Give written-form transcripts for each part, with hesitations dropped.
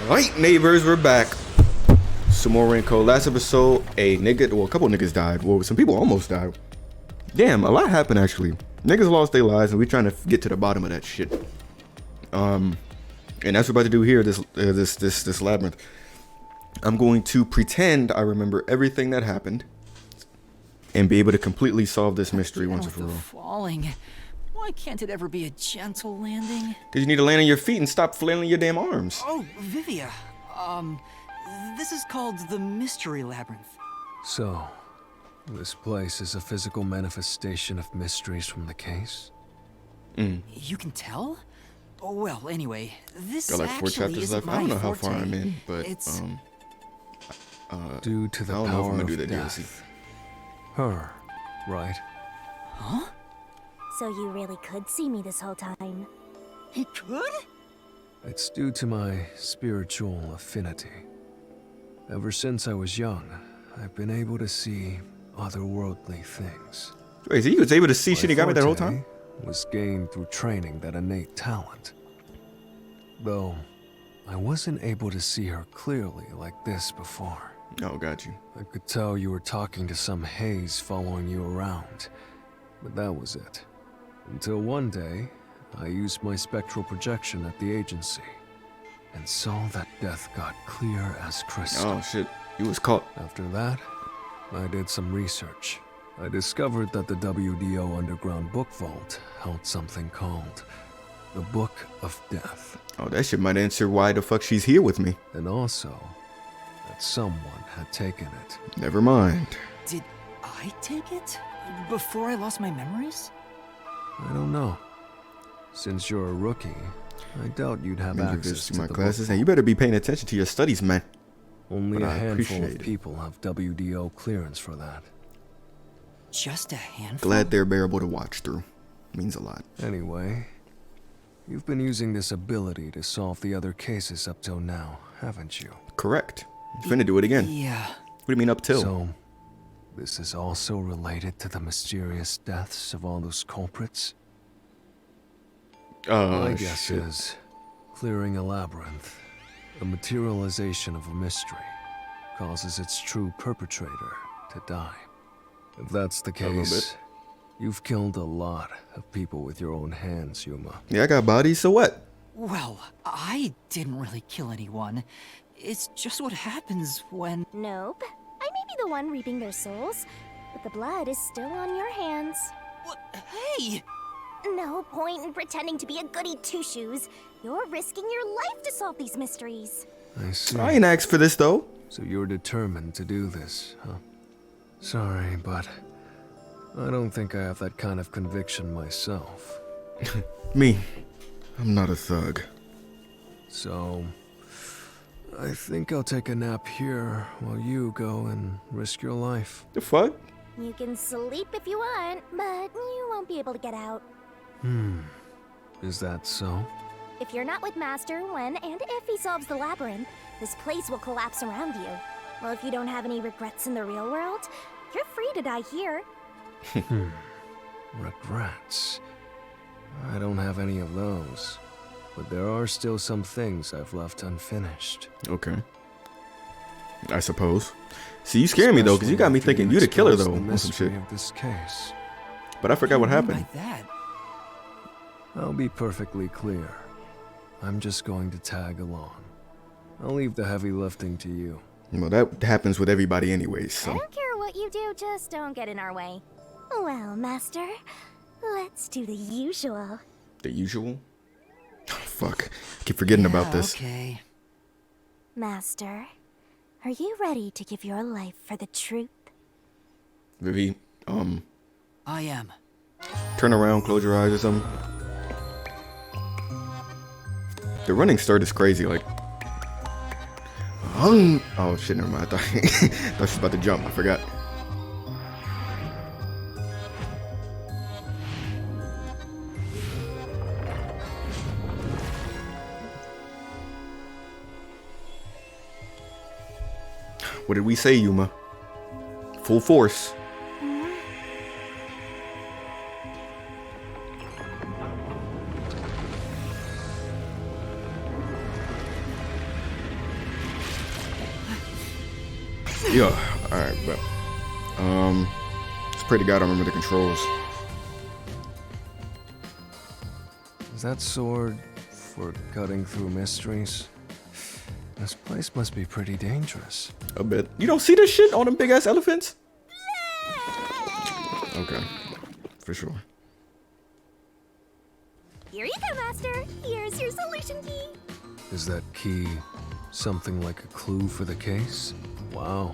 Right, neighbors, we're back. Some more Raincoat. Last episode, a couple niggas died. Well, some people almost died. Damn, a lot happened actually. Niggas lost their lives, and we're trying to get to the bottom of that shit. And that's what we're about to do here. This labyrinth. I'm going to pretend I remember everything that happened, and be able to completely solve this mystery once and for all. Falling. Why can't it ever be a gentle landing? Cause you need to land on your feet and stop flailing your damn arms. Oh, Vivia. This is called the Mystery Labyrinth. So, this place is a physical manifestation of mysteries from the case? You can tell? Oh, well, anyway, this Got like 4 actually chapters isn't left. I don't know how forte. far I'm in, but It's... Due to the I don't know if I'm power gonna do of that death. DLC. Her, right? Huh? So you really could see me this whole time. He could? It's due to my spiritual affinity. Ever since I was young, I've been able to see otherworldly things. Wait, so you was able to see My shit he got me that whole forte time? was gained through training that innate talent. Though, I wasn't able to see her clearly like this before. Oh, got you. I could tell you were talking to some haze following you around, but that was it. Until one day, I used my spectral projection at the agency, and saw that death got clear as crystal. Oh shit, you was caught. After that, I did some research. I discovered that the WDO Underground Book Vault held something called the Book of Death. Oh, that shit might answer why the fuck she's here with me. And also, that someone had taken it. Never mind. Did I take it? Before I lost my memories? I don't know. Since you're a rookie, I doubt you'd have Major access visits to to my the classes, book and you vault. better be paying attention to your studies, man. Only but a I handful appreciate of it. people have WDO clearance for that. Just a handful? Glad they're bearable to watch through. Means a lot. Anyway, you've been using this ability to solve the other cases up till now, haven't you? Correct. You finna do it again. Yeah. What do you mean up till? So, this is also related to the mysterious deaths of all those culprits? My guess shit. is, clearing a labyrinth, a materialization of a mystery, causes its true perpetrator to die. If that's the little case, bit. you've killed a lot of people with your own hands, Yuma. Yeah, I got bodies, so what? Well, I didn't really kill anyone. It's just what happens when... Nope. I may be the one reaping their souls, but the blood is still on your hands. What? Hey! No point in pretending to be a goody two-shoes. You're risking your life to solve these mysteries. I see. I ain't asked for this though. So you're determined to do this, huh? Sorry, but I don't think I have that kind of conviction myself. Me. I'm not a thug. So, I think I'll take a nap here while you go and risk your life. The fuck? You can sleep if you want, but you won't be able to get out. Is that so? If you're not with Master when and if he solves the labyrinth, this place will collapse around you. Well, if you don't have any regrets in the real world, you're free to die here. Regrets? I don't have any of those. But there are still some things I've left unfinished. Okay. I suppose. See, you scared me though, because you got me Especially thinking after you the killer expose though, the on some mystery shit. of this case. But I forgot what do you mean happened. by that? I'll be perfectly clear. I'm just going to tag along. I'll leave the heavy lifting to you. Well, that happens with everybody anyways, I so. don't care what you do, just don't get in our way. Well, Master, let's do the usual. The usual? Fuck. I keep forgetting about this. Okay. Master, are you ready to give your life for the truth? Vivi, I am. turn around, close your eyes or something. The running start is crazy, like. Oh shit, never mind. I thought she was about to jump. I forgot. What did we say, Yuma? Full force. Yeah. All right, but it's pretty good. I remember the controls. Is that sword for cutting through mysteries? This place must be pretty dangerous. A bit. You don't see this shit on them big ass elephants? Okay, for sure. Here you go, Master. Here's your solution key. Is that key something like a clue for the case? Wow.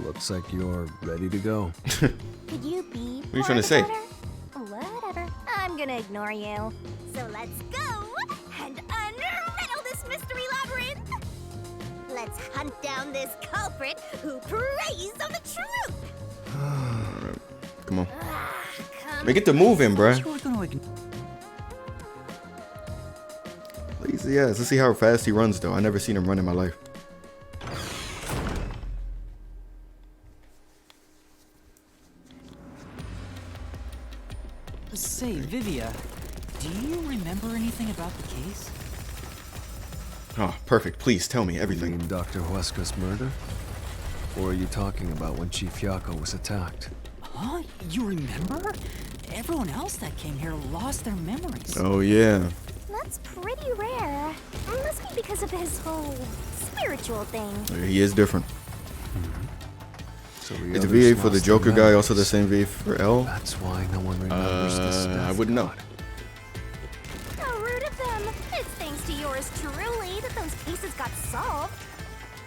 Looks like you're ready to go. Could you be? What are you trying to say? Whatever. I'm gonna ignore you. So let's go and unravel this mystery labyrinth. Let's hunt down this culprit who preys on the truth. Alright, come on. Come Man, get the move in, bruh. You were gonna ignore. Lazy ass. Let's see how fast he runs, though. I never seen him run in my life. Say, Vivia, do you remember anything about the case? Oh, perfect. Please tell me You everything. mean Dr. Huesca's murder? Or are you talking about when Chief Yako was attacked? Huh? You remember? Everyone else that came here lost their memories. Oh, yeah. That's pretty rare. Must be because of his whole spiritual thing. He is different. So Is the VA for the Joker guy also the same VA for L? That's why no one remembers this I wouldn't know. How rude of them. It's thanks to yours truly that those cases got solved.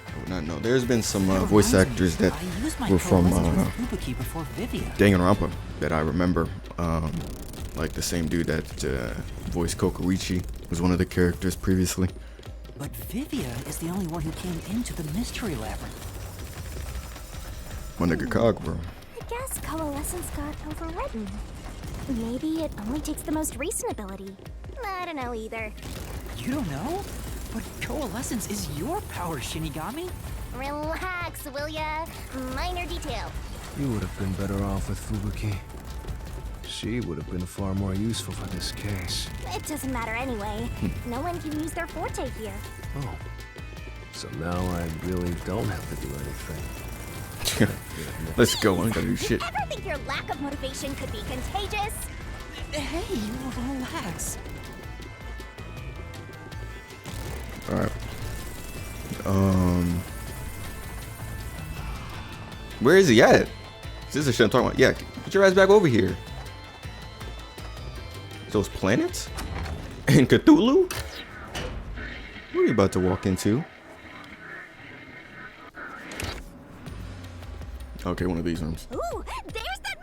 I would not know. There's been some That voice reminds me, actors that I used my were from coalescence with Fubuki before Vivia. Danganronpa that I remember. Like the same dude that voiced Kokorichi was one of the characters previously. But Vivia is the only one who came into the mystery labyrinth. My nigga Cog, bro. I guess coalescence got overwritten. Maybe it only takes the most recent ability. I don't know either. You don't know? But coalescence is your power, Shinigami. Relax, will ya? Minor detail. You would have been better off with Fubuki. She would have been far more useful for this case. It doesn't matter anyway. No one can use their forte here. Oh. So now I really don't have to do anything. Let's go. I ain't gotta do shit. Ever think your lack of motivation could be contagious? Hey, relax. Alright. Where is he at? This is the shit I'm talking about. Yeah, get your ass back over here. Those planets? And Cthulhu? What are you about to walk into? Okay, one of these rooms. Ooh, there's that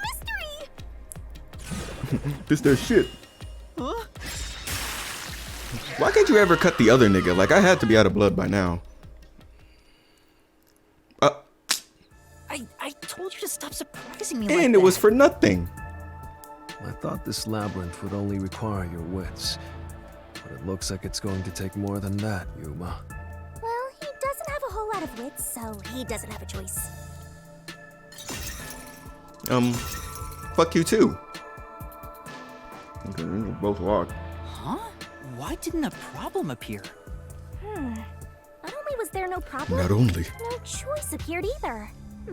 mystery! This their shit. Huh? Why can't you ever cut the other nigga? Like, I had to be out of blood by now. I told you to stop surprising me like And it was that. for nothing. I thought this labyrinth would only require your wits. But it looks like it's going to take more than that, Yuma. Well, he doesn't have a whole lot of wits, so he doesn't have a choice. Fuck you too. Okay, we both walk. Huh? Why didn't a problem appear? Not only was there no problem, Not only. no choice appeared either.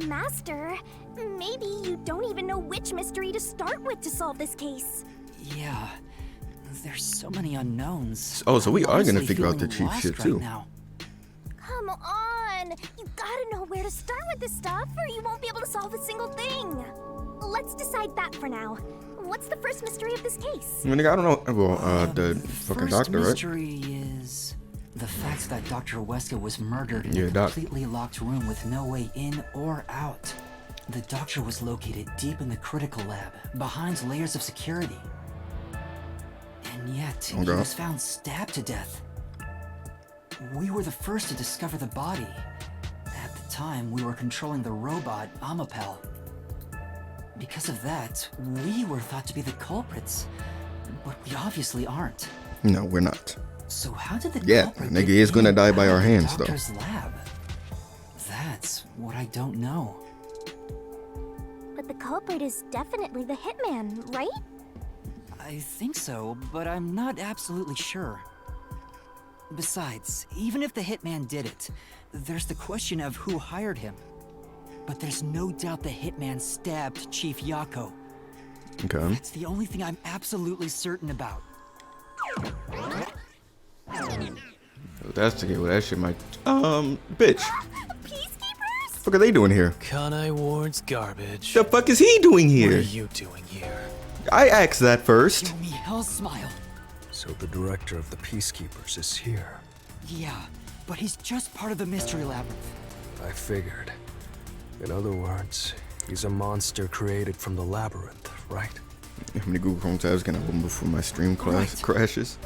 Master, maybe you don't even know which mystery to start with to solve this case. Yeah. There's so many unknowns. Oh, so we I'm are gonna honestly figure out the feeling cheap lost shit, right too. now. Come on! You gotta know where to start with this stuff, or you won't be able to solve a single thing. Let's decide that for now. What's the first mystery of this case? I mean, I don't know. Well, the fucking First doctor, right? mystery is the fact that Dr. Huesca was murdered in Yeah, a Doc. completely locked room with no way in or out. The doctor was located deep in the critical lab, behind layers of security. And yet, he Okay. was found stabbed to death. We were the first to discover the body. At the time, we were controlling the robot, Amapel. Because of that, we were thought to be the culprits. But we obviously aren't. No, we're not. So how did the Yeah, culprit nigga get is gonna in die and by out our of the hands, though. doctor's lab? That's what I don't know. But the culprit is definitely the hitman, right? I think so, but I'm not absolutely sure. Besides, even if the hitman did it, there's the question of who hired him. but there's no doubt the hitman stabbed Chief Yako. Okay. It's the only thing I'm absolutely certain about. If that's the case, well, that shit might. Bitch. Peacekeepers? Fuck are they doing here? Kanai Ward's garbage. The fuck is he doing What here? are you doing here? I asked that first. Give me hell's smile. So the director of the Peacekeepers is here. Yeah, but he's just part of the mystery labyrinth. I figured. In other words, he's a monster created from the labyrinth, right? How many Google Chrome tabs can I open before my stream class Right. crashes?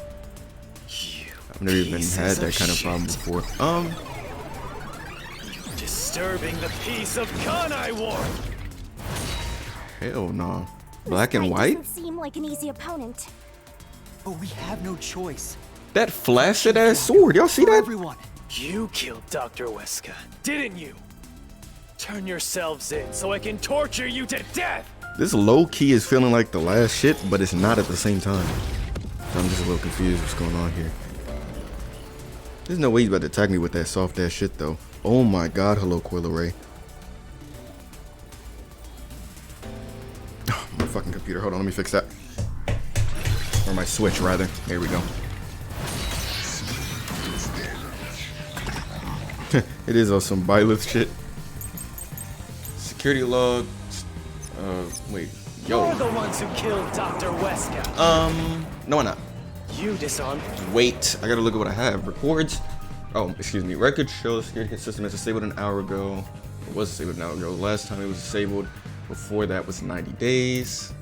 You I've never even pieces had that kind of shit. problem before. Disturbing the peace of Kanai Ward. Hell no. Black This and guy white? doesn't seem like an easy opponent. But we have no choice. That flaccid ass sword. Y'all see For that? everyone. You killed Dr. Weska, didn't you? Turn yourselves in so I can torture you to death. This low key is feeling like the last shit, but it's not at the same time. So I'm just a little confused what's going on here. There's no way he's about to attack me with that soft ass shit though. Oh my god, hello Coil Ray. Oh, my fucking computer. Hold on, let me fix that. Or my switch rather. There we go. It is on some Byleth shit. Security log. Wait. You're Yo. the ones who killed Dr. Weska. No, I'm not. You disarmed. Wait, I gotta look at what I have. Records. Oh, excuse me. Records show the security system is disabled an hour ago. It was disabled an hour ago. The last time it was disabled before that was 90 days.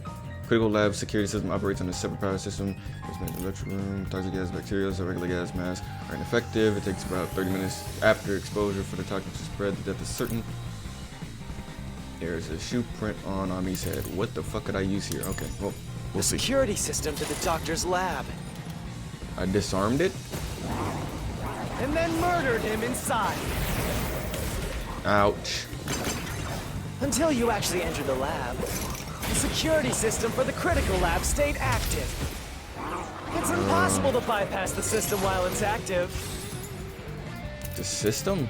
Critical lab security system operates on a separate power system. It's made in the electric room. Toxic gas, bacteria, so regular gas masks are ineffective. It takes about 30 minutes after exposure for the toxin to spread. The death is certain. There's a shoe print on Ami's head. What the fuck could I use here? Okay, well, we'll see. Security system to the doctor's lab. I disarmed it. And then murdered him inside. Ouch. Until you actually entered the lab. The security system for the critical lab stayed active. It's impossible to bypass the system while it's active. The system?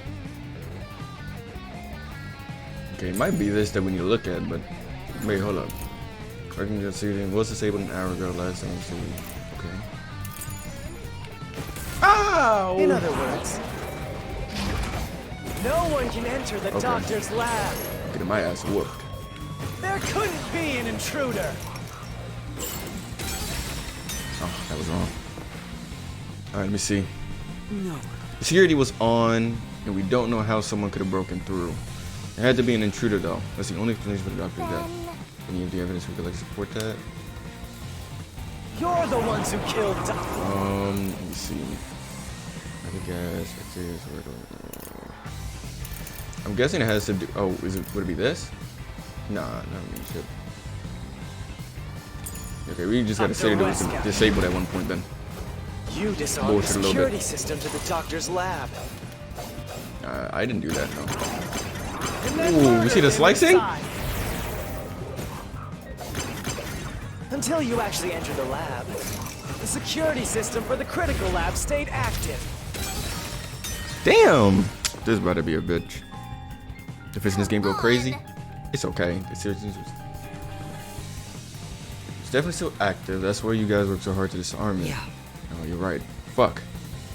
Okay, it might be this that we need to look at, but wait, hold up. Working the season was disabled an hour ago last time. So okay. Ow! In other words, no one can enter the Okay. doctor's lab. Getting my ass whooped. There couldn't be an intruder. Oh, that was wrong. All right, let me see. No. The security was on, and we don't know how someone could have broken through. It had to be an intruder, though. That's the only explanation for the doctor's death. Any of the evidence we could like support that? You're the ones who killed Dr. Let me see. I think gas, bacteria, I'm guessing it has to do. Oh, is it? Would it be this? Nah, not really shit. Okay, we just gotta say that it was Weska. disabled at one point then. You disarmed the Bullshit a little security bit. system to the doctor's lab. I didn't do that, no. And then Ooh, you murdered see the him slicing? inside. Until you actually entered the lab. The security system for the critical lab stayed active. Damn! This is about to be a bitch. If it's in this game go crazy, it's okay. It's definitely still active. That's why you guys worked so hard to disarm it. Yeah. Oh, you're right. Fuck.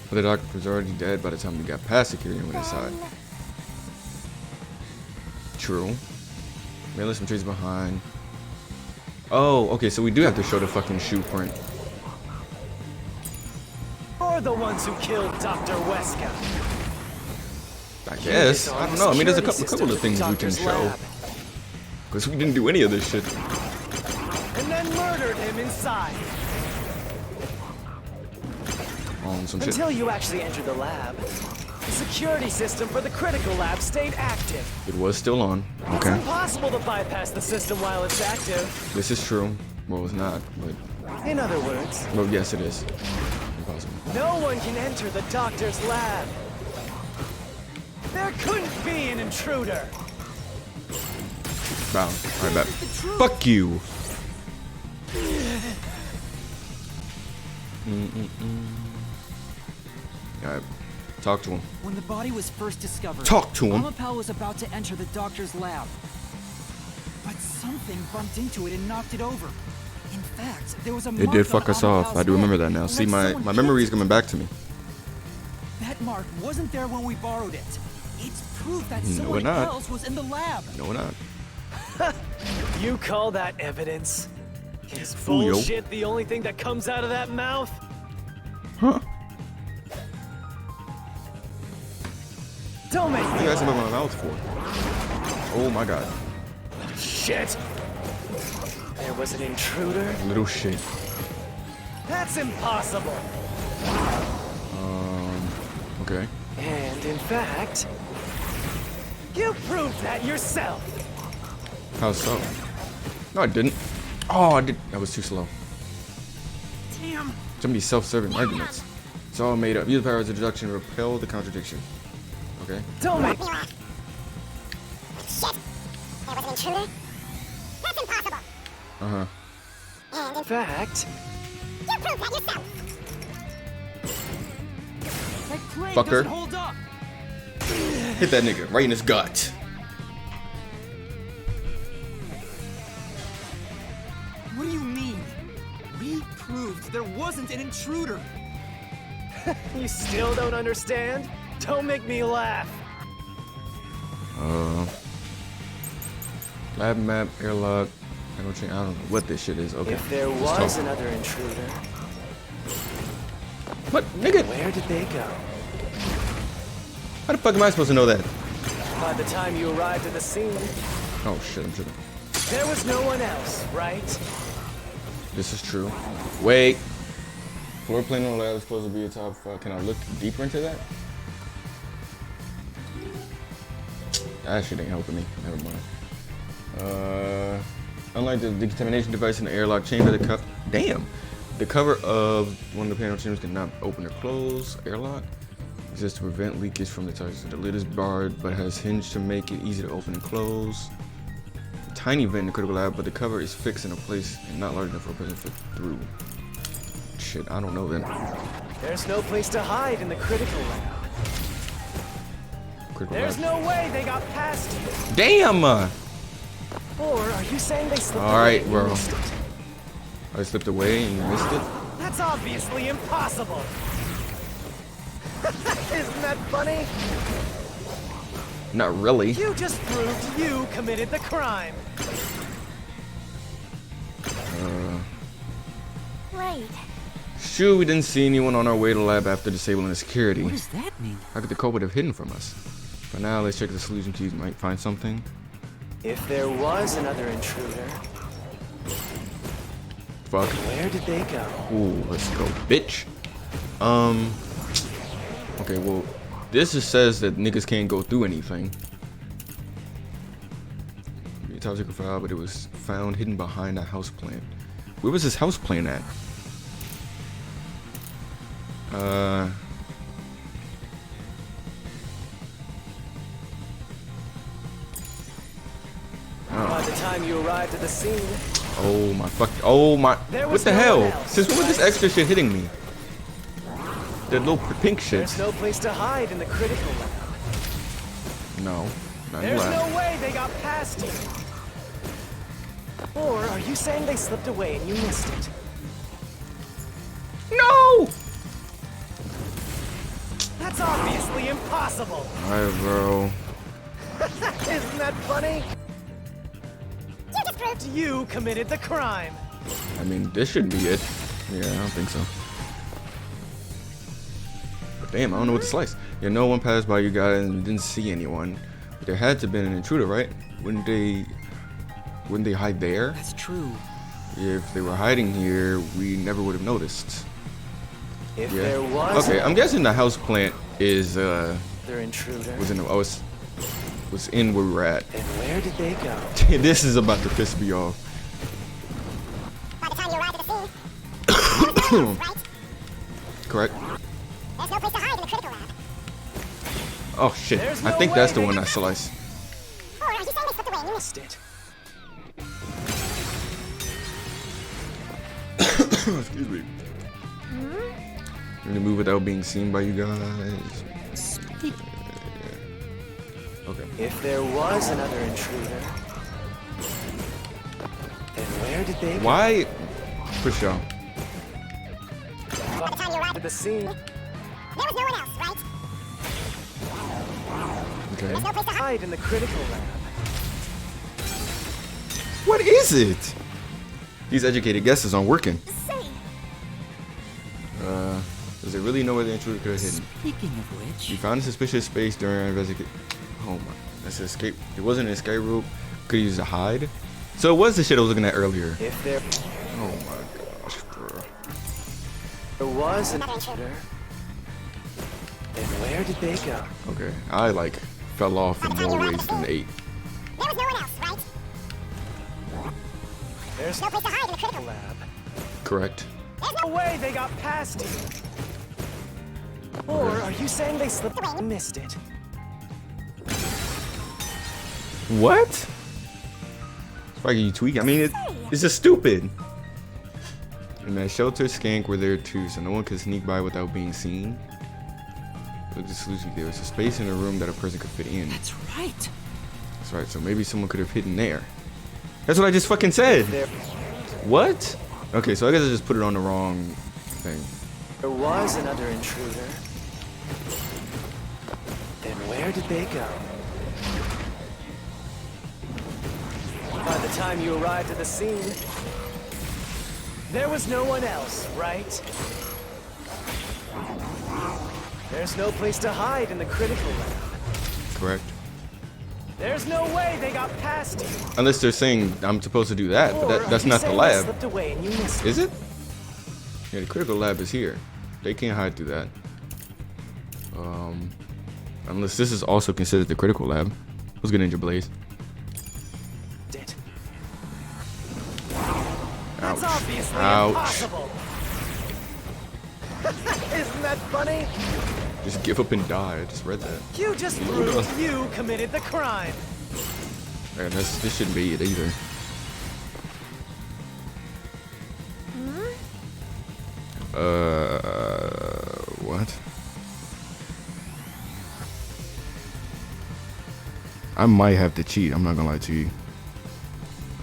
But the doctor was already dead by the time we got past security and went inside. True. Man, left some trees behind. Oh, okay, so we do have to show the fucking shoe print. You're the ones who killed Dr. Weska. I guess. I don't know. I mean, there's a couple of things we can show. Because we didn't do any of this shit. And then murdered him inside. On some shit. Until you actually entered the lab. The security system for the critical lab stayed active. It was still on. It's Okay. impossible to bypass the system while it's active. This is true. Well, it's not, but... In other words, Well, yes, it is. Impossible. no one can enter the doctor's lab. There couldn't be an intruder. Wow. Alright, bet. Fuck you! Alright. Talk to him. When the body was first discovered, Talk to him. Amapel was about to enter the doctor's lab. But something bumped into it and knocked it over. In fact, there was a It mark did on fuck us off. Amapel's I do remember head, that now. See, like my someone memory hit is coming back to me. That mark wasn't there when we borrowed it. It's proof that No, we're someone not. else was in the lab. No, we're not. You call that evidence? Is Fool, yo. bullshit the only thing that comes out of that mouth? Huh? Don't make What me you guys have laugh. my mouth for? Oh my god. Shit! There was an intruder? Little shit. That's impossible! Okay. And in fact, you proved that yourself! How so? No, I didn't. Oh, I did. That was too slow. Damn. So many self-serving arguments. It's all made up. Use the power of deduction to repel the contradiction. Okay. Don't make Shit! There was an intruder? That's impossible! Uh-huh. And in fact, you proved that yourself! That claim Fucker. doesn't hold up. Hit that nigga right in his gut. What do you mean? We proved there wasn't an intruder. you still don't understand? Don't make me laugh. Lab map, airlock. I don't know what this shit is. Okay. If there let's was talk. another intruder, What? Nigga? where did they go? How the fuck am I supposed to know that? By the time you arrived at the scene, Oh shit, I'm tripping. there was no one else, right? This is true. Wait. Floor plan on the lab is supposed to be a top 5. Can I look deeper into that? That shit ain't helping me. Never mind. Unlike the decontamination device in the airlock chamber, the cover of one of the panel chambers cannot open or close. Airlock exists to prevent leakage from the touches. The lid is barred, but has hinge to make it easy to open and close. Tiny vent in the critical lab, but the cover is fixed in a place and not large enough for a person to fit through. Shit, I don't know then. There's no place to hide in the critical lab. Critical There's lab. no way they got past you. Damn! Or are you saying they slipped All away right, and bro. you missed it? I slipped away and you missed it? That's obviously impossible. Isn't that funny? Not really. You just proved you committed the crime. Right. Shoot, we didn't see anyone on our way to the lab after disabling the security. What does that mean? How could the culprit have hidden from us? For now, let's check the solution keys. Might find something. If there was another intruder, Fuck. where did they go? Ooh, let's go, bitch. Okay, well, this just says that niggas can't go through anything. The top secret file, but it was found hidden behind a house plant. Where was this house plant at? By the time you arrived at the scene, Oh my fuck. Oh my. There What was the no hell? one else, Since when was this right? extra shit hitting me? The little pink shit. there's no place to hide in the critical lab. No. Not in the There's lab. no way they got past you. Or are you saying they slipped away and you missed it? No! That's obviously impossible. Alright, bro. Isn't that funny? You just proved You committed the crime. I mean, this shouldn't be it. Yeah, I don't think so. But damn, I don't know what to slice. Yeah, no one passed by you guys and you didn't see anyone. But there had to have been an intruder, right? Wouldn't they hide there? That's true. If they were hiding here, we never would have noticed. If Yeah. there was Okay, I'm guessing the house plant is another intruder, was in where we were at. then where did they go? This is about to piss me off. by the time you arrived at the scene. Right? Correct? There's no place to hide in the critical lab. Oh shit. There's I no think way that's the they- one I sliced. Or are you saying they slipped away and you missed Missed it. Excuse me. Gonna move without being seen by you guys. Okay. If there was another intruder, then where did they go? Why? Push y'all. By the time you arrived To the scene. there was no one else, right? Okay. There's no place to hide. Hide in the critical lab. What is it? These educated guesses aren't working. Say, Does it really know where the intruder could have hidden? Speaking of which, You found a suspicious space during our investigation. Oh my, that's an escape. It wasn't an escape route. Could use a hide. So it was the shit I was looking at earlier. If there Oh my gosh, bro. was another intruder, then where did they go? Okay, I like fell off in more ways than 8. there was no one else, right? There's No place to hide in the critical lab. Correct. No way they got past you. Or are you saying they slipped away and missed it? What? Why you tweak? I mean, it's just stupid. And that shelter skank were there too, so no one could sneak by without being seen. Look at the solution. There was a space in the room that a person could fit in. that's right. That's right. So maybe someone could have hidden there. That's what I just fucking said. There, What? Okay, so I guess I just put it on the wrong thing. there was another intruder. Then where did they go? By the time you arrived at the scene, there was no one else, right? There's no place to hide in the critical lab. Correct. There's no way they got past you. Unless they're saying I'm supposed to do that, but Or that's are you not the saying they lab. slipped away and you missed Is it? Yeah, the critical lab is here. They can't hide through that. Unless this is also considered the critical lab. Let's get Ninja Blaze. it? Ouch. That's obviously Ouch. impossible. Isn't that funny? Just give up and die. I just read that. You just proved you committed the crime. Man, this shouldn't be it either. What? I might have to cheat. I'm not gonna lie to you.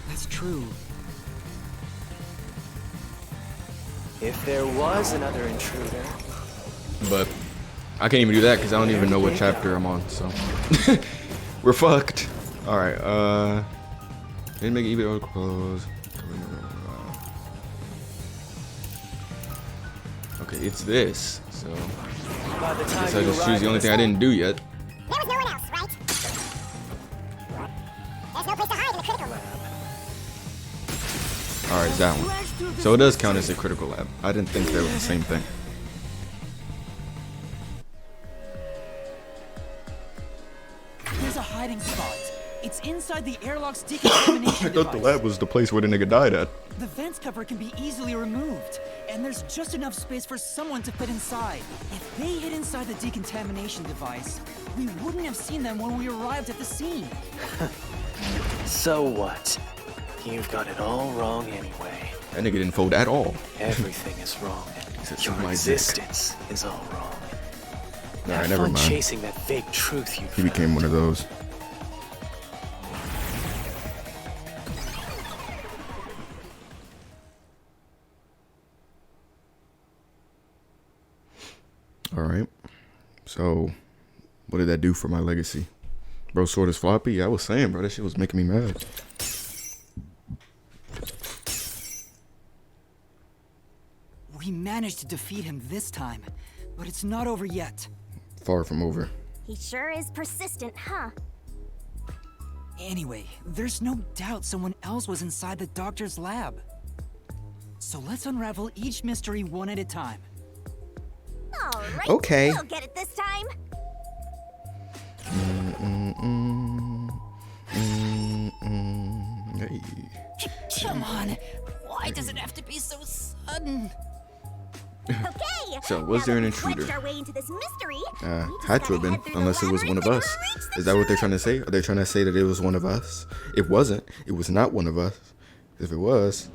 That's true. If there was another intruder, But I can't even do that because I don't even know what chapter I'm on. So we're fucked. All right. Didn't make it even close. Okay, it's this. So by the I time guess I you just choose arrived the only at thing I didn't do yet. There was no one else, right? There's no place to hide in the critical lab. All right, that one. So it does count as a critical lab. I didn't think they were the same thing. There's a hiding spot. It's inside the airlock's decontamination I thought the device. lab was the place where the nigga died at. The vents cover can be easily removed, and there's just enough space for someone to fit inside. If they hid inside the decontamination device, we wouldn't have seen them when we arrived at the scene. So what? You've got it all wrong anyway. That nigga didn't fold at all. Everything is wrong. said, Your "Suck my dick." existence is all wrong. Alright, Have never fun mind. chasing that fake truth you He became one of those. Alright. So, what did that do for my legacy? Bro, sword is floppy? Yeah, I was saying, bro, that shit was making me mad. We managed to defeat him this time, but it's not over yet. Far from over. He sure is persistent, huh? Anyway, there's no doubt someone else was inside the doctor's lab. So let's unravel each mystery one at a time. All right. Okay. We'll get it this time. Hey. Come on, why does it have to be so sudden? Okay. So, was now there that an we've intruder? wedged our way into this mystery, we just Had to have gotta been, head through the unless it was one of labyrinth us. and reach the Is that what they're truth. trying to say? Are they trying to say that it was one of us? It wasn't. It was not one of us. If it was,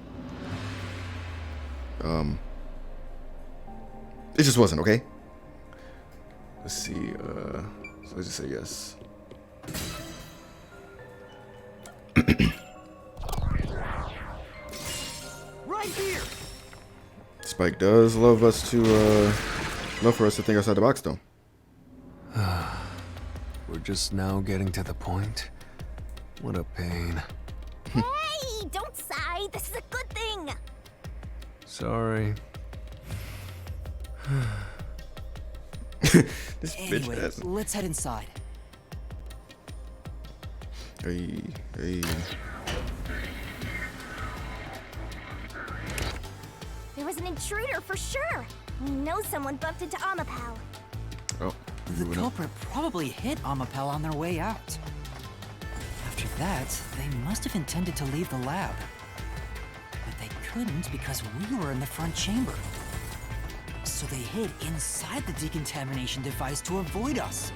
it just wasn't, okay? Let's see. So let's just say yes. Right here. Spike does love for us to think outside the box, though. We're just now getting to the point. What a pain. Hey, don't sigh. This is a good thing. Sorry. This bitch Anyway, ass. let's head inside. Hey, hey. There was an intruder for sure. We know someone bumped into Amapal. Oh, The moving up. culprit probably hit Amapel on their way out. After that, they must have intended to leave the lab. But they couldn't because we were in the front chamber. So they hid inside the decontamination device to avoid us.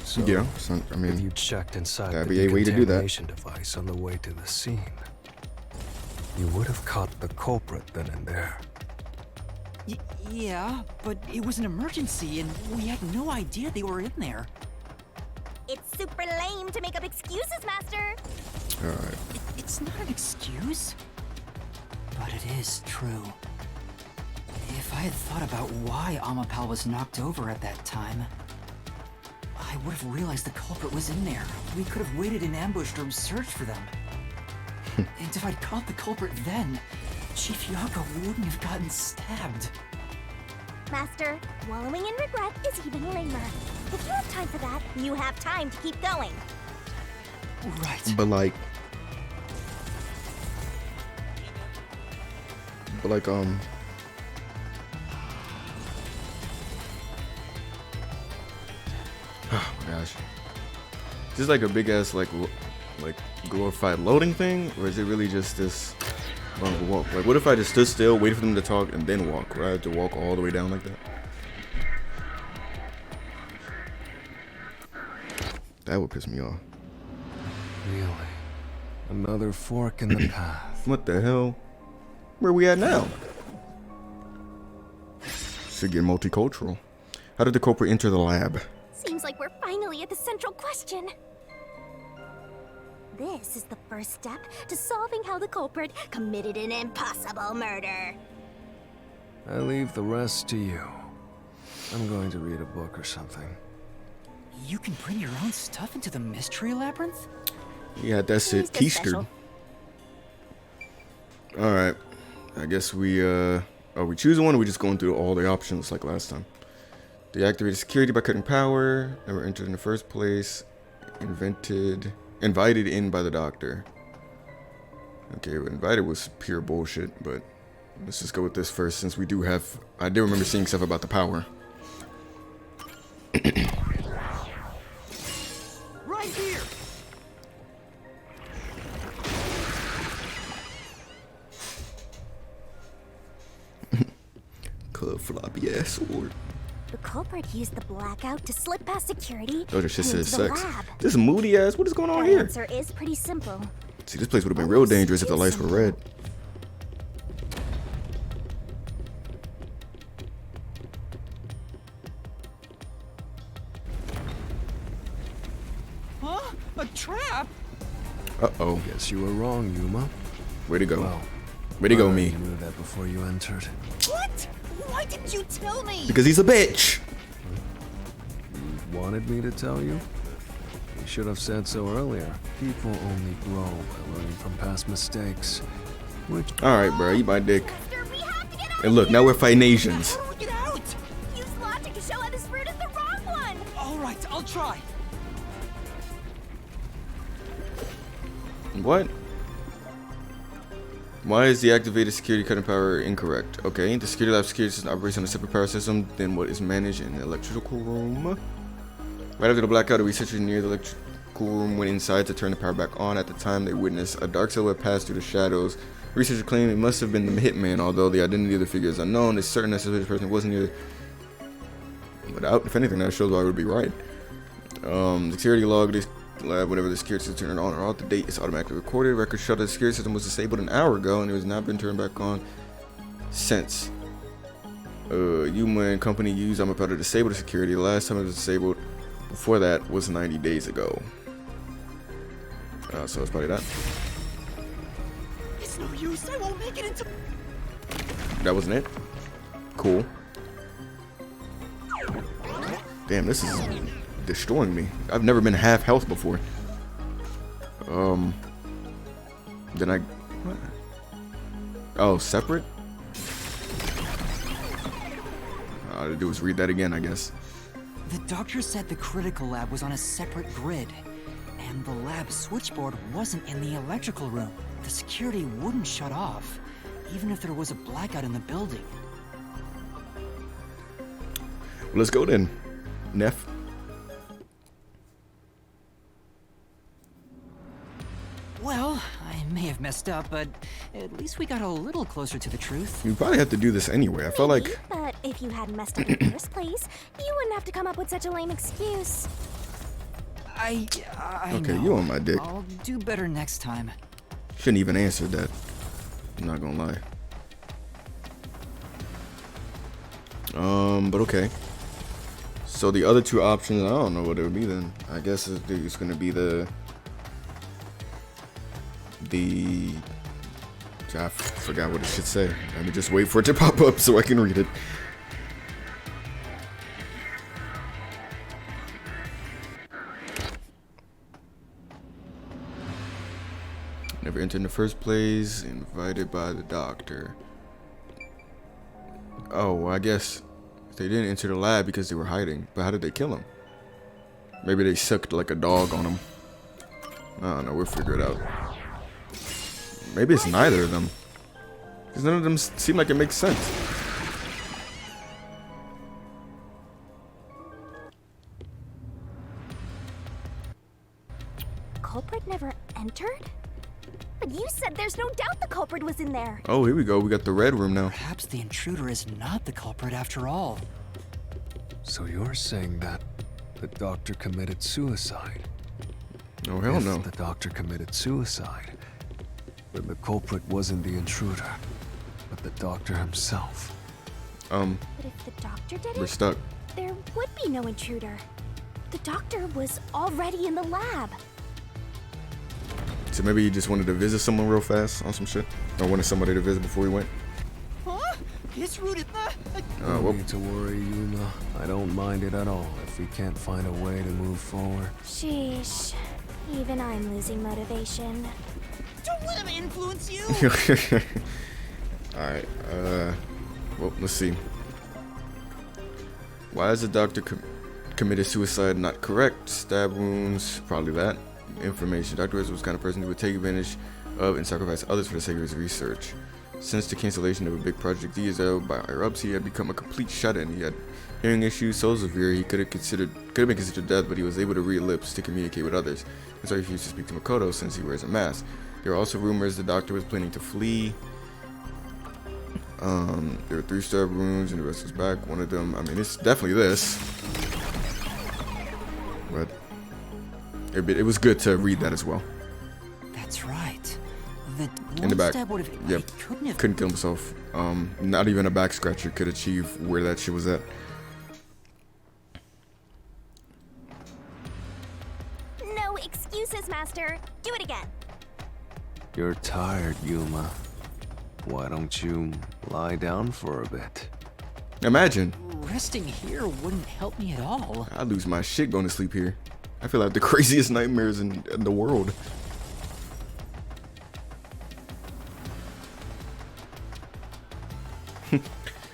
So, Yeah, so, I if mean, you checked inside that'd the be a way to do that. decontamination device on the way to the scene, you would have caught the culprit then and there. Yeah, but it was an emergency and we had no idea they were in there. It's super lame to make up excuses, Master. all right. It's not an excuse, but it is true. If I had thought about why Amapal was knocked over at that time, I would have realized the culprit was in there. We could have waited in ambush or searched for them. And if I'd caught the culprit then, Chief Yako wouldn't have gotten stabbed. Master, wallowing in regret is even lamer. If you have time for that, you have time to keep going. Right. But like, oh my gosh, is this like a big ass like glorified loading thing, or is it really just this long walk? Like, what if I just stood still, waited for them to talk, and then walk? Would I have to walk all the way down like that? That would piss me off. Really? Another fork in the path. What the hell? Where we at now? Should get multicultural. How did the culprit enter the lab? Seems like we're finally at the central question. This is the first step to solving how the culprit committed an impossible murder. I leave the rest to you. I'm going to read a book or something. You can bring your own stuff into the mystery labyrinth? Yeah, that's it. He's just Keistered. special. All right. I guess we are we choosing one, or we just going through all the options like last time? Deactivated security by cutting power. Never entered in the first place. Invited in by the doctor. Okay, invited was pure bullshit, but let's just go with this first, since we do have. I do remember seeing stuff about the power. Right here. Club floppy ass sword. The culprit used the blackout to slip past security Oh, this shit and says into the sex. lab. This moody ass. What is going on The here? answer is pretty simple. See, this place would have been real dangerous if the lights were red. Huh? A trap? Uh-oh. Guess you were wrong, Yuma. Way to go. Well, Way to go, I me. knew that before you entered. What? Why didn't you tell me? Because he's a bitch. You wanted me to tell you? You should have said so earlier. People only grow by learning from past mistakes. Which Alright, bro. Eat my dick. Master, we have to get out And look, of now here. we're fighting Asians. How do we get out? Use logic to show how this route is the wrong one. All right, I'll try. What? Why is the activated security cutting power incorrect? Okay, the security lab security system operates on a separate power system than what is managed in the electrical room. Right after the blackout, the researchers near the electrical room went inside to turn the power back on. At the time, they witnessed a dark silhouette pass through the shadows. Researchers claim it must have been the hitman, although the identity of the figure is unknown. It's certain that suspicious person wasn't near. But if anything, that shows why I would be right. The security log. Lab, whenever the security system turned on or off, the date is automatically recorded. Records show that the security system was disabled an hour ago and it has not been turned back on since. Yuma and company used Amapel to disable the security. The last time it was disabled before that was 90 days ago. So it's probably that. It's no use. I won't make it into. That wasn't it. Cool. Damn, this is destroying me. I've never been half health before. Then I. What? Oh, separate? All I had to do was read that again, I guess. The doctor said the critical lab was on a separate grid, and the lab switchboard wasn't in the electrical room. The security wouldn't shut off, even if there was a blackout in the building. Let's go then, Neff. Well, I may have messed up, but at least we got a little closer to the truth. You probably have to do this anyway. I felt like. But if you hadn't messed up in the first place, you wouldn't have to come up with such a lame excuse. I Okay, know. you on my dick. I'll do better next time. Shouldn't even answer that. I'm not gonna lie. But okay. So the other two options, I don't know what it would be then. I guess it's gonna be the I forgot what it should say. Let me just wait for it to pop up so I can read it. Never entered in the first place. Invited by the doctor. Oh, well, I guess they didn't enter the lab because they were hiding. But how did they kill him? Maybe they sucked like a dog on him. I don't know. We'll figure it out. Maybe it's neither of them. Because none of them seem like it makes sense. Culprit never entered? But you said there's no doubt the culprit was in there. Oh, here we go. We got the red room now. Perhaps the intruder is not the culprit after all. So you're saying that the doctor committed suicide? Oh, hell If no. the doctor committed suicide, then the culprit wasn't the intruder, but the doctor himself. But if the doctor did We're it, stuck. there would be no intruder. The doctor was already in the lab. So maybe he just wanted to visit someone real fast on some shit? Or wanted somebody to visit before he went? Huh? It's rooted. No Well, need to worry, Yuma. I don't mind it at all if we can't find a way to move forward. Sheesh. Even I'm losing motivation. Don't let him influence you. Alright, well, let's see. Why is the doctor committed suicide not correct? Stab wounds, probably that. Information. Dr. West was the kind of person who would take advantage of and sacrifice others for the sake of his research. Since the cancellation of a big project years ago by higher-ups, he had become a complete shut-in. He had hearing issues so severe he could have been considered dead, but he was able to read lips to communicate with others. And so he refused to speak to Makoto since he wears a mask. There were also rumors the doctor was planning to flee. There were 3 stab wounds and the rest was back. One of them, I mean, it's definitely this. But it was good to read that as well. That's right. The In the back. would have, Yep. Couldn't kill himself. Not even a back scratcher could achieve where that shit was at. No excuses, Master. Do it again. You're tired, Yuma. Why don't you lie down for a bit? Imagine. Resting here wouldn't help me at all. I lose my shit going to sleep here. I feel like the craziest nightmares in the world.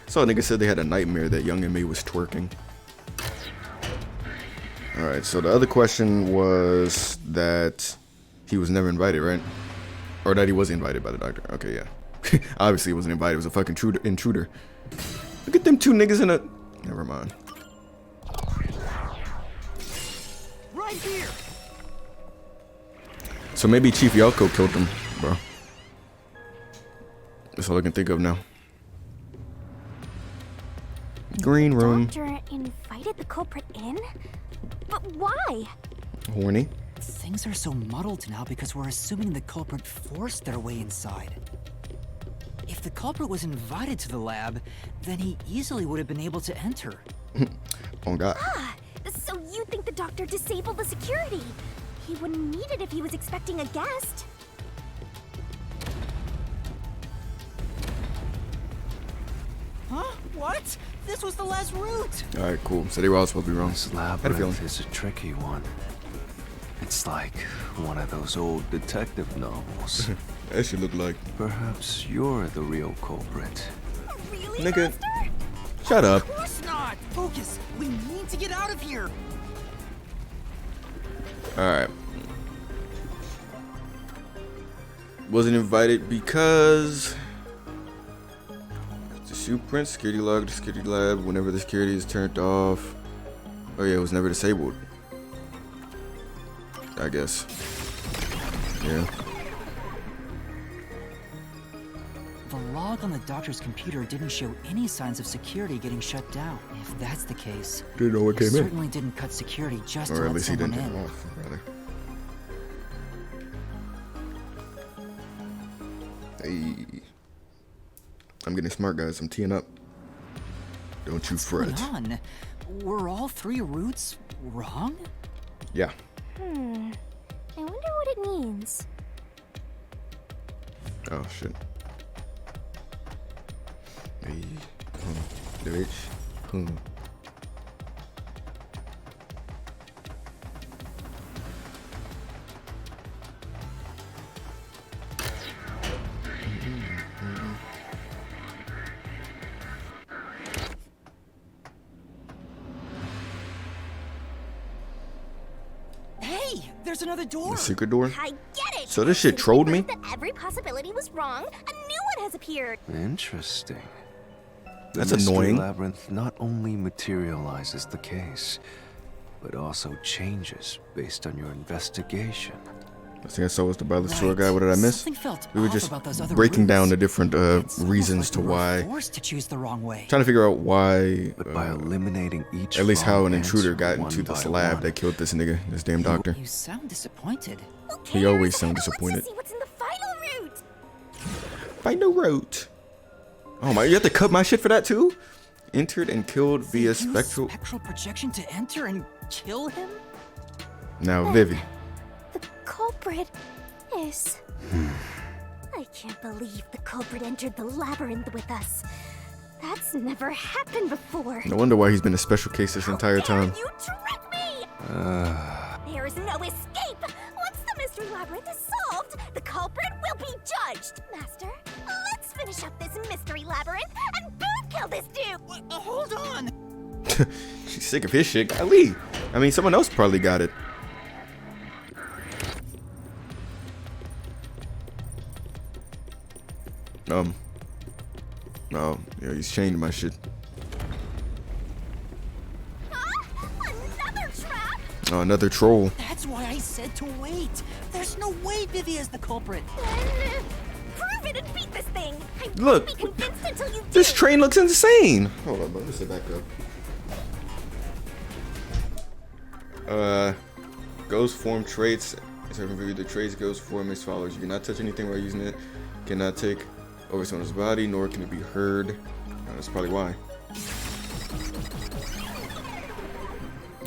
So a nigga said they had a nightmare that Young and May was twerking. Alright, so the other question was that he was never invited, right? Or that he was invited by the doctor. Okay, yeah. Obviously he wasn't invited, it was a fucking intruder. Look at them 2 niggas in a... Never mind. Right here. So maybe Chief Yelko killed him, bro. That's all I can think of now. Green room. Doctor invited the culprit in? But why? Horny. Things are so muddled now because we're assuming the culprit forced their way inside. If the culprit was invited to the lab, then he easily would have been able to enter. Oh God. So you think the doctor disabled the security? He wouldn't need it if he was expecting a guest. Huh? What? This was the last route! All right, cool. So they were all supposed to be wrong. This Had a feeling. labyrinth is a tricky one. It's like one of those old detective novels. That should look like. Perhaps you're the real culprit. Really, Nigga. Master? Shut up. Of course not! Focus! We need to get out of here! All right. Wasn't invited because the shoe print, security log, the security lab. Whenever the security is turned off. Oh yeah, it was never disabled. I guess. Yeah. The log on the doctor's computer didn't show any signs of security getting shut down. If that's the case, Didn't know what he came in. certainly didn't cut security just to Or at let least he someone didn't turn in. it off, rather. Hey. I'm getting smart, guys. I'm teeing up. Don't you What's fret. going on? Were all 3 routes wrong? Yeah. I wonder what it means. Oh, shit. Hey. Bitch. Hey, there's another door. The secret door? I get it! So this shit Since we trolled me? proved that every possibility was wrong, a new one has appeared. Interesting. The That's mystery annoying. labyrinth not only materializes the case, but also changes based on your investigation. I think I saw was the Bradley store Right. guy. What did I miss? Something felt We were off just about those other breaking down routes. the different It's almost reasons like to we were why. forced to choose the wrong way. Trying to figure out why. But by eliminating each At least how wrong an intruder answer got one into this by lab one, that killed this nigga, this damn doctor. You sound disappointed. Who He always cares? sounds Let's disappointed. just see what's in the final route. Find no route. Oh my! You have to cut my shit for that too. Entered and killed via Use spectral. spectral projection to enter and kill him? Now, Vivi. The culprit is... I can't believe the culprit entered the labyrinth with us. That's never happened before. No wonder why he's been a special case this entire time. You trick me! There is no escape! Once the mystery labyrinth is solved, the culprit will be judged! Master, let's finish up this mystery labyrinth and boom kill this dude! Hold on! She's sick of his shit. Golly. I mean, someone else probably got it. Oh, yeah, he's changed my shit. Another trap? Oh, another troll. That's why I said to wait. There's no way Vivi is the culprit. Then prove it and beat this thing! I Look. won't be convinced until you do! This train looks insane. Hold on, bro. Let me sit back up. Ghost form traits. Certain review the traits ghost form as follows. You cannot touch anything while using it. Cannot take over someone's body, nor can it be heard. That's probably why.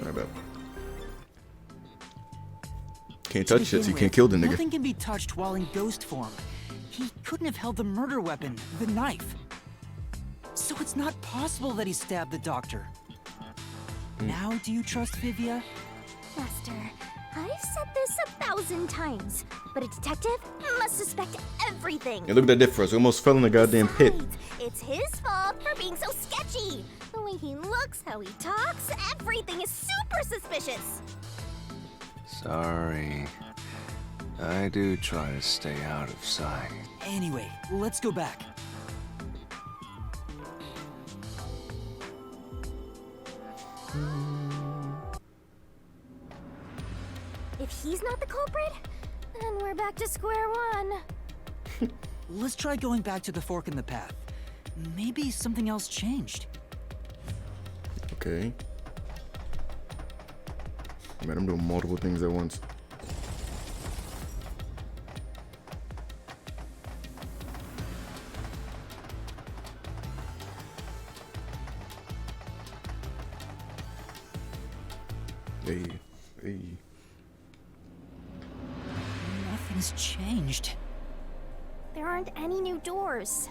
I bet. Can't touch shit, so you can't kill the nigga. Nothing can be touched while in ghost form. He couldn't have held the murder weapon, the knife. So it's not possible that he stabbed the doctor. Now, do you trust Vivia? Master, I've said this 1,000 times, but a detective must suspect everything. Yeah, look at that dip for us. We almost fell in the goddamn pit. Besides, it's his fault for being so sketchy. The way he looks, how he talks, everything is super suspicious. Sorry. I do try to stay out of sight. Anyway, let's go back. If he's not the culprit, then we're back to square one. Let's try going back to the fork in the path. Maybe something else changed. Okay. Man, I'm doing multiple things at once. Hey, hey. Nothing's changed. There aren't any new doors.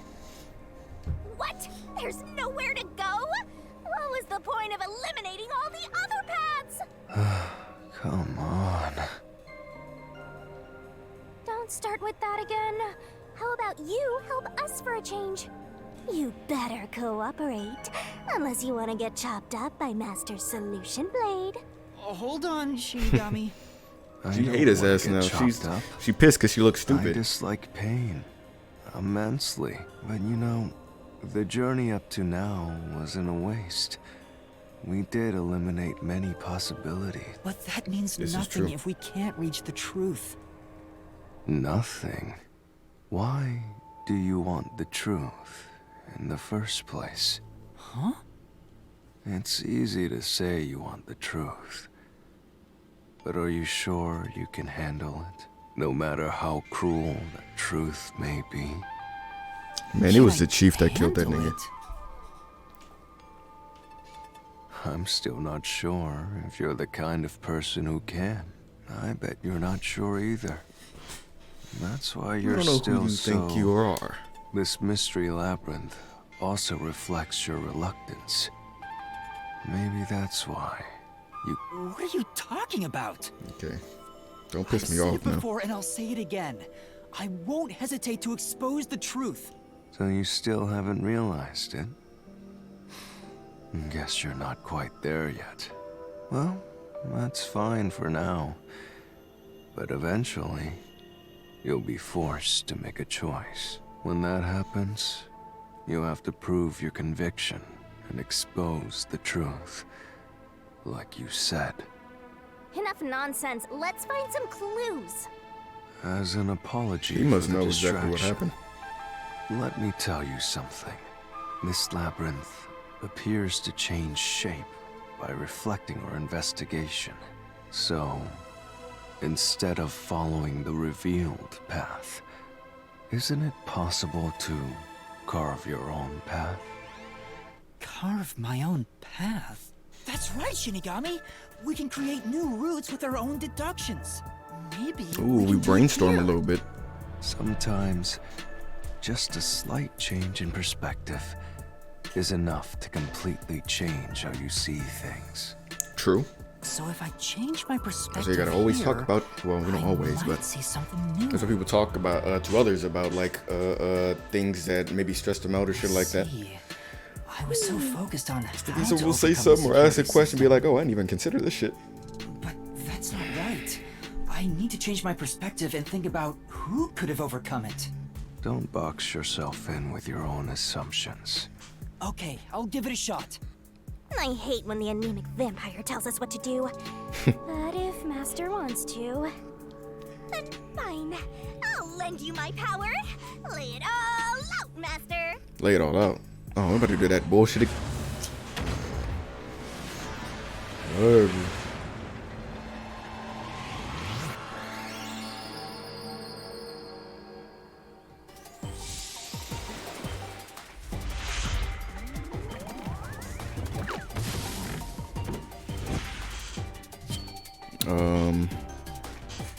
What? There's nowhere to go? What was the point of eliminating all the other paths? Come on. Don't start with that again. How about you help us for a change? You better cooperate, unless you want to get chopped up by Master Solution Blade. Oh, hold on, Shinigami. She don't hate his wanna ass get now. chopped up. She pissed because she looks I stupid. dislike pain immensely, but you know, the journey up to now wasn't a waste. We did eliminate many possibilities. But that means This is nothing true. if we can't reach the truth. Nothing. Why do you want the truth in the first place? Huh? It's easy to say you want the truth. But are you sure you can handle it? No matter how cruel the truth may be. Man, it was the chief that killed that Handle nigga. it. I'm still not sure if you're the kind of person who can. I bet you're not sure either. That's why I you're don't know still who you so... think you are. This mystery labyrinth also reflects your reluctance. Maybe that's why you... What are you talking about? Okay. Don't piss I've me said off it now. before and I'll say it again. I won't hesitate to expose the truth. So you still haven't realized it? Guess you're not quite there yet. Well, that's fine for now. But eventually, you'll be forced to make a choice. When that happens, you'll have to prove your conviction and expose the truth. Like you said. Enough nonsense. Let's find some clues. As an apology He must for the know exactly what distraction, happened. let me tell you something. This labyrinth appears to change shape by reflecting our investigation. So, instead of following the revealed path, isn't it possible to carve your own path? Carve my own path? That's right, Shinigami! We can create new routes with our own deductions. Maybe Ooh, we we can do it brainstorm a here. little bit. Sometimes, just a slight change in perspective is enough to completely change how you see things. True. So if I change my perspective So you gotta always talk here, about, well, we don't I always, might but see something new. that's what people talk about to others about, like things that maybe stress them out or shit like that. See, I was so focused on how So to we'll say overcome the something or ask a security question, be system. like, oh, I didn't even consider this shit. But that's not right. I need to change my perspective and think about who could have overcome it. Don't box yourself in with your own assumptions. Okay, I'll give it a shot. I hate when the anemic vampire tells us what to do. But if Master wants to, then fine. I'll lend you my power. Lay it all out, Master. Lay it all out. Oh, I'm about to do that bullshit. Oh.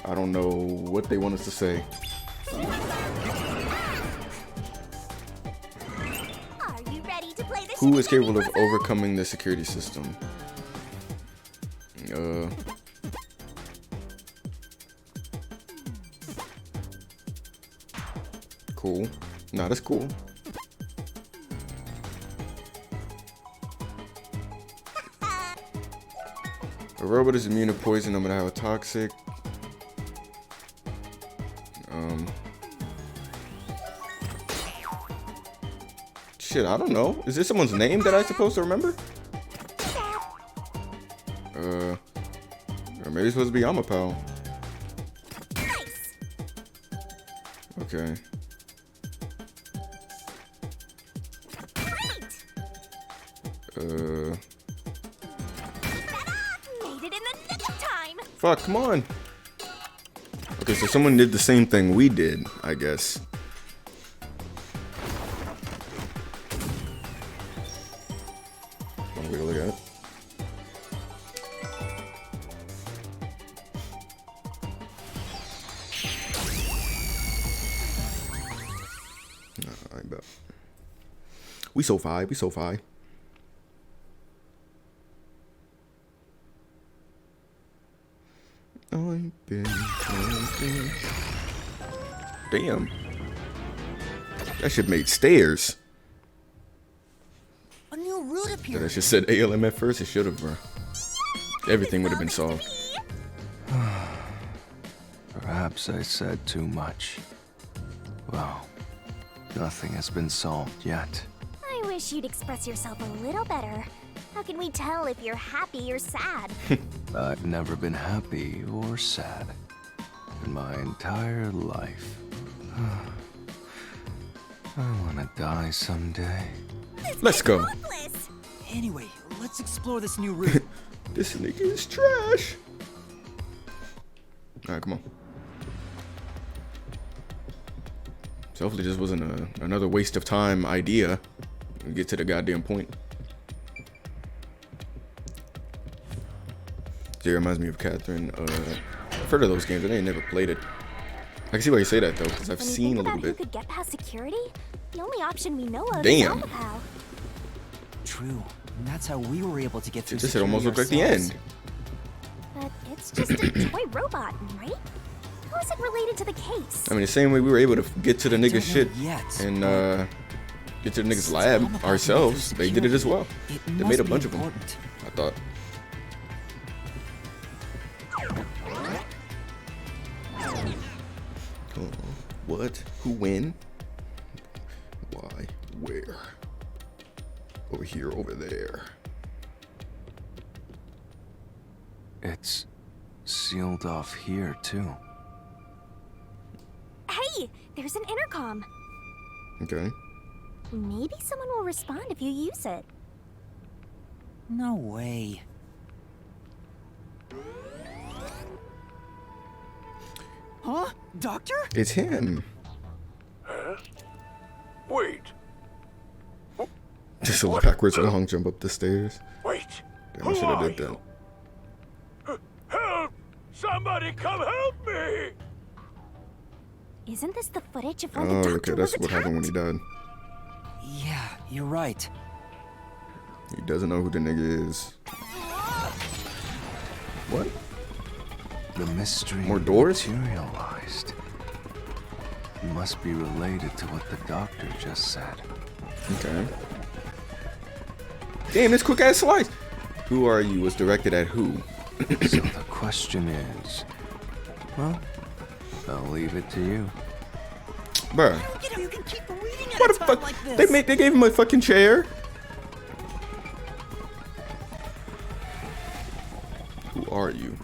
I don't know what they want us to say. Are you ready to play this? Who is capable of overcoming the security system? Cool. Nah, that's cool. A robot is immune to poison no matter how toxic. Shit, I don't know. Is this someone's name that I'm supposed to remember? Or maybe it's supposed to be Amapal. Nice. Okay. Great. Made it in the nick of time. Fuck, come on. Okay, so someone did the same thing we did, I guess. One way to look at it. We so fi. We so fi. I've been waiting. Damn. That shit made stairs. A new route That appeared. shit said ALM at first. It should have, bro. Everything would have been solved. Perhaps I said too much. Well, nothing has been solved yet. I wish you'd express yourself a little better. How can we tell if you're happy or sad? I've never been happy or sad in my entire life. I wanna die someday. Let's go. Hopeless. Anyway, let's explore this new route. This nigga is trash. Alright, come on. So hopefully this wasn't another waste of time idea. We get to the goddamn point. It reminds me of Catherine. I've heard of those games, but I ain't never played it. I can see why you say that though, because I've When you seen think a about little who bit. could get past security, the only option we know of Damn. is Alpha. True. And that's how we were able to get through This shit almost looked security like the ourselves. end. But it's just a toy robot, right? How is it related to the case? I mean, the same way we were able to get to the Don't know nigga's shit yet, and but get to the nigga's since lab Alpha got ourselves, through they did it as security, well. it They must made a be bunch of them, important. I thought. Oh, what? Who win? Why? Where? Over here, over there. It's sealed off here, too. Hey, there's an intercom. Okay. Maybe someone will respond if you use it. No way. Huh? Doctor? It's him. Wait, Just a backwards long jump up the stairs. wait. Damn, I Who should have are did that. you? Help! Somebody come help me! Isn't this the footage of when Oh, the okay, doctor that's was what happened when he attacked? died. Yeah, you're right. He doesn't know who the nigga is. What? The mystery More doors? materialized. It must be related to what the doctor just said. Okay. Damn, this quick ass slice. Who are you was directed at who? So the question is, well, I'll leave it to you. Bruh. You know, you can keep reading at What a the time fuck? like this. They gave him a fucking chair. Who are you?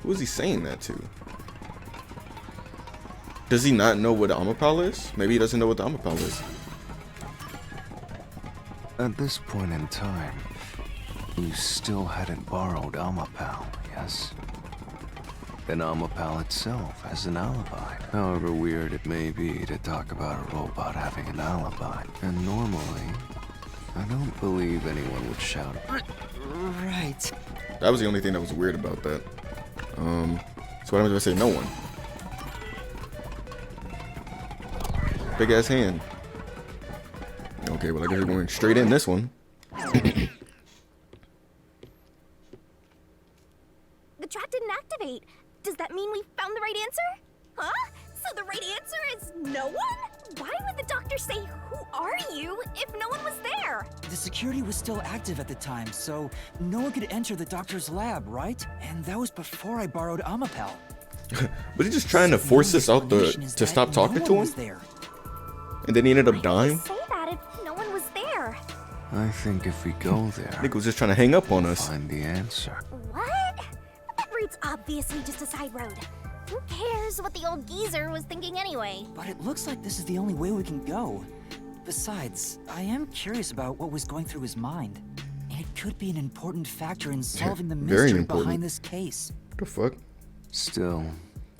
Who is he saying that to? Does he not know what the Amapal is? Maybe he doesn't know what the Amapal is. At this point in time, you still hadn't borrowed Amapal, yes? Then Amapal itself has an alibi. However weird it may be to talk about a robot having an alibi. And normally, I don't believe anyone would shout. Right. That was the only thing that was weird about that. So what am I gonna say? No one. Big ass hand. Okay, well I guess we're going straight in this one. The trap didn't activate. Does that mean we found the right answer? Huh? So the right answer is no one? Why would the doctor say, "Who are you?" if no one was there? The security was still active at the time, so no one could enter the doctor's lab, right? And that was before I borrowed Amapel. Was he just trying to force us out to stop talking to him? There. And then he ended up Why dying? would he say that if no one was there? I think if we go there, Nick was just trying to hang up on us. find the answer. What? That route's obviously just a side road. Who cares what the old geezer was thinking anyway? But it looks like this is the only way we can go. Besides, I am curious about what was going through his mind. And it could be an important factor in solving the Very mystery important. behind this case. What the fuck? Still,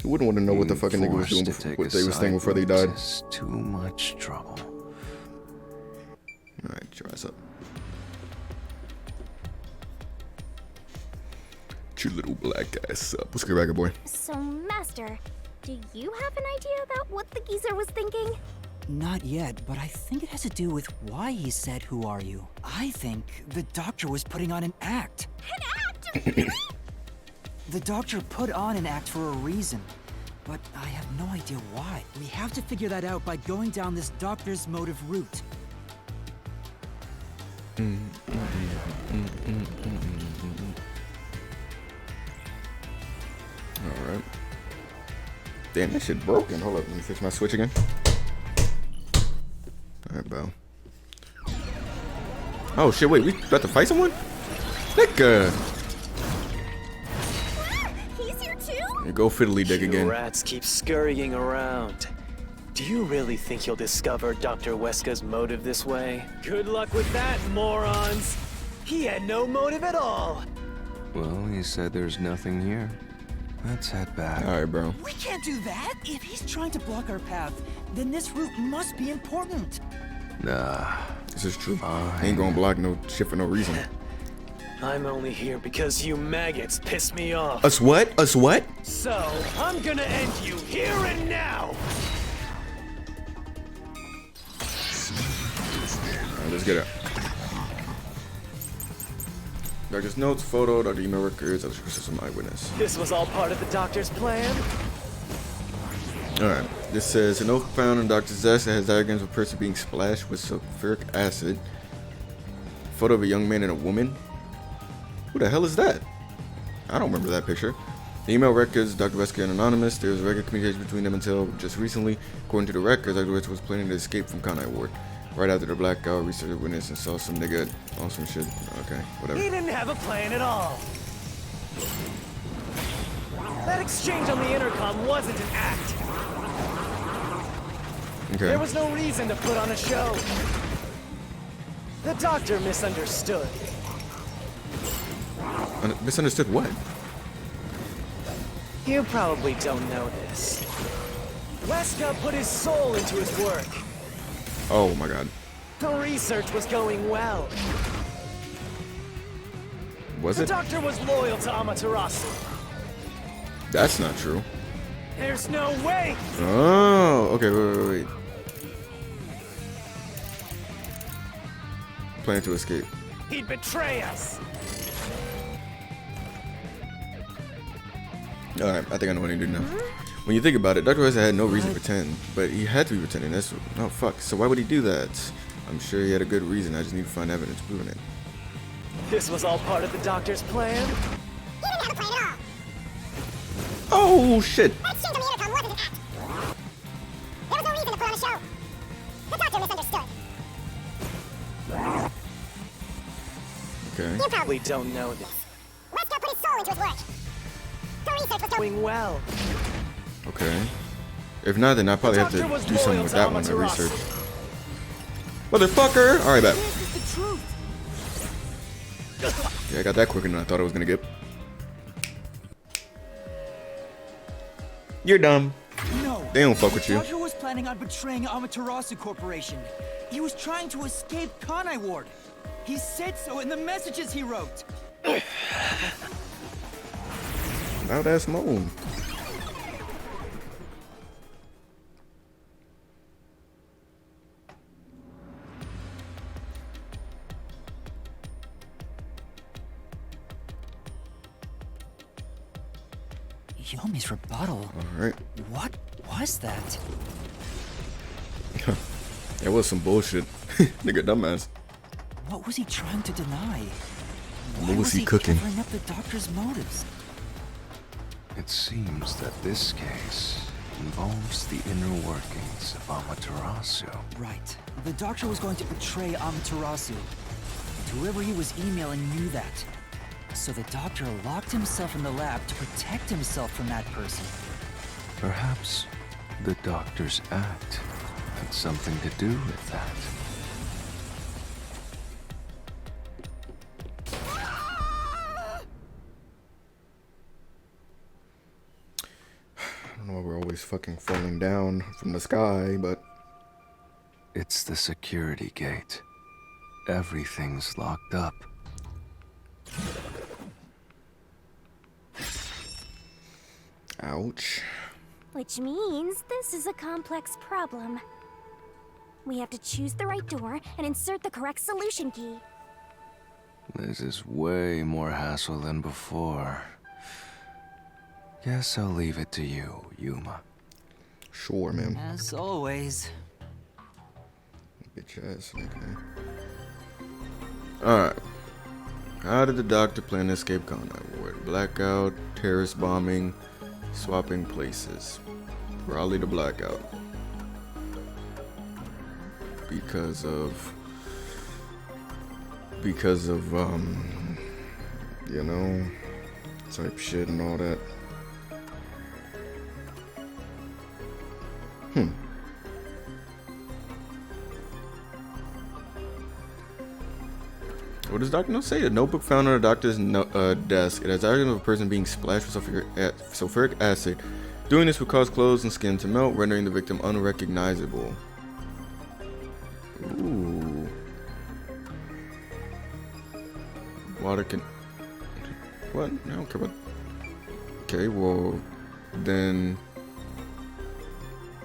Who wouldn't want to know what the being fucking nigga was forced doing to before, take what a they was thinking side before they road died? is too much trouble. Alright, try us up. Get your little black ass up. What's good, ragged boy? So, Master, do you have an idea about what the geezer was thinking? Not yet, but I think it has to do with why he said, "Who are you?" I think the doctor was putting on an act. An act? The doctor put on an act for a reason, but I have no idea why. We have to figure that out by going down this doctor's motive route. Alright. Damn, that shit broken. Hold up, let me fix my switch again. Alright, Bell. Oh shit, wait, we about to fight someone? Nigga! He's here too? Here, go fiddly dick You again. rats keep scurrying around. Do you really think you'll discover Dr. Weska's motive this way? Good luck with that, morons! He had no motive at all! Well, he said there's nothing here. Let's head back. Alright, bro. We can't do that! If he's trying to block our path, then this route must be important. Nah. This is true. Fine. Ain't gonna block no shit for no reason. I'm only here because you maggots piss me off. Us what? Us what? So, I'm gonna end you here and now! Alright, let's get it. Doctor's notes, photo, doctor email records, electrical system eyewitness. This was all part of the doctor's plan? Alright, this says a note found in doctor's desk that has diagrams of a person being splashed with sulfuric acid. Photo of a young man and a woman. Who the hell is that? I don't remember that picture. The email records, Dr. Wesker and Anonymous. There was regular communication between them until just recently. According to the records, Dr. Wesker was planning to escape from Conai Ward. Right after the blackout, researched a witness and saw some nigga on some shit. Okay, whatever. He didn't have a plan at all. That exchange on the intercom wasn't an act. Okay. There was no reason to put on a show. The doctor misunderstood. Misunderstood what? You probably don't know this. Weska put his soul into his work. Oh my god. The research was going well. Was The it? doctor was loyal to Amaterasu. That's not true. There's no way! Oh, okay, wait. Plan to escape. He'd betray us! Alright, I think I know what he did now. When you think about it, Dr. Wesker had no reason to pretend, but he had to be pretending. That's no fuck. So why would he do that? I'm sure he had a good reason. I just need to find evidence proving it. This was all part of the doctor's plan? He didn't have a plan at all. Oh shit! That exchange on the intercom wasn't an act. There was no reason to put on a show. The doctor misunderstood. Okay. You probably We don't know this. Wesker put his soul into his work. The research was going Doing well. Okay. If not, then I probably have to Doctor was do something loyal with to that one. I Amaterasu. research. Motherfucker! Alright, bet. This is the truth. Yeah, I got that quicker than I thought I was gonna get. You're dumb. No. They don't fuck with The you. doctor was planning on betraying Amaterasu Corporation. He was trying to escape Conai Ward. He said so in the messages he wrote. Loud ass moan. Yomi's rebuttal. Alright. What was that? That was some bullshit. Nigga, dumbass. What was he trying to deny? What Why was he cooking? covering up the doctor's motives? It seems that this case involves the inner workings of Amaterasu. Right. The doctor was going to betray Amaterasu. And whoever he was emailing knew that. So the doctor locked himself in the lab to protect himself from that person. Perhaps the doctor's act had something to do with that. I don't know why we're always fucking falling down from the sky, but It's the security gate. Everything's locked up. ouch. Which means this is a complex problem. We have to choose the right door and insert the correct solution key. This is way more hassle than before. Guess I'll leave it to you, Yuma. Sure, man. As always. Bitch ass nigga. Alright. How did the doctor plan to escape Conai Ward? Blackout, terrorist bombing, swapping places. Raleigh to blackout. Because of you know, type shit and all that. What does Dr. No say? A notebook found on a doctor's desk. It has argument of a person being splashed with sulfuric acid. Doing this would cause clothes and skin to melt, rendering the victim unrecognizable. Ooh. Water can... What? I don't care about... Okay, well... Then...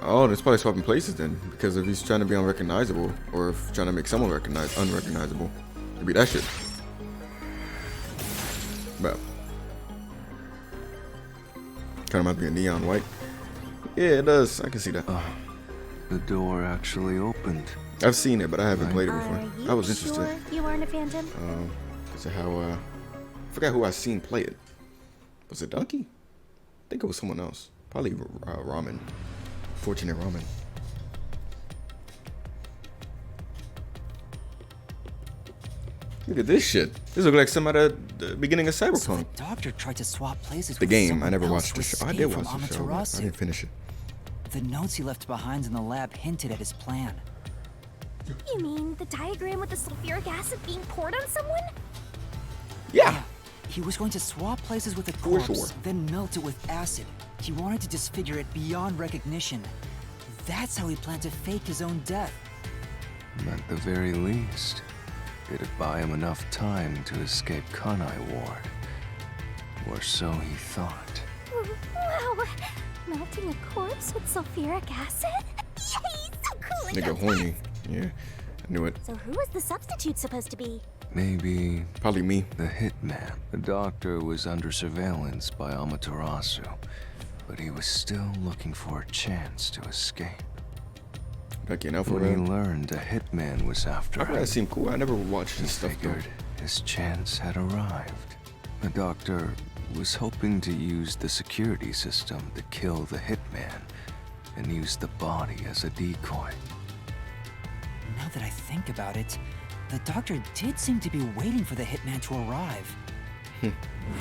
Oh, it's probably swapping places then. Because if he's trying to be unrecognizable, or if trying to make someone unrecognizable, it'd be that shit. But... Kind of might be a neon white. Yeah, it does. I can see that. The door actually opened. I've seen it, but I haven't played it before. Are I was you interested. sure you weren't a phantom? Because of how, I forgot who I seen play it. Was it Donkey? I think it was someone else. Probably Ramen. Fortunate Ramen. Look at this shit. This looks like some at the beginning of Cyberpunk. So the doctor tried to swap places The with game. someone I never else watched to the show. I escape did from watch the show, but I Amaterasu. didn't finish it. The notes he left behind in the lab hinted at his plan. You mean the diagram with the sulfuric acid being poured on someone? Yeah. He was going to swap places with the For corpse, sure. then melt it with acid. He wanted to disfigure it beyond recognition. That's how he planned to fake his own death. At the very least, it'd buy him enough time to escape Kanai Ward. Or so he thought. Wow! Melting a corpse with sulfuric acid? Yay! So cool and Nigga so horny. fast. Yeah. I knew it. So who was the substitute supposed to be? Maybe Probably me. the hitman. The doctor was under surveillance by Amaterasu, but he was still looking for a chance to escape. Back in Alpha When he Red. learned a hitman was after I thought him, that seemed cool. I never watched he this stuff though. figured his chance had arrived. The doctor was hoping to use the security system to kill the hitman and use the body as a decoy. Now that I think about it, the doctor did seem to be waiting for the hitman to arrive. The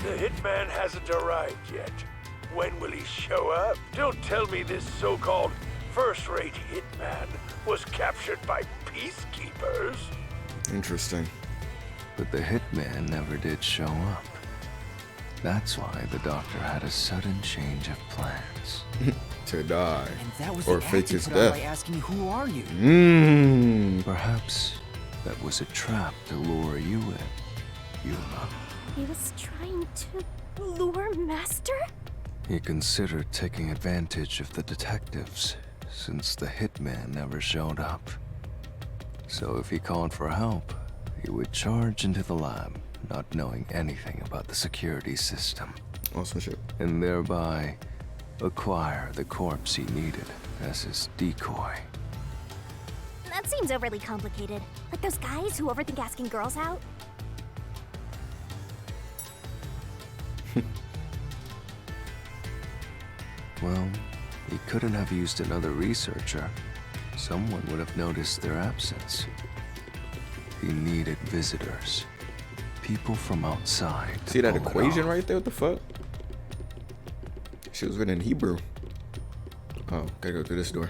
hitman hasn't arrived yet. When will he show up? Don't tell me this so-called first-rate hitman was captured by peacekeepers. Interesting. But the hitman never did show up. That's why the doctor had a sudden change of plans. To die. And that was Or the fake act he his put on by death. asking, "Who are you?" Perhaps that was a trap to lure you in, Yuma. He was trying to lure Master? He considered taking advantage of the detectives, since the hitman never showed up. So if he called for help, he would charge into the lab, not knowing anything about the security system, Awesome shit. and thereby acquire the corpse he needed as his decoy. That seems overly complicated. Like those guys who overthink asking girls out. Well, he couldn't have used another researcher. Someone would have noticed their absence. He needed visitors. People from outside. to See that pull it equation off. right there? What the fuck? She was written in Hebrew. Oh, gotta go through this door.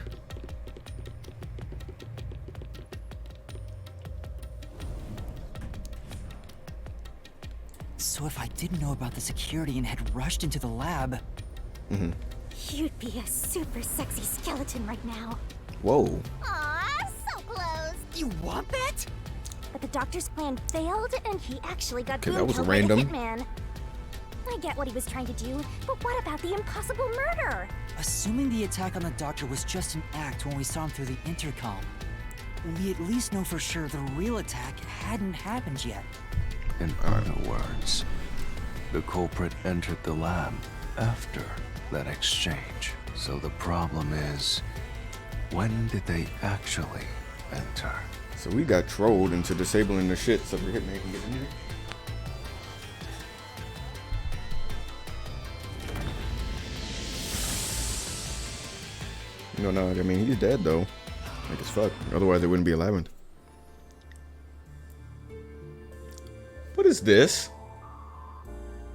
So if I didn't know about the security and had rushed into the lab, You'd be a super sexy skeleton right now. Whoa. Aw, so close. you want that? But the doctor's plan failed, and he actually got Okay, that boom was killed by the random. hitman. I get what he was trying to do, but what about the impossible murder? Assuming the attack on the doctor was just an act when we saw him through the intercom, we at least know for sure the real attack hadn't happened yet. In other words, the culprit entered the lab after that exchange. So the problem is, when did they actually enter? So we got trolled into disabling the shit so the hitman can get in here. No, I mean, he's dead though. Like as fuck. Otherwise, it wouldn't be a labyrinth. What is this?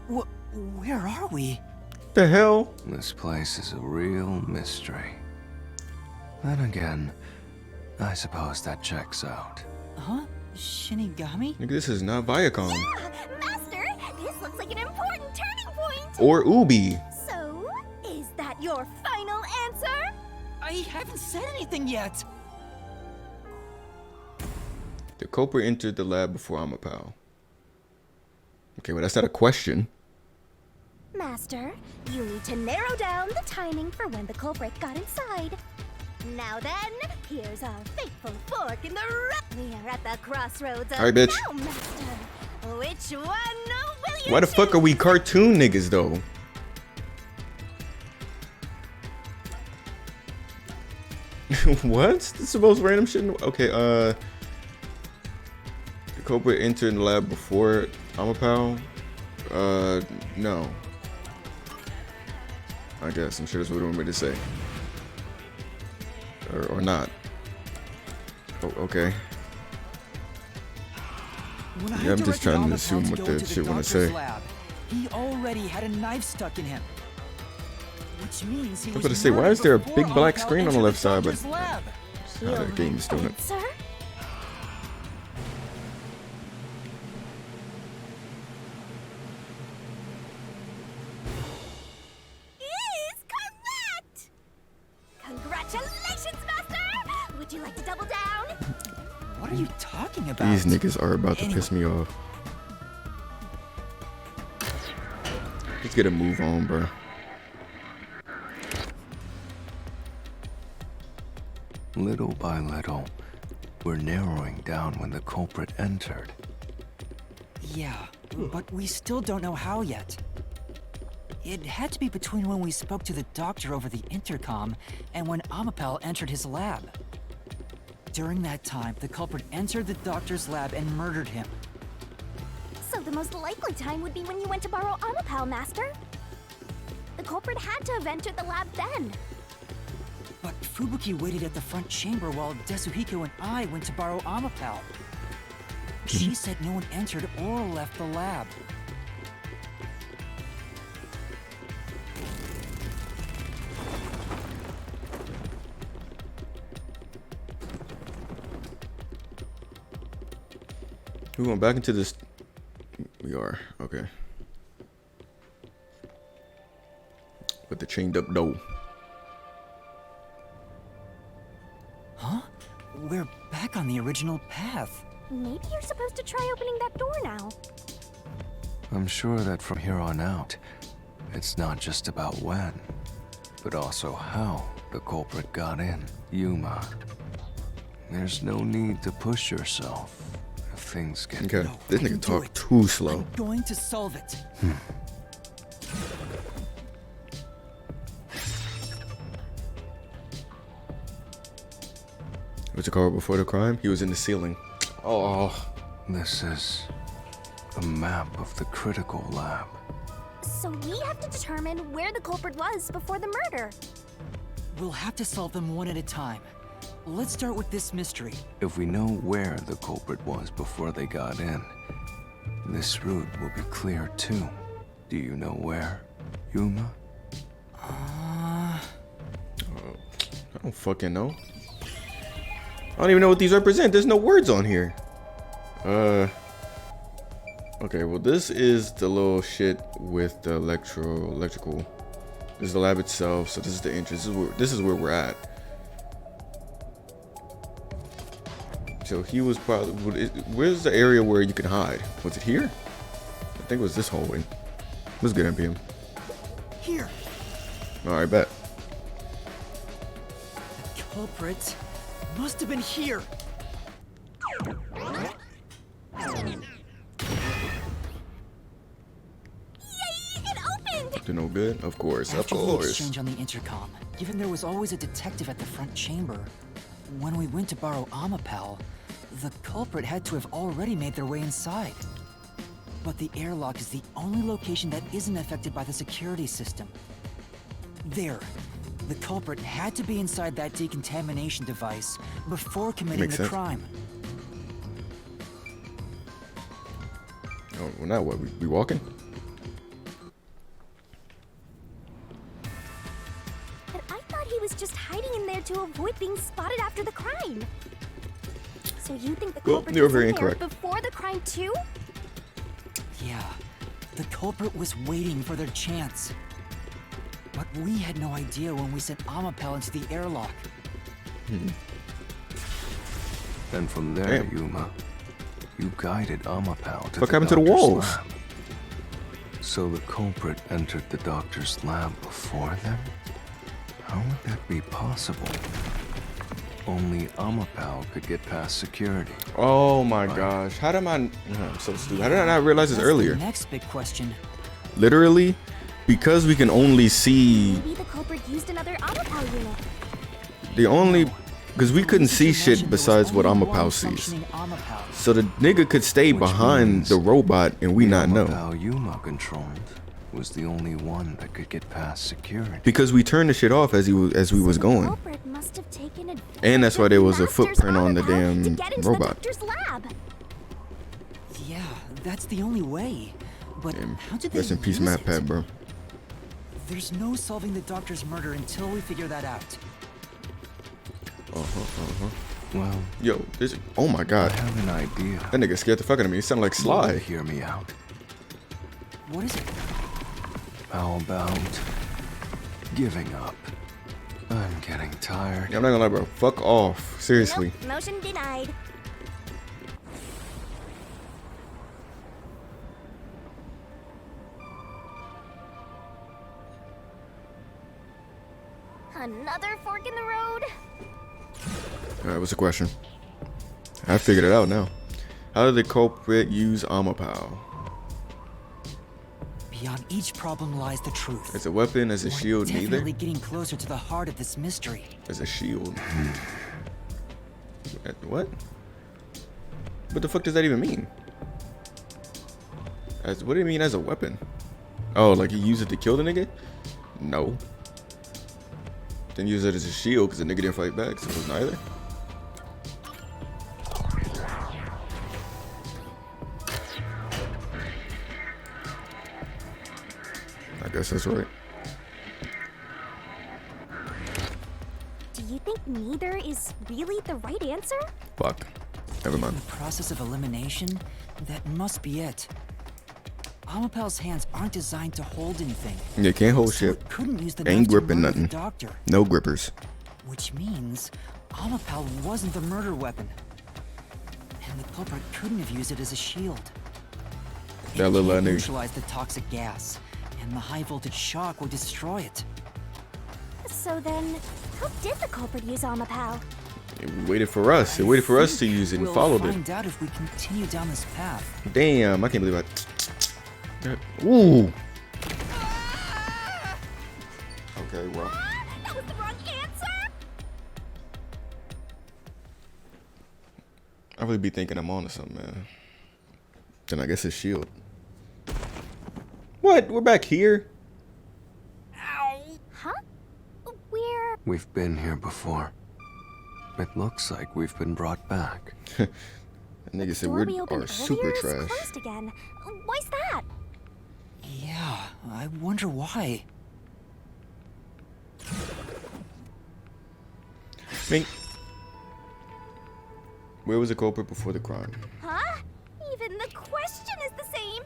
Where are we? The hell? This place is a real mystery. Then again, I suppose that checks out. Huh? Shinigami? Nigga, this is not Viacom. Master, this looks like an important turning point. Or Ubi. So, is that your final answer? I haven't said anything yet. The culprit entered the lab before Amapal. Okay, well, that's not a question. Master, you need to narrow down the timing for when the culprit got inside. Now then, here's our fateful fork in the road. We are at the crossroads of All right, bitch. now, Master. Which one will you Why the fuck are we cartoon niggas though? What? This is the most random shit. Okay, the culprit entered the lab before Amapal. No. I guess I'm sure that's what we want me to say. Or not. Oh, okay. When I Yeah, I'm just directed trying to Amapel assume to what go the to shit wanna doctor's say. lab, he already had a knife stuck in him. Which means he I was was about to say, why murdered is there a before big black Amapel screen on the entered left side, but doctor's lab. how the game's doing it. answer is correct! Congratulations, Master! Would you like to double down? What are you talking about? These niggas are about to piss me off. Let's get a move on, bro. Little by little, we're narrowing down when the culprit entered. Yeah, but we still don't know how yet. It had to be between when we spoke to the doctor over the intercom and when Amapel entered his lab. During that time, the culprit entered the doctor's lab and murdered him. So the most likely time would be when you went to borrow Amapel, Master. The culprit had to have entered the lab then. But Fubuki waited at the front chamber while Desuhiko and I went to borrow Amapel. She said no one entered or left the lab. We going back into this. We are. Okay. With the chained up door. Huh? We're back on the original path. Maybe you're supposed to try opening that door now. I'm sure that from here on out, it's not just about when, but also how the culprit got in. Yuma, there's no need to push yourself if things get... Okay. No, This I can nigga do talk it. too slow. I'm going to solve it. What's it called before the crime? He was in the ceiling. Oh. This is a map of the critical lab. So we have to determine where the culprit was before the murder. We'll have to solve them one at a time. Let's start with this mystery. If we know where the culprit was before they got in, this route will be clear too. Do you know where, Yuma? I don't fucking know. I don't even know what these represent. There's no words on here. Okay, well this is the little shit with the electrical. This is the lab itself, so this is the entrance. This is where we're at. So he was probably, where's the area where you can hide? Was it here? I think it was this hallway. It was good, NPM. Here, Alright, bet. the culprit must have been here. To no good? Of course, of After the course. exchange on the intercom, given there was always a detective at the front chamber, when we went to borrow Amapel, the culprit had to have already made their way inside. But the airlock is the only location that isn't affected by the security system. There. The culprit had to be inside that decontamination device before committing Makes the sense. crime. Oh, well, now what? We walking? But I thought he was just hiding in there to avoid being spotted after the crime. So you think the Well, culprit you were was in very there incorrect. before the crime too? Yeah, the culprit was waiting for their chance. But we had no idea when we sent Amapel into the airlock. And from there, Damn. Yuma, you guided Amapel to What the happened to the doctor's walls? lab. So the culprit entered the doctor's lab before them? How would that be possible? Only Amapel could get past security. Oh my gosh. How did I'm so stupid. How did I not realize this That's earlier? The next big question. Literally, because we can only see Maybe the culprit used another Amapel unit. the only, because we couldn't see Since you shit mentioned there besides was what only Amapel one sees. functioning Amapel. So the nigga could stay Which behind means the robot and we not know. Amapel Yuma controlled was the only one that could get past security. Because we turned the shit off as we was The going. culprit must have taken advantage And that's why of there was a Master's footprint on the Amapel damn to get into robot. The doctor's lab. Yeah, that's the only way. But Damn. how did they Rest in peace, use Matt it? Pat, bro. There's no solving the doctor's murder until we figure that out. Well, Yo, this. Oh my I god. have an idea. That nigga scared the fuck out of me. He sounded like Sly. Hear me out. What is it? How about giving up? I'm getting tired. Yeah, I'm not gonna lie, bro. Fuck off. Seriously. Nope, motion denied. Another fork in the road? Alright, what's the question? I figured it out now. How did the culprit use Amapel? Beyond each problem lies the truth. As a weapon, as a We're shield, definitely neither? getting closer to the heart of this mystery. As a shield. What? What the fuck does that even mean? As what do you mean as a weapon? Oh, like he used it to kill the nigga? No. Then use it as a shield because the nigga didn't fight back, so it was neither. I guess that's right. Do you think neither is really the right answer? Fuck. Never mind. The process of elimination? That must be it. Amapel's hands aren't designed to hold anything. You can't hold So shit. it couldn't use the Ain't knife to gripping murder the nothing. doctor. No grippers. Which means Amapel wasn't the murder weapon. And the culprit couldn't have used it as a shield. That little can't nigga. neutralize the toxic gas, and the high voltage shock would destroy it. So then, how did the culprit use Amapel? It waited for us. It waited for us to use it and We'll followed it. find out if we continue down this path. Damn, I can't believe Ooh. Okay, well. That was the wrong answer! I really be thinking I'm on to something, man. Then I guess it's shield. What? We're back here? Huh? We're... We've been here before. It looks like we've been brought back. That nigga said door we we opened are super earlier is trash. closed again. Why's that? Yeah, I wonder why. Mink. Where was the culprit before the crime? Huh? Even the question is the same.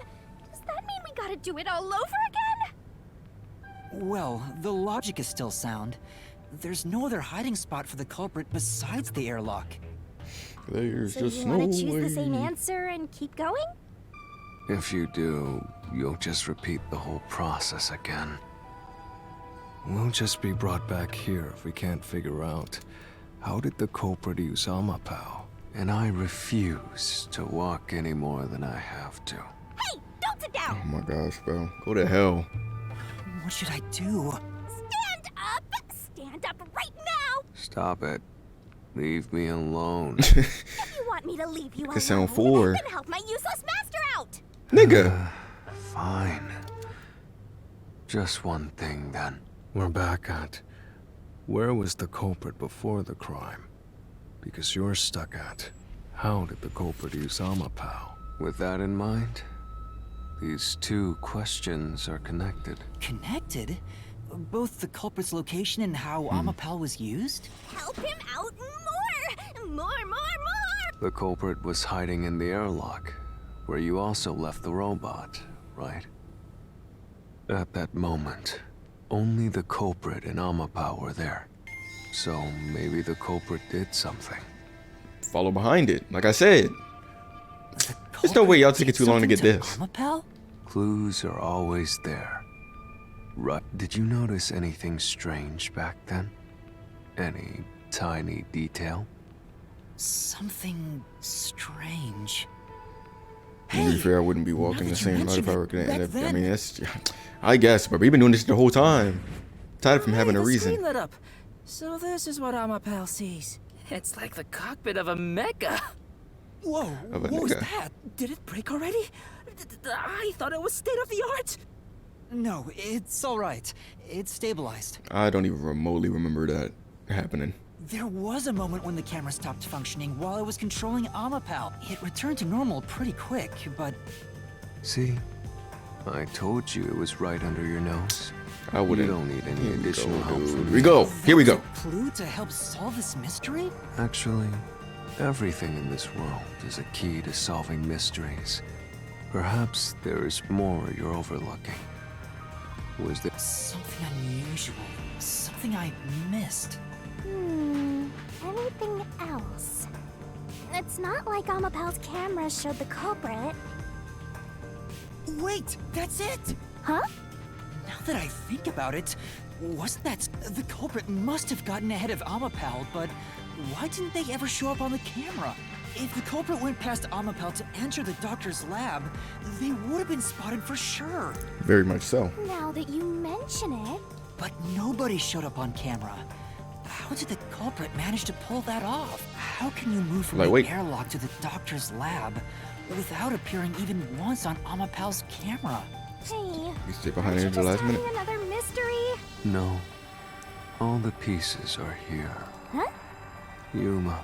Does that mean we gotta do it all over again? Well, the logic is still sound. There's no other hiding spot for the culprit besides the airlock. There's So just you no wanna choose the same way. answer and keep going? If you do, you'll just repeat the whole process again. We'll just be brought back here if we can't figure out how did the culprit use Amapel. And I refuse to walk any more than I have to. Hey, don't sit Oh down! my gosh, bro. Go to hell. What should I do? Stand up! Stand up right now! Stop it. Leave me alone. If you want me to leave you alone, sound four. then help my useless master out! Nigga. Fine. Just one thing then. We're back at... Where was the culprit before the crime? Because you're stuck at... How did the culprit use Amapau? With that in mind, these two questions are connected. Connected? Both the culprit's location and how Amapau was used? Help him out more! More! The culprit was hiding in the airlock, where you also left the robot, right? At that moment, only the culprit and Amapau were there. So maybe the culprit did something. Follow behind it. Like I said. There's no way y'all took it too long to get this. Amapau? Clues are always there. Right. Did you notice anything strange back then? Any tiny detail? Something strange. To be fair, I wouldn't be walking the now that you same route if I were mention gonna it, end up. back I mean, then- that's. I guess, but we've been doing this the whole time. Tired from having a The reason. screen lit up. So this is what Amapau sees. It's like the cockpit of a mecha. Whoa, Of a what was nigga. that? Did it break already? I thought it was state of the art. No, it's alright. It's stabilized. I don't even remotely remember that happening. There was a moment when the camera stopped functioning while I was controlling Amapau. It returned to normal pretty quick, but See? I told you it was right under your nose. I wouldn't. You don't need any Here we additional go, help dude. from Here we me. go. Here we go. that's a clue to help solve this mystery? Actually, everything in this world is a key to solving mysteries. Perhaps there is more you're overlooking. Was there... Something unusual. Something I missed. Anything else? It's not like Amapel's camera showed the culprit. Wait, that's it! Huh? Now that I think about it, wasn't that... The culprit must have gotten ahead of Amapau, but why didn't they ever show up on the camera? If the culprit went past Amapau to enter the doctor's lab, they would have been spotted for sure. Very much so. Now that you mention it, But nobody showed up on camera. How did the culprit manage to pull that off? How can you move from Like, the wait. airlock to the doctor's lab without appearing even once on Amapau's camera? hey, You stay behind aren't it you until the just last minute. having another mystery? No. All the pieces are here. Huh? Yuma.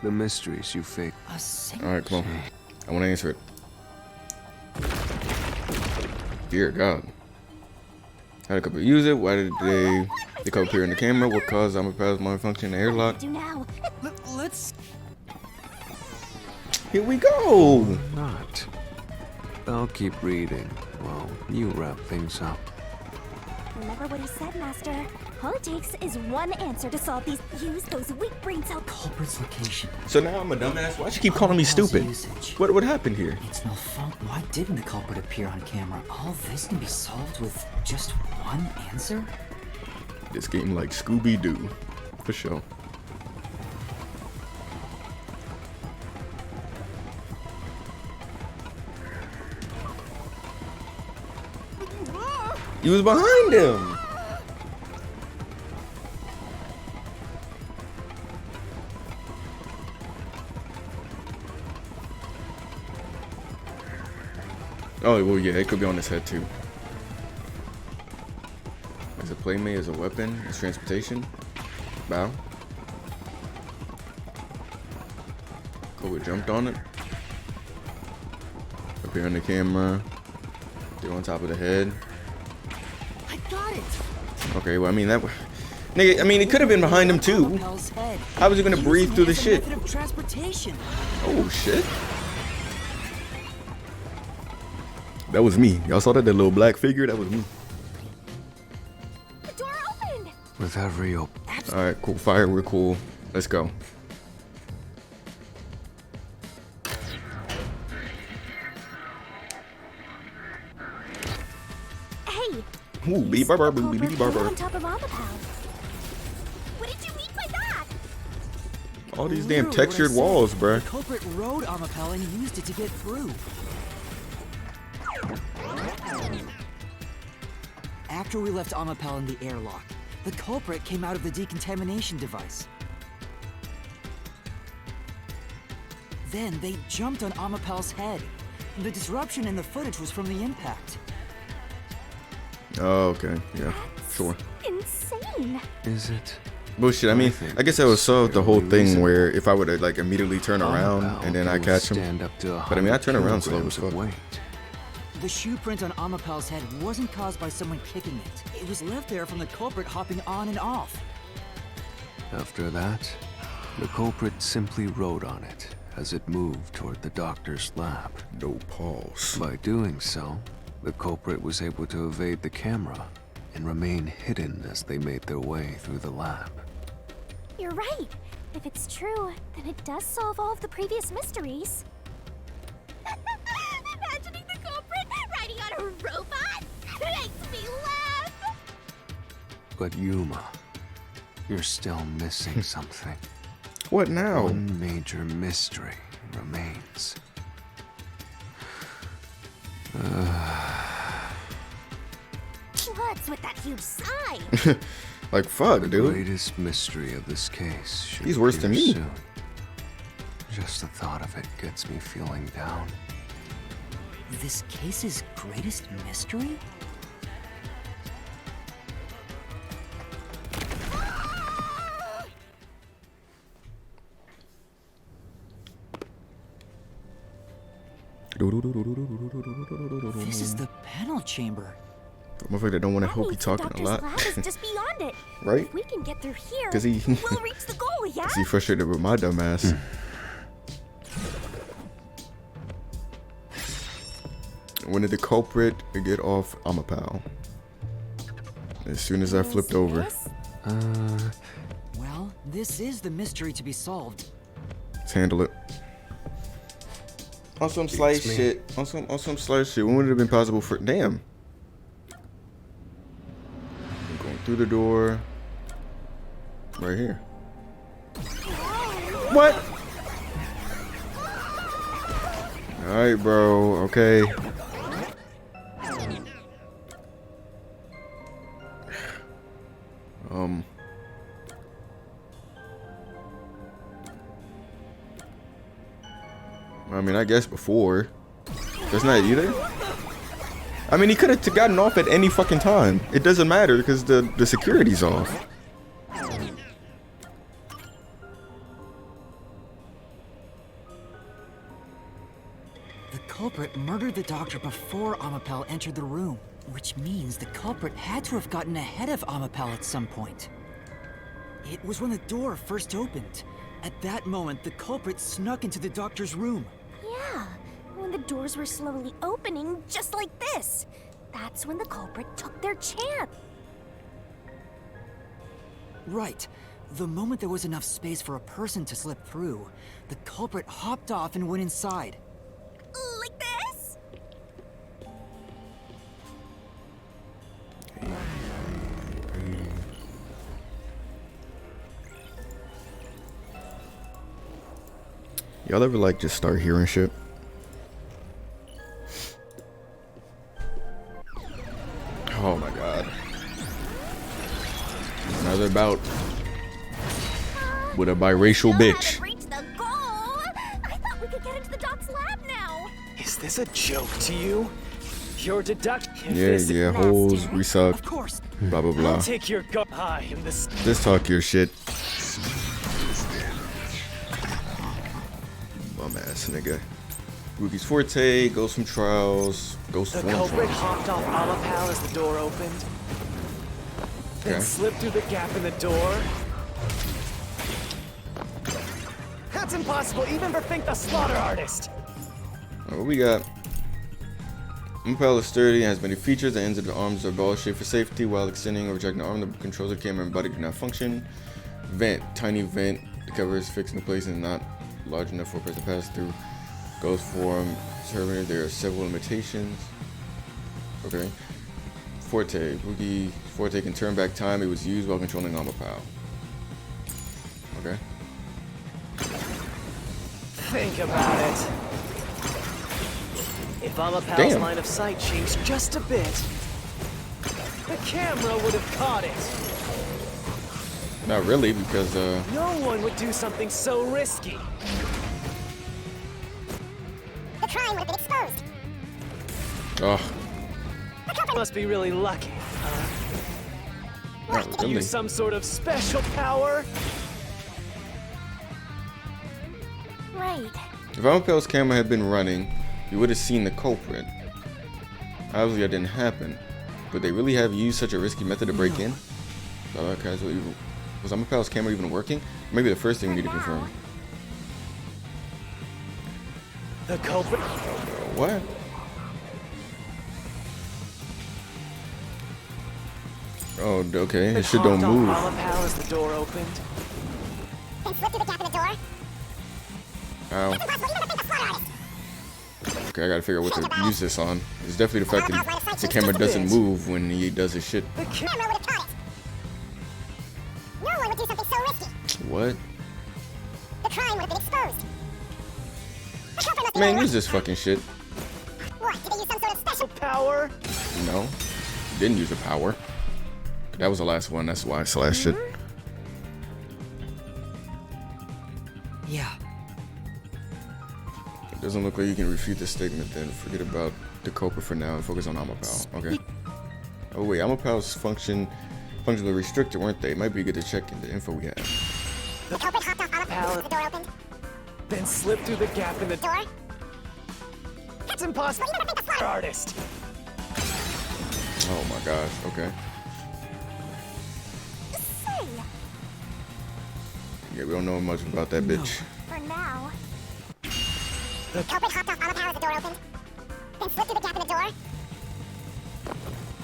The mysteries you faked. A single... All right, come on. I want to answer it. Dear God. How did the couple use it? Why did they couple appear in the camera? What caused Amapau's malfunction in the airlock? Do now. Let's... Here we go. Not. I'll keep reading while you wrap things up. Remember what he said, Master. All it takes is one answer to solve these. Use those weak brain cell. Culprit's location. So now I'm a dumbass. Why'd you keep calling me stupid? Usage. What happened here? It's malfunction. Why didn't the culprit appear on camera? All this can be solved with just one answer? This game like Scooby-Doo. For sure. You was behind him. Oh, well, yeah, it could be on his head, too. As a playmate, as a weapon, as transportation. Bow. Kobe jumped on it. Appear on the camera. They're on top of the head. I got it! Okay, well, I mean, that... Nigga, I mean, it could have been behind him, too. Amapau's head. How was he gonna breathe Using through it the as a shit? method of transportation. Oh, shit. That was me. Y'all saw that little black figure? That was me. The door opened. With every All right, cool. Fire, we're cool. Let's go. Hey. Ooh, beep, bar, bar, boo, beep, beep, bar, Culprit bar. on top of Amapau. What did you mean by that? All these damn Literally what I textured said. walls, bruh. The culprit rode Amapau and used it to get through. After we left Amapel in the airlock, the culprit came out of the decontamination device. Then they jumped on Amapel's head. The disruption in the footage was from the impact. Oh, okay. Yeah, sure. Insane. Is it? Bullshit. I mean, I guess that would solve the whole thing where if I would have like immediately turn around and then I catch him. But I mean, I turn around slow as fuck. The shoe print on Amapel's head wasn't caused by someone kicking it. It was left there from the culprit hopping on and off. After that, the culprit simply rode on it as it moved toward the doctor's lab. No pause. By doing so, the culprit was able to evade the camera and remain hidden as they made their way through the lab. You're right. If it's true, then it does solve all of the previous mysteries. Imagining the culprit riding on a robot makes me laugh. But Yuma, you're still missing something. What now? One major mystery remains. What's with that huge sigh? Like fuck, The dude. greatest mystery of this case should He's worse than appear me. soon. Just the thought of it gets me feeling down. This case's greatest mystery? This is the panel chamber. Motherfucker don't want to That help you means the talking a doctor's lot. lab is just beyond it. Right? If we can get through here, 'Cause he- we'll reach the goal, yeah? Is he frustrated with my dumb ass? When did the culprit get off Amapel? As soon as I flipped over. This? Well, this is the mystery to be solved. Let's handle it. On some slice me. shit. On some slice shit. When would it have been possible for? Damn. I'm going through the door. Right here. What? All right, bro. Okay. I mean, I guess before. That's not either. I mean, he could have gotten off at any fucking time. It doesn't matter because the security's off. The culprit murdered the doctor before Amapel entered the room, which means the culprit had to have gotten ahead of Amapel at some point. It was when the door first opened. At that moment, the culprit snuck into the doctor's room. Yeah, when the doors were slowly opening, just like this. That's when the culprit took their chance. Right. The moment there was enough space for a person to slip through, the culprit hopped off and went inside. Like this? Y'all ever like just start hearing shit? Oh my god. Another bout with a biracial bitch. Reach the goal. I thought we could get into the doc's lab now. Is this a joke to you? Your deduction. Yeah, holes, resuck, Of course. blah blah blah. I'll take your go high in this. Just talk your shit. Bum ass nigga. Ruby's Forte, Ghost from Trials, Ghost The from culprit Trials. hopped off Amapel as the door opened. Then Okay. slipped through the gap in the door. That's impossible, even for Fink the Slaughter Artist. What we got? Impel is sturdy and has many features. The ends of the arms are ball shaped for safety. While extending or rejecting the arm, the controls of the camera and body do not function. Vent, tiny vent. The cover is fixed in place and not large enough for a person to pass through. Ghost form, Terminator. There are several limitations. Okay. Forte. Boogie Forte can turn back time. It was used while controlling Amapel. Okay. Think about it. If Amapel's Damn. line of sight changed just a bit, The camera would have caught it. Not really, because No one would do something so risky. The crime would have been exposed. oh, Must be really lucky. not really. Use some sort of special power. Right. If Amapel's camera had been running, you would have seen the culprit. Obviously, that didn't happen. But they really have used such a risky method to break in? Was Amapel's camera even working? Maybe the first thing we need to confirm. The culprit. What? Oh, okay. It shit don't move. Amapel as the door opened. Then slip through the gap in the door. Ow. Okay, I gotta figure out what to use this on. It's definitely the fact that the camera doesn't move when he does his shit. The Camera would have caught it. No one would do something so risky. What? The crime would have been exposed. The culprit must be Man, use this fucking shit. What? Did they use some sort of special? power. No. Didn't use the power. That was the last one, that's why I slashed it. Yeah. It doesn't look like you can refute this statement then. Forget about the culprit for now and focus on Amapel. Okay. Oh wait, Amapel's functionally restricted, weren't they? It might be good to check in the info we have. The culprit hopped off Amapel as the door opened. Then slipped through the gap in the door. Door? It's impossible. Well, you never think the slaughter. Artist. Oh my gosh, okay. Say, Yeah, we don't know much about that bitch. for now. The culprit hopped off Amapel as the door opened. Then slipped through the gap in the door.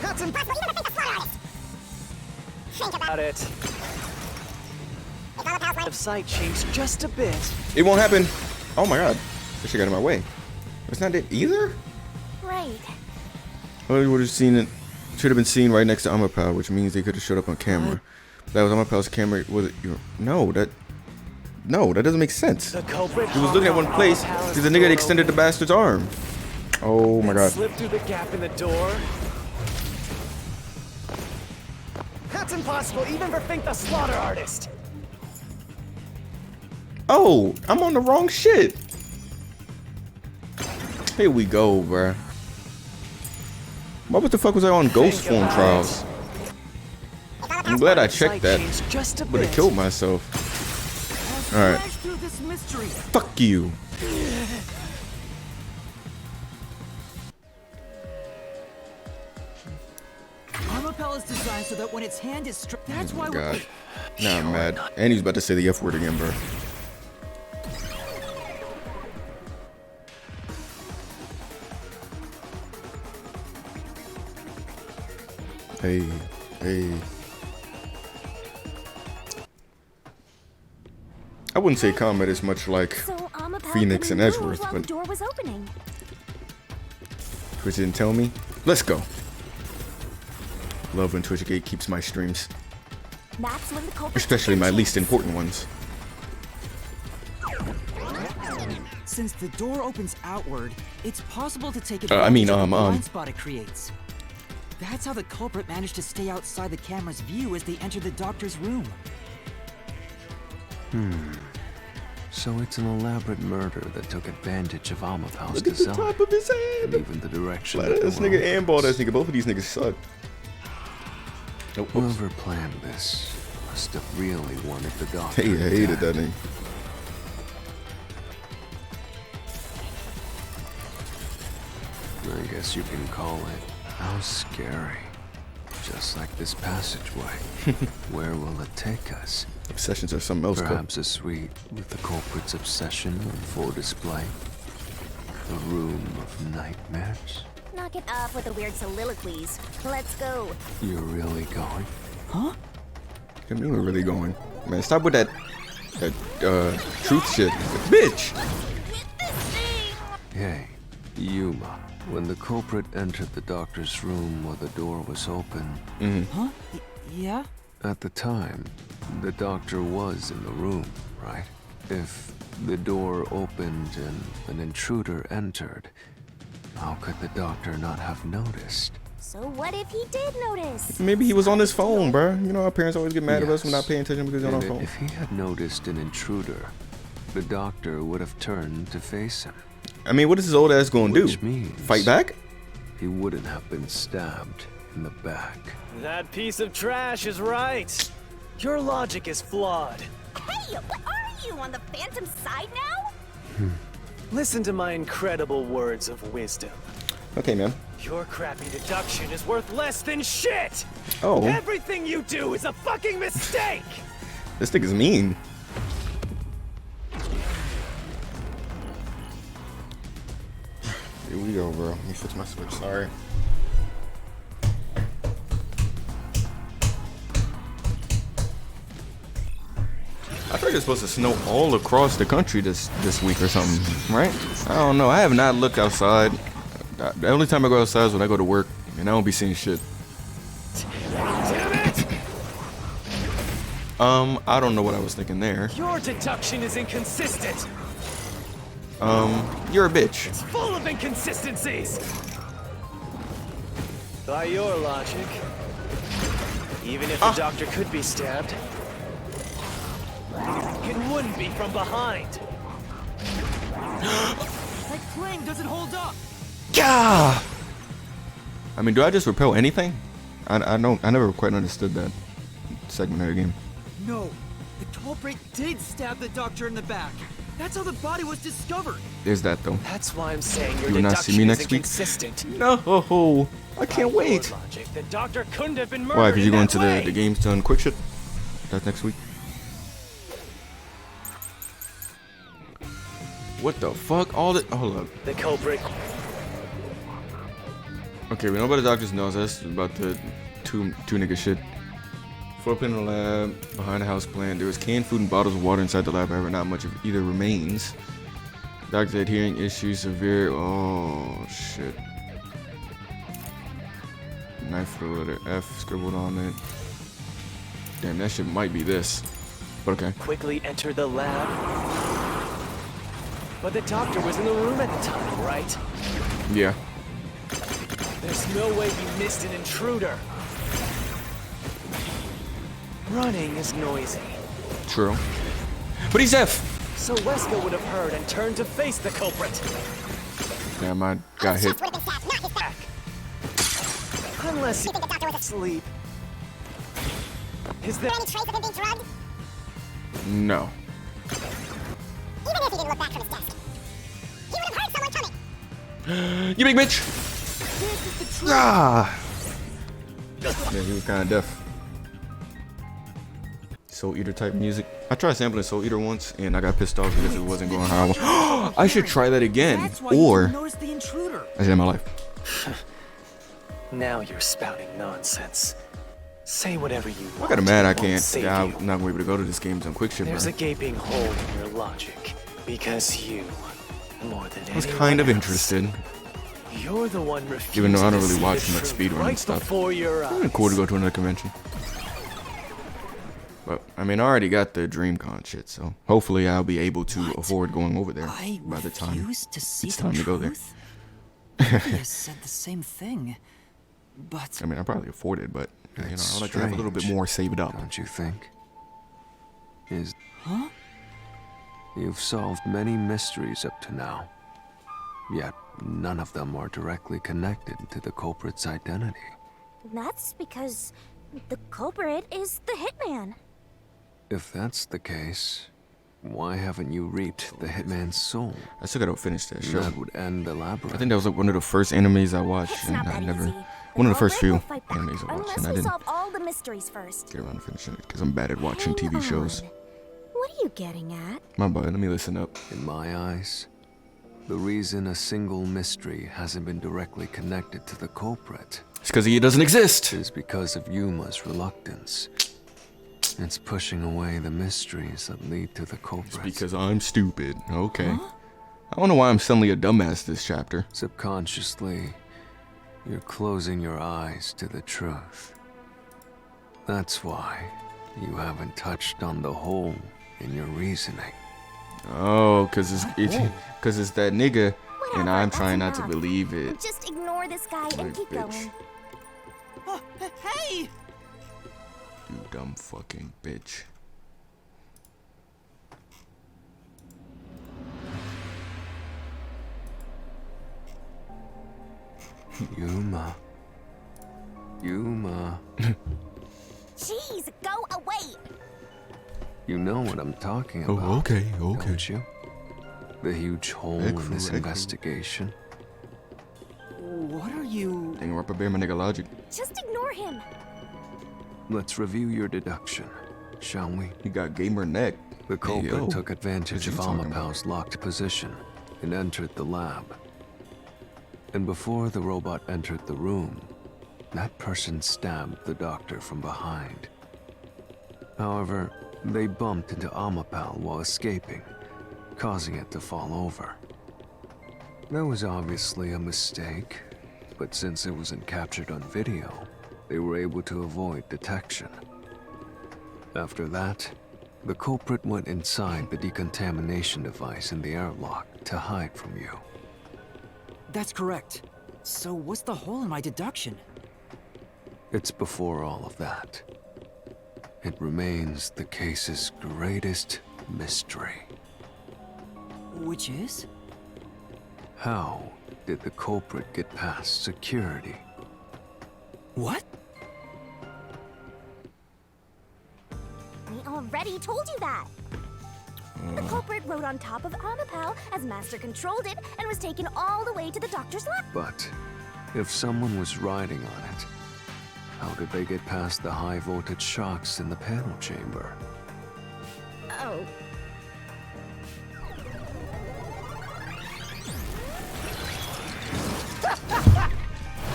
That's Impossible. You never think the slaughter artist. Think about it. If Amapel's Of sight changed just a bit. It won't happen. Oh my god. This shit got in my way. It's not it either? right. Well, you would have seen it. Should have been seen right next to Amapel, which means they could have showed up on camera. That was Amapel's camera. Was it? No, that doesn't make sense. The culprit. He was looking at one place because the nigga had extended the bastard's arm. Oh my god. Slipped through the gap in the door. That's impossible, even for Fink the Slaughter Artist. Oh, I'm on the wrong shit. Here we go, bruh. What the fuck was I on Ghost Think Form about Trials? I'm glad I checked that, Changed just a but bit. it killed myself. Alright. Through this mystery. Fuck you. Amapel is designed so that when its hand is stripped, that's why Oh we're. god. Now I'm mad. And he's about to say the F word again, bro. Hey. I wouldn't say combat is much like So Amapel Phoenix and couldn't move Edgeworth, while but- the door was opening. Twitch didn't tell me. Let's go. Love when Twitchgate keeps my streams, That's when the culprit. especially my least important ones. Since the door opens outward, it's possible to take I mean, advantage of the blind spot it creates. That's how the culprit managed to stay outside the camera's view as they entered the doctor's room. So it's an elaborate murder that took advantage of Amapel's Look at the design. top of his And head. even the direction Flat that the ass nigga world and bald goes. ass nigga. Both of these niggas suck. Nope. Whoever planned this must have really wanted the doctor. Hey, I hated that name. I guess you can call it. How scary. Just like this passageway. Where will it take us? Obsessions are something else, though. Perhaps a suite with the culprit's obsession on full display. The room of nightmares. Knock it off with the weird soliloquies. Let's go. You're really going? Huh? I mean, we're really going. Man, stop with that truth shit. Bitch! Hey, Yuma. When the culprit entered the doctor's room while the door was open, Huh? Yeah? at the time, the doctor was in the room, right? If the door opened and an intruder entered, how could the doctor not have noticed? So what if he did notice? Maybe he was on his phone, bro. You know, our parents always get mad at us for not paying attention because he's on our And phone. if he had noticed an intruder, the doctor would have turned to face him. I mean, what is his old ass gonna do? Which means Fight back? he wouldn't have been stabbed in the back. That piece of trash is right. Your logic is flawed. Hey, what are you, on the Phantom side now? Listen to my incredible words of wisdom. Okay, man. Your crappy deduction is worth less than shit! Oh, Everything you do is a fucking mistake! this thing is mean. Here we go, bro. Let me fix my switch. Sorry. I think it's supposed to snow all across the country this week or something, right? I don't know. I have not looked outside. The only time I go outside is when I go to work, and I don't be seeing shit. Damn it! I don't know what I was thinking there. Your deduction is inconsistent. You're a bitch. It's full of inconsistencies. By your logic, even if the doctor could be stabbed, it wouldn't be from behind. Like flame doesn't hold up. Yeah. I mean, do I just repel anything? I never quite understood that segment of the game. No, the culprit did stab the doctor in the back. That's how the body was discovered. There's that though. That's why I'm saying your You will not see deduction me is next week? inconsistent. No, I can't By your wait. Logic, the doctor couldn't have been murdered. Why? Because you're in going that to way. the games done quick shit? That's next week. What the fuck? Hold up. The culprit. Okay, we know about the doctor's nose. That's about the two nigga shit. Floor plan in the lab, behind the house plan. There was canned food and bottles of water inside the lab, however, not much of either remains. Doctor said hearing issues severe. Oh, shit. Knife for the letter F scribbled on it. Damn, that shit might be this. But okay. Quickly enter the lab. But the doctor was in the room at the time, right? Yeah. There's no way he missed an intruder. Running is noisy. True. But he's F! So Wesker would have heard and turned to face the culprit. Damn, I got hit. Back. Unless he asleep. Is there Any trace of him being drugged? No. Even if he didn't look back from his desk, he would have heard someone coming. You big bitch! This is the truth. Ah! Yeah, he was kind of deaf. Soul Eater type music. I tried sampling Soul Eater once and I got pissed off because it wasn't going how I want. I should try that again. That's why you Or didn't notice the intruder. I should end my life. Now you're spouting nonsense. Say whatever you want. I got mad I it won't can't. save Yeah, you. I'm not gonna be able to go to this game on quick shit, There's bro. a gaping hole in your logic. Because you, more than I was anyone kind of else, interested. You're the one refusing Even though I don't to really see watch the much truth speedrun and right stuff. before your eyes. It'd been cool to go to another convention. But I mean, I already got the DreamCon shit, so hopefully I'll be able to afford going over there I by the time refuse to see it's the time to go there. truth? He has said the same thing, but I mean, I probably afford it, but you know, It's I'd like to have a little bit strange, more saved up. Don't you think? Is huh? You've solved many mysteries up to now, yet none of them are directly connected to the culprit's identity. That's because the culprit is the hitman. If that's the case, why haven't you reaped the hitman's soul? I still gotta finish that show. That would end the labyrinth. I think that was like one of the first animes I watched, It's and not I that never. easy. One of the first culprit few will fight back animes I watched, unless and I we didn't solve all the mysteries first. get around to finishing it because I'm bad at watching Hang TV shows. on. What are you getting at? My bad. Let me listen up. In my eyes, the reason a single mystery hasn't been directly connected to the culprit It's because he doesn't exist. is because of Yuma's reluctance. It's pushing away the mysteries that lead to the culprit. Because I'm stupid. Okay. I don't know why I'm suddenly a dumbass this chapter. Subconsciously, you're closing your eyes to the truth. That's why you haven't touched on the hole in your reasoning. Oh, because it's that nigga, and Whatever, I'm that's trying not to enough. believe it. Just ignore this guy and Like, keep bitch. going. Oh, hey! You dumb fucking bitch. Yuma. Yuma. Jeez, go away! You know what I'm talking about. Oh, okay, okay. Don't you? The huge hole in this Echo. investigation. What are you... Dang, rubber bear, my nigga logic. Just ignore him. Let's review your deduction, shall we? He got gamer neck. The culprit yo, took advantage what of you talking about? Amapal's locked position and entered the lab. And before the robot entered the room, that person stabbed the doctor from behind. However, they bumped into Amapal while escaping, causing it to fall over. That was obviously a mistake, but since it wasn't captured on video, they were able to avoid detection. After that, the culprit went inside the decontamination device in the airlock to hide from you. That's correct. So what's the hole in my deduction? It's before all of that. It remains the case's greatest mystery. Which is? How did the culprit get past security? What? We already told you that. The culprit rode on top of Amapal as Master controlled it and was taken all the way to the doctor's lab. But if someone was riding on it, how did they get past the high voltage shocks in the panel chamber? Oh.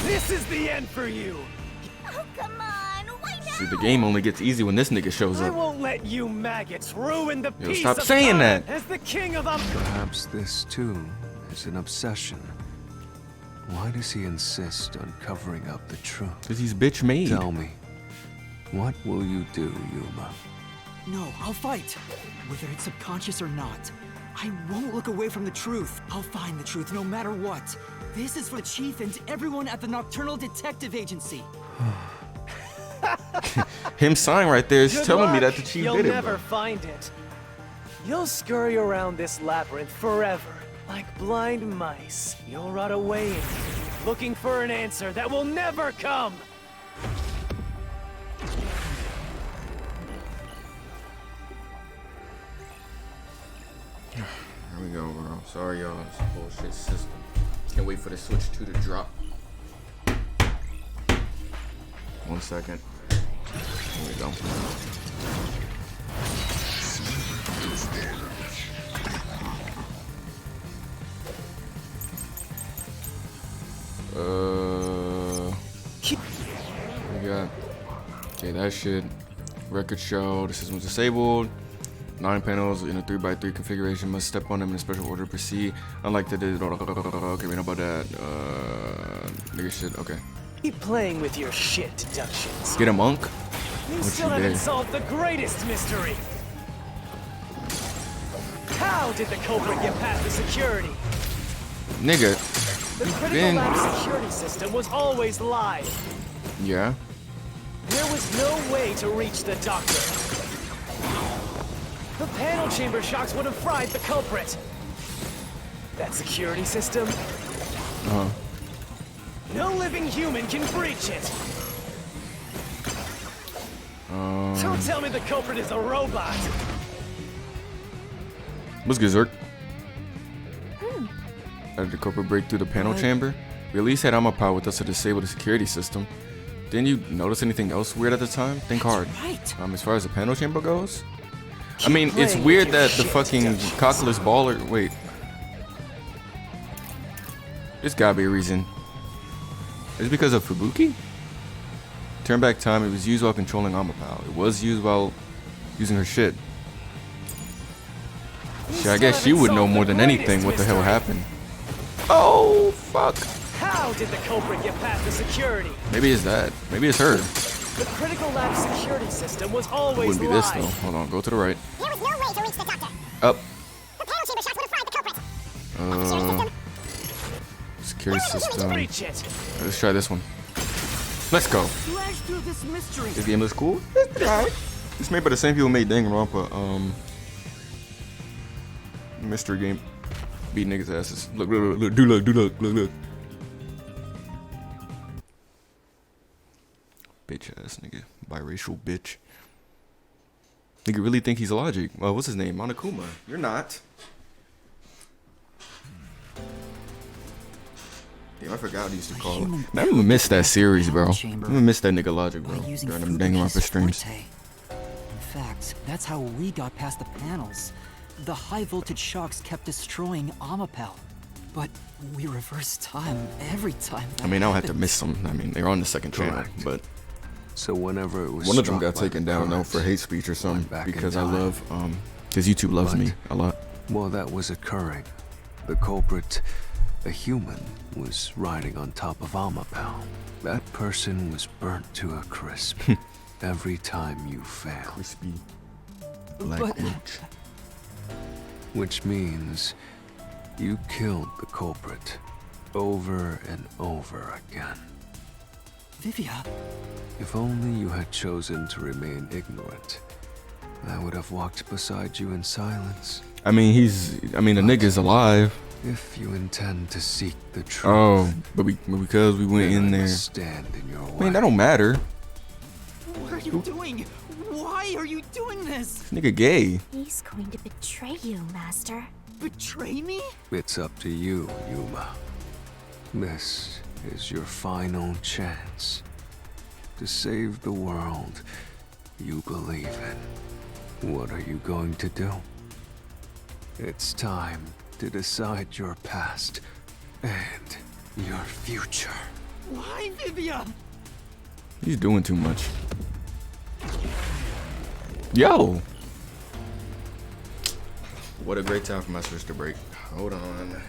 This is the end for you! Oh, come on. Why now? See, the game only gets easy when this nigga shows I up. won't let you maggots ruin the Yo, peace stop of saying time that. as the king of Perhaps this too is an obsession. Why does he insist on covering up the truth? Cause he's bitch made. Tell me, what will you do, Yuma? No, I'll fight. Whether it's subconscious or not. I won't look away from the truth. I'll find the truth no matter what. This is for the Chief and everyone at the Nocturnal Detective Agency. Him sign right there is Good telling me luck. that the chief You'll did it. never bro. find it. You'll scurry around this labyrinth forever, like blind mice. You'll rot away in it, looking for an answer that will never come. Here we go, bro. Sorry, y'all. It's a bullshit system. Can't wait for the Switch 2 to drop. 1 second. Here we go. We got. Okay, that shit. Record show. The system was disabled. 9 panels in a 3x3 configuration. Must step on them in a special order to proceed. Unlike the. Okay, we know about that. Nigga shit. Okay. Keep playing with your shit deductions. Get a monk. You What still you haven't did? solved the greatest mystery. How did the culprit get past the security? Nigga. The critical Then- lab security system was always live. Yeah. There was no way to reach the doctor. The panel chamber shocks would have fried the culprit. That security system? Uh-huh. No living human can breach it. Don't tell me the culprit is a robot. What's good, Zerk? How did the culprit break through the panel chamber? We at least had Amapal with us to disable the security system. Didn't you notice anything else weird at the time? Think hard. Right. As far as the panel chamber goes? I mean, it's playing weird with your that the shit, fucking don't you? cockless baller. Wait. There's gotta be a reason. Is it because of Fubuki? Turn back time, it was used while controlling Amapal. It was used while using her shit. Shit, I guess she would know more than anything what the hell happened. Oh, fuck. How did the culprit get past the security? Maybe it's that. Maybe it's her. The critical lab security system was It always wouldn't be this live. though. Hold on, go to the right. There was no way to reach the doctor. Up. The panel chamber shots would have fried the culprit. Security system. Breach it. Let's try this one. Let's go. Slash through this mystery. This game looks cool. It's alright. It's made by the same people who made Danganronpa. Mystery game. Beat niggas' asses. Look, look. Bitch ass nigga. Biracial bitch. Nigga really think he's Logic. Well, what's his name? Monokuma. You're not. Damn, I forgot what he used to call it. Man, I'm gonna miss that series, bro. I'm gonna miss that nigga Logic, bro. By using During them Danganronpa streams. forte. In fact, that's how we got past the panels. The high voltage shocks kept destroying Amapel. But we reversed time every time. I mean, I'll have to miss them. I mean, they're on the second channel, Correct. but So whenever it was one of them struck got by taken the down though current, for hate speech or something back in because I time. love because YouTube loves me a lot. While that was occurring, the culprit, a human, was riding on top of Amapel. That person was burnt to a crisp every time you failed. Crispy black But- roach. Which means you killed the culprit over and over again. Vivia, If only you had chosen to remain ignorant, I would have walked beside you in silence. I mean, the nigga's alive. If you intend to seek the truth, Oh, but because we went then in I there. must stand in your way. I mean, that don't matter. What are you doing? Why are you doing this? This nigga gay. He's going to betray you, Master. Betray me? It's up to you, Yuma. This is your final chance to save the world you believe in. What are you going to do? It's time to decide your past and your future. Why, Vivia? He's doing too much. Yo! What a great time for my switch to break. Hold on.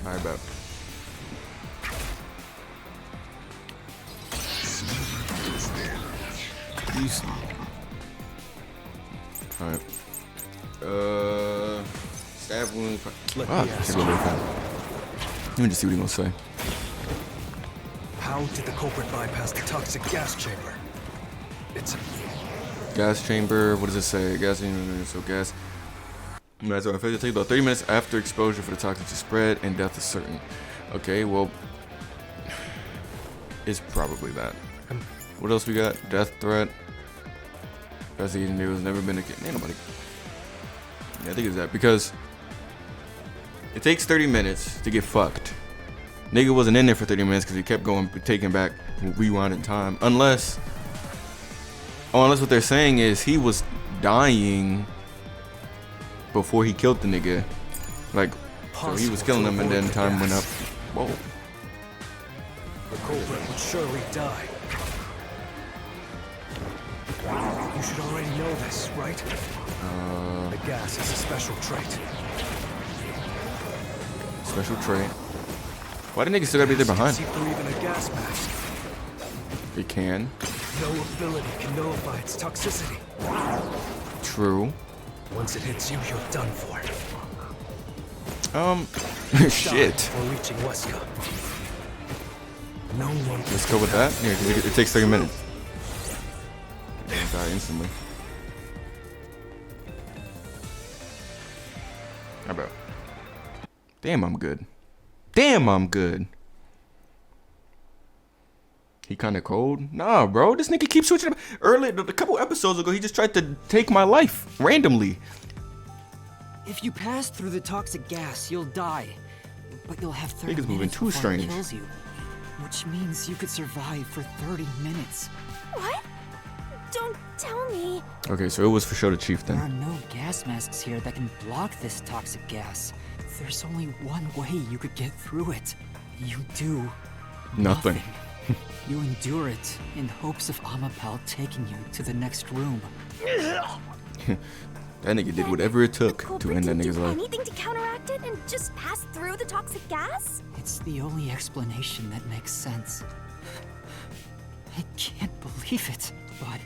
Alright, bet. Alright. Stab wound. Should go very fast. Let me just see what he's gonna say. How did the culprit bypass the toxic gas chamber? It's Gas chamber, what does it say? Gas chamber, so gas. Might as take about 30 minutes after exposure for the toxin to spread and death is certain. Okay, well, it's probably that. What else we got? Death threat. Resident Evil has never been a kid. Ain't nobody. Yeah, I think it's that because it takes 30 minutes to get fucked. Nigga wasn't in there for 30 minutes because he kept going, taking back, rewinding time. Unless what they're saying is he was dying before he killed the nigga. Like, so he was killing him and then time went up. Whoa. the culprit would surely die. You should already know this, right? The gas is a special trait. Special trait. Why the niggas still gotta be there behind? See through even a gas mask. They can. No ability can nullify its toxicity. True. Once it hits you, you're done for. Shit. For reaching Wesker. No one. Let's go with that. Yeah, 'cause it takes 30 minutes. They die instantly. How about? Damn, I'm good. Damn, I'm good. He kind of cold? Nah, bro. This nigga keeps switching up. Earlier, a couple episodes ago, he just tried to take my life randomly. if you pass through the toxic gas, you'll die. But you'll have 30 Niggas moving minutes too before it strange. kills you. Which means you could survive for 30 minutes. What? Don't tell me. Okay, so it was for sure the chief There are then. no gas masks here that can block this toxic gas. There's only one way you could get through it. You do Nothing. You endure it in hopes of Amapel taking you to the next room. That nigga did whatever it took The to culprit end that didn't nigga's do life. anything to counteract it and just pass through the toxic gas? It's the only explanation that makes sense. I can't believe it, but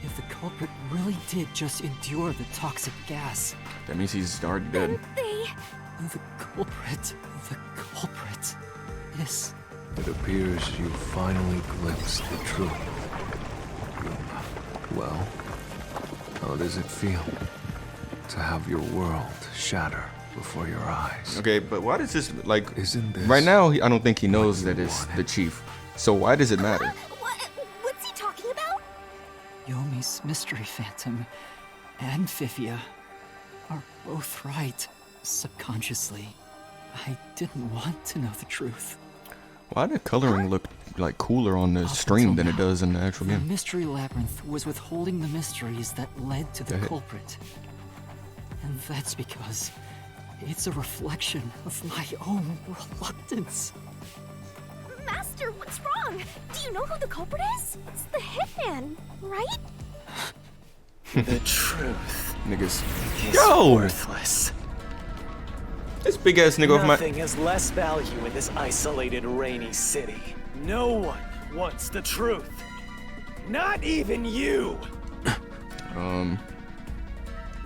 if the culprit really did just endure the toxic gas, That means he's already dead. They... the culprit The culprit is... It appears you finally glimpsed the truth. Well, how does it feel to have your world shatter before your eyes? Okay, but why does this, like, Isn't this right now, I don't think he knows that it's the chief. So why does it matter? What's he talking about? Yomi's mystery phantom and Fifia are both right, subconsciously. I didn't want to know the truth. Why did coloring look like cooler on the stream than it does in the actual The game? mystery labyrinth was withholding the mysteries that led to the culprit. And that's because it's a reflection of my own reluctance. Master, what's wrong? Do you know who the culprit is? It's the hitman, right? The truth Niggas. is Yo! worthless. This big ass nigga of my. Nothing has less value in this isolated, rainy city. No one wants the truth. Not even you. Um.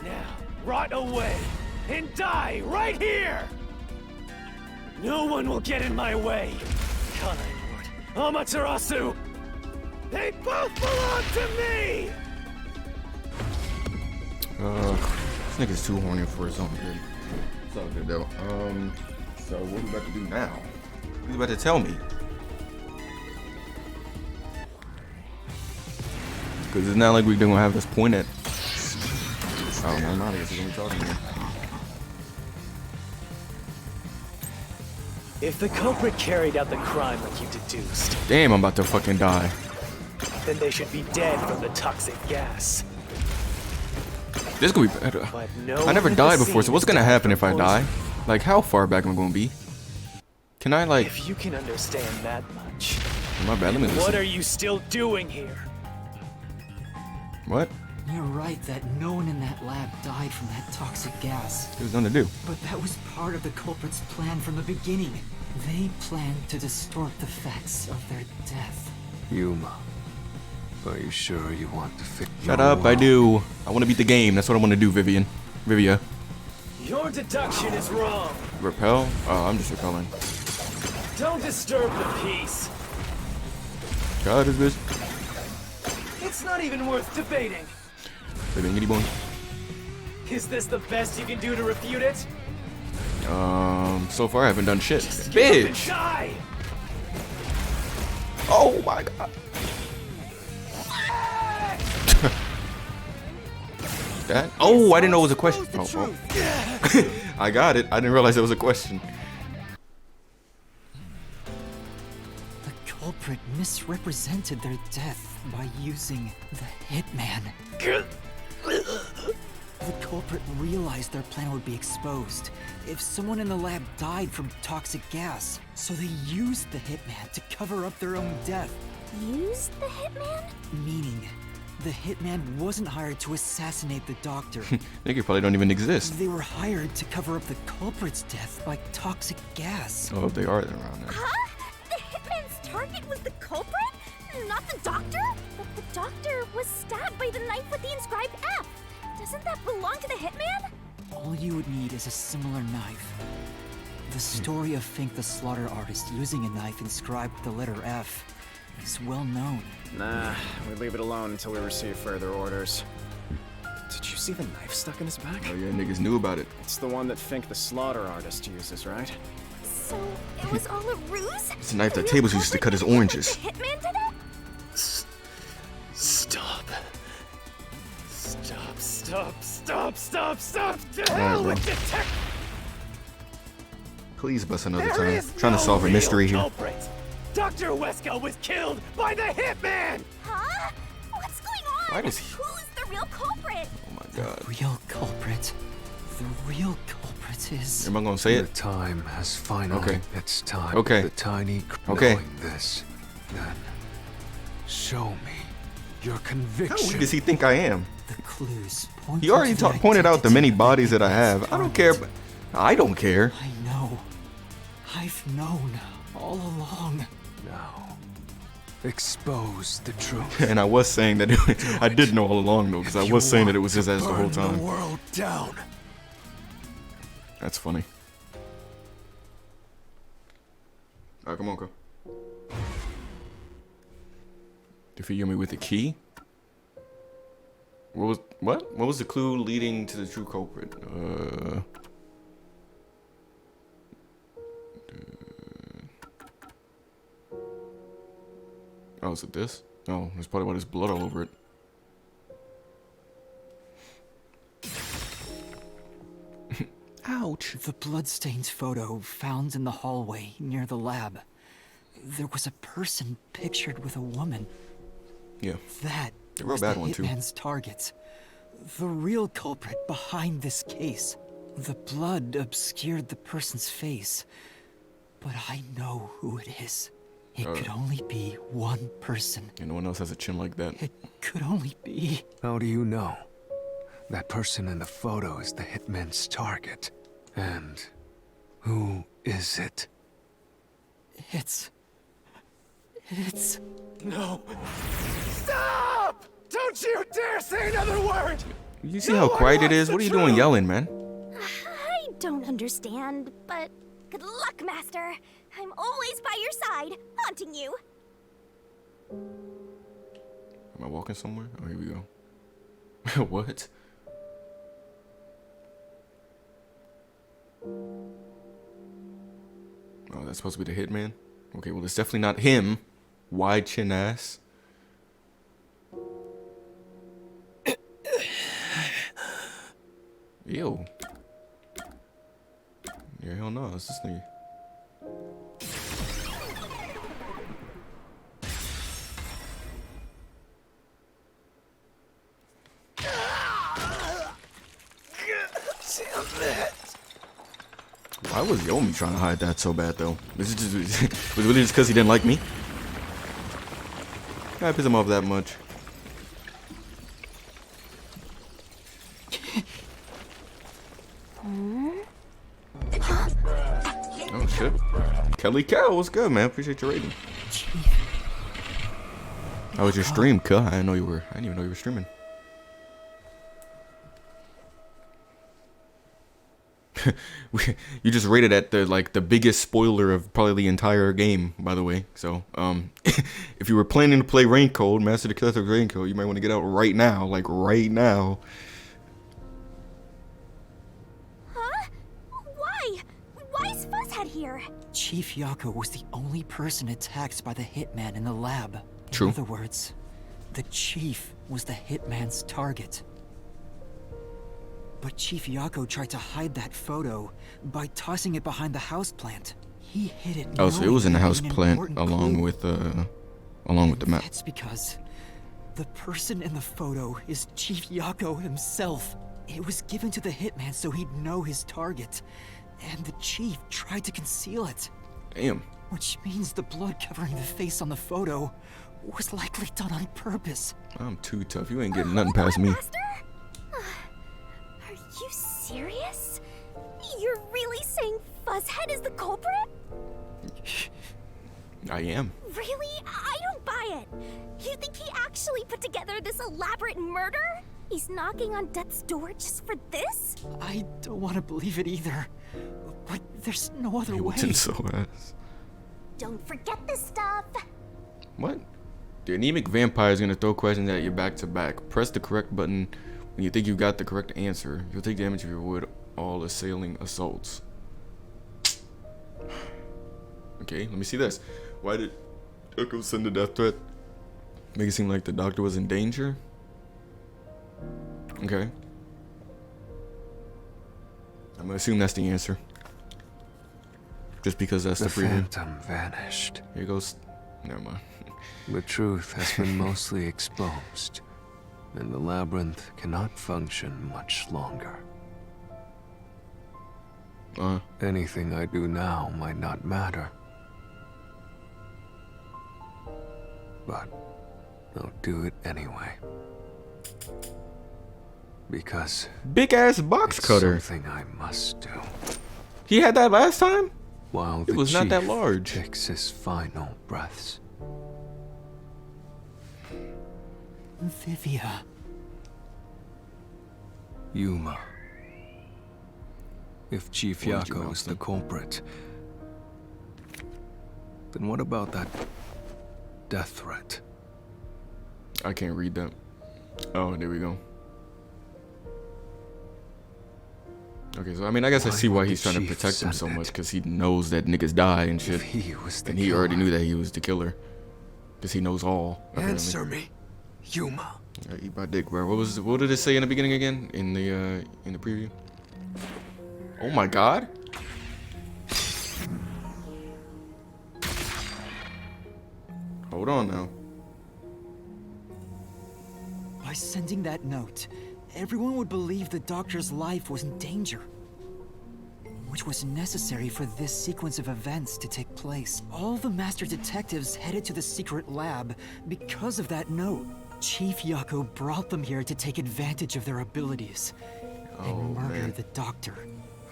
Now, rot away and die right here. No one will get in my way. Kanai-Lord, Amaterasu, they both belong to me. This nigga's too horny for his own good. It's all good though. So what we about to do now? He's about to tell me. Cause it's not like we're gonna have this point at. Oh no, not I guess we're gonna be talking here. If the culprit carried out the crime like you deduced, Damn, I'm about to fucking die. then they should be dead from the toxic gas. This could be better. But no I never one at died the before, so scene what's is gonna dead happen from if I die? poison. Like, how far back am I gonna be? Can I like? If you can understand that much, My bad. Let me what listen. are you still doing here? What? You're right that no one in that lab died from that toxic gas. There's nothing to do. But that was part of the culprit's plan from the beginning. They planned to distort the facts of their death. Yuma, are you sure you want to fix? Shut up! I do. I want to beat the game. That's what I want to do, Vivian. Vivia. Your deduction is wrong. Repel? Oh, I'm just repelling. Don't disturb the peace. God, is this? It's not even worth debating. Vivian, get boy. Is this the best you can do to refute it? So far I haven't done shit. Just give up and Bitch! die. Oh my god. That? Oh, I didn't know it was a question. Oh. I got it. I didn't realize it was a question. The culprit misrepresented their death by using the hitman. The culprit realized their plan would be exposed if someone in the lab died from toxic gas, so they used the hitman to cover up their own death. Used the hitman? Meaning, the hitman wasn't hired to assassinate the doctor. Nigga probably don't even exist. They were hired to cover up the culprit's death by toxic gas. Oh, if they are, then around there. Huh? The hitman's target was the culprit? Not the doctor? But the doctor was stabbed by the knife with the inscribed F. Doesn't that belong to the hitman? All you would need is a similar knife. The story of Fink the slaughter artist using a knife inscribed with the letter F is well known. Nah, we leave it alone until we receive further orders. Did you see the knife stuck in his back? Oh yeah, niggas knew about it. It's the one that Fink the slaughter artist uses, right? So it was all a ruse? It's a knife that The real Tablez used to cut his culprit oranges. The hitman did it? Stop. Stop. To Alright, hell bro. with detect. Please bust another There time. is Trying to no solve a real mystery here. culprit. Dr. Wesker was killed by the hitman. Huh? What's going on? Why does he- Who's the real culprit? Oh my god. Real culprit. The real culprit is... Am I gonna say Your it? time has finally. Okay. It's time. Okay. The tiny. Okay. Knowing this, then show me your How conviction. weak does he think I am? The clues point He already to the pointed out the many identity bodies that I of have. this I don't care. target. I don't care. I know. I've known all along. Now, expose the truth. And I was saying that I did know all along though, because I You was saying that it want was his to ass the whole burn time. The world down. That's funny. Alright, come on, go. Defeat Yumi with the key? What was the clue leading to the true culprit? Oh, is it this? Oh, there's probably why there's blood all over it. Ouch. The bloodstains photo found in the hallway near the lab. There was a person pictured with a woman. Yeah. That a real was bad the one too. hitman's target. The real culprit behind this case. The blood obscured the person's face. But I know who it is. It could only be one person. And no one else has a chin like that. It could only be... How do you know? That person in the photo is the hitman's target. And who is it? It's... No. Stop! Don't you dare say another word! You see how quiet it is? What are you doing yelling, man? I don't understand, but good luck, Master. I'm always by your side, haunting you. Am I walking somewhere? Oh, here we go. What? Oh, that's supposed to be the hitman? Okay, well, it's definitely not him. Wide chin ass. Ew. Yeah, hell no, it's this nigga. Why was Yomi trying to hide that so bad though? Was it just was it really just because he didn't like me? I piss him off that much. Oh shit. Kelly Cow, what's good, man? Appreciate your rating. How was your stream, cuh? I didn't even know you were streaming. You just rated at the biggest spoiler of probably the entire game, by the way. So if you were planning to play Raincoat, Master the Killer Raincoat, you might want to get out right now, like right now. Huh? Why is Fuzzhead here? Chief Yako was the only person attacked by the hitman in the lab. True. In other words, the chief was the hitman's target. But Chief Yako tried to hide that photo by tossing it behind the houseplant. He hid it. Oh, so it was in the knowing house it had an plant Mm-hmm. important along with the map. That's because the person in the photo is Chief Yako himself. It was given to the hitman so he'd know his target, and the chief tried to conceal it. Damn. Which means the blood covering the face on the photo was likely done on purpose. I'm too tough. You ain't getting nothing past me. Master? Are you serious? You're really saying Fuzzhead is the culprit? I am. Really? I don't buy it. You think he actually put together this elaborate murder? He's knocking on death's door just for this? I don't want to believe it either. But there's no other way. Hamilton so ass. Don't forget this stuff. What? The anemic vampire is gonna throw questions at you back to back. Press the correct button when you think you got the correct answer. You'll take damage if you avoid all assailing assaults. Okay, let me see this. Why did Echo send a death threat? Make it seem like the doctor was in danger? Okay. I'm gonna assume that's the answer. Just because that's the preview. Phantom vanished. Here goes. Never mind. The truth has been mostly exposed, and the labyrinth cannot function much longer. Anything I do now might not matter. But I'll do it anyway. Because big ass box it's cutter. something I must do. He had that last time? While It was not that chief large. takes his final breaths. Vivia. Yuma. If Chief Why did you Yako mouse is the them? culprit, Then what about that death threat? I can't read that. Oh, there we go. Okay, so I mean, I guess I see why he's trying to protect him so much, because he knows that niggas die and shit. And he already knew that he was the killer, because he knows all. Answer me, Yuma. Eat my dick, bro. What did it say in the beginning again? In the preview? Oh my god. Hold on now. By sending that note, everyone would believe the doctor's life was in danger, which was necessary for this sequence of events to take place. All the master detectives headed to the secret lab because of that note. Chief Yako brought them here to take advantage of their abilities and murder the doctor.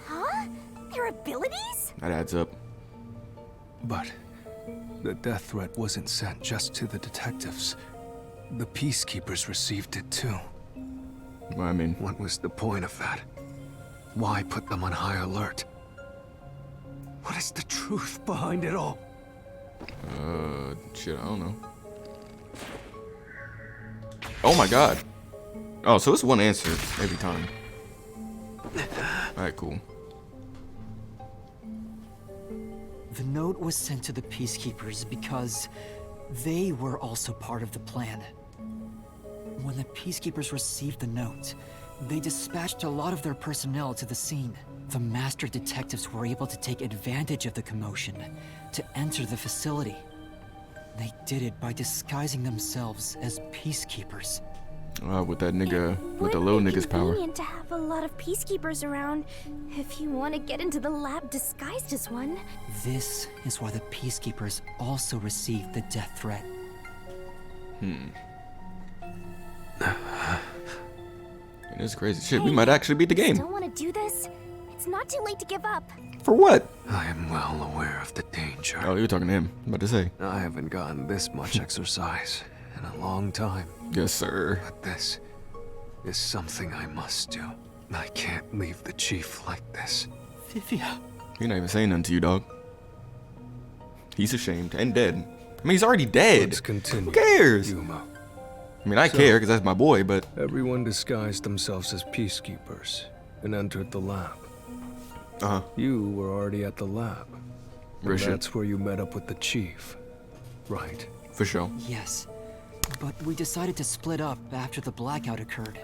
Huh? Their abilities? That adds up. But the death threat wasn't sent just to the detectives. The peacekeepers received it too. Well, I mean, what was the point of that? Why put them on high alert? What is the truth behind it all? Shit, I don't know. Oh my god. Oh, so it's one answer every time. Alright, cool. The note was sent to the peacekeepers because they were also part of the plan. When the peacekeepers received the note, they dispatched a lot of their personnel to the scene. The master detectives were able to take advantage of the commotion to enter the facility. They did it by disguising themselves as peacekeepers. With that nigga, with the little nigga's power. Convenient to have a lot of peacekeepers around if you want to get into the lab disguised as one. This is why the peacekeepers also received the death threat. It's crazy shit. We might actually beat the game. Don't want to do this? It's not too late to give up. For what? I am well aware of the danger. Oh, you were talking to him. I'm about to say. I haven't gotten this much exercise in a long time. Yes, sir. But this is something I must do. I can't leave the chief like this. Vivia. He's not even saying nothing to you, dog. He's ashamed and dead. I mean, he's already dead. Let's continue. Who cares? Yuma. I mean, I care because that's my boy, but... Everyone disguised themselves as peacekeepers and entered the lab. Uh-huh. You were already at the lab. For sure. That's where you met up with the chief, right? For sure. Yes, but we decided to split up after the blackout occurred.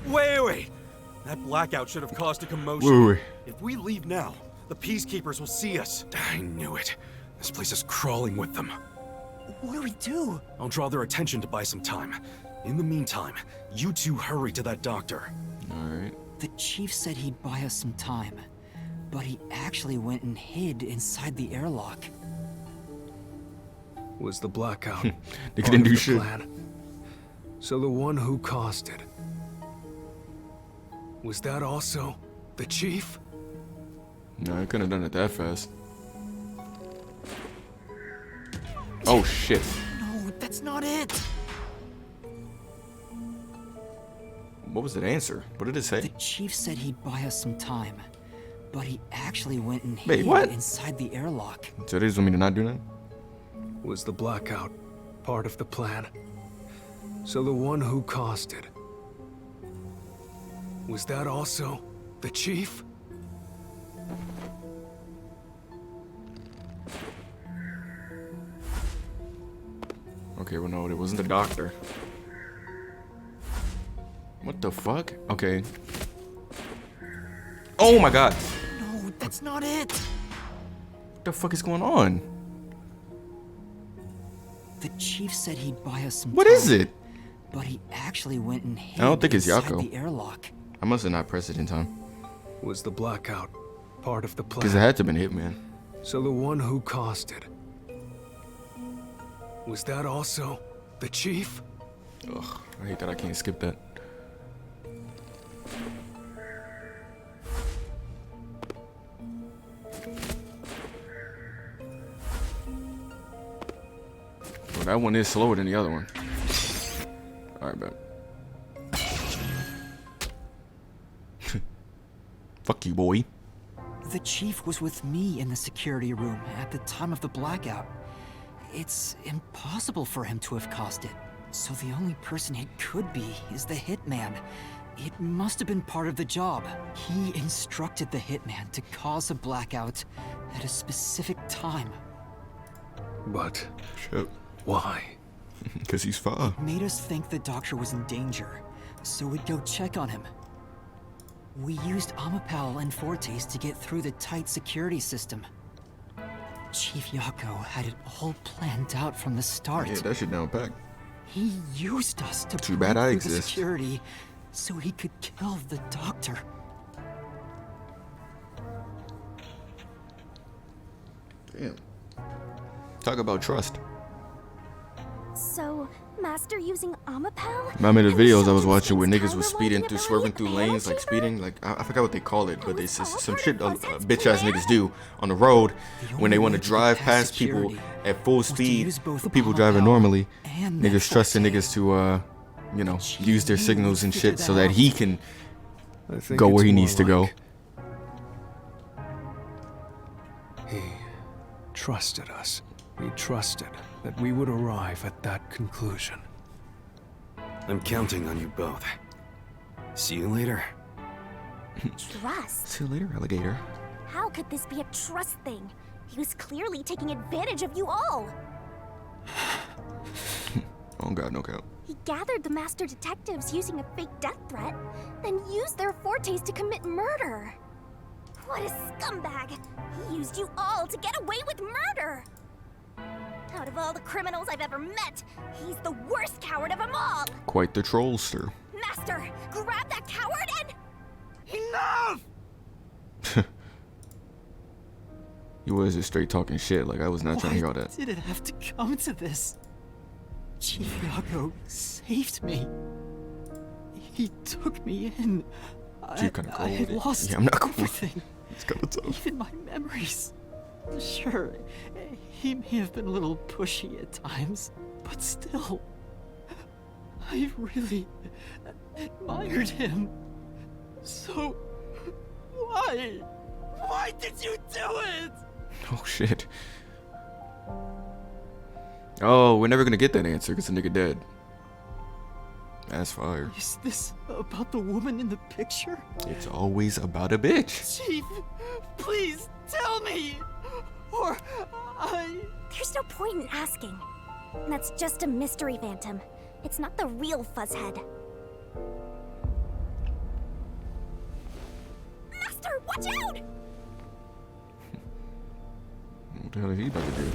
Wait! That blackout should have caused a commotion. Wait. If we leave now, the peacekeepers will see us. I knew it. This place is crawling with them. What do we do? I'll draw their attention to buy some time. In the meantime, you two hurry to that doctor. Alright. The chief said he'd buy us some time, but he actually went and hid inside the airlock. Was the blackout They part couldn't of do the shit. plan? So the one who caused it, was that also the chief? No, I couldn't have done it that fast. Oh, shit. No, that's not it! What was the answer? What did it say? The chief said he'd buy us some time, but he actually went and Wait, hid what? inside the airlock. So they just want me to not do that? Was the blackout part of the plan? So the one who caused it, was that also the chief? Okay, well, no, it wasn't the doctor. What the fuck? Okay. Oh my god. No, that's not it! What the fuck is going on? The chief said he'd buy us some What time, is it? but he actually went and hid I don't think it's inside Yako. the airlock. I must have not pressed it in time. Was the blackout part of the plan? Because it had to have been Hitman. So the one who caused it, was that also the chief? Ugh, I hate that I can't skip that. Well, that one is slower than the other one. Alright, bet. Fuck you, boy. The chief was with me in the security room at the time of the blackout. It's impossible for him to have caused it. So the only person it could be is the hitman. It must have been part of the job. He instructed the hitman to cause a blackout at a specific time. But Shit. why? Because he's far. Made us think the doctor was in danger, so we'd go check on him. We used Amapal and Fortes to get through the tight security system. Chief Yako had it all planned out from the start. Yeah, that shit down packed. He used us to Too bad break I through the exist. security so he could kill the doctor. Damn. Talk about trust. So, Master using Amapal? Remember the and videos I was Sheldon watching where spends niggas time was speeding revolving through, around swerving the through banana lanes, like chamber? speeding, like I forgot what they call it, but It it's was all some part shit of Vortex's bitch ass plan? niggas do on the road The when they only want way to to drive get past past people security at full was to speed. use both People Amapal driving normally, and niggas trusting Forte. niggas to you know, use their He signals and figured shit so that that out. he can I think go where it's he more needs to go. like He trusted us. He trusted that we would arrive at that conclusion. I'm counting on you both. See you later. Trust? See you later, alligator. How could this be a trust thing? He was clearly taking advantage of you all. Oh god, no count. He gathered the master detectives using a fake death threat, then used their Fortes to commit murder. What a scumbag! He used you all to get away with murder! Out of all the criminals I've ever met, he's the worst coward of them all! Quite the trollster. Master, grab that coward and... Enough! He was just straight talking shit, like I was not trying to hear all that. Did it have to come to this? Chief Yako saved me. He took me in. Chief kinda cold I had with it. lost Yeah, I'm not cool. everything, It's kind of tough. even my memories. Sure, he may have been a little pushy at times, but still, I really admired him. So, why? Why did you do it? Oh shit. Oh, we're never gonna get that answer because the nigga dead. That's fire. Is this about the woman in the picture? It's always about a bitch. Chief, please tell me, or There's no point in asking. That's just a mystery phantom. It's not the real Fuzzhead. Master, watch out! What the hell is he about to do?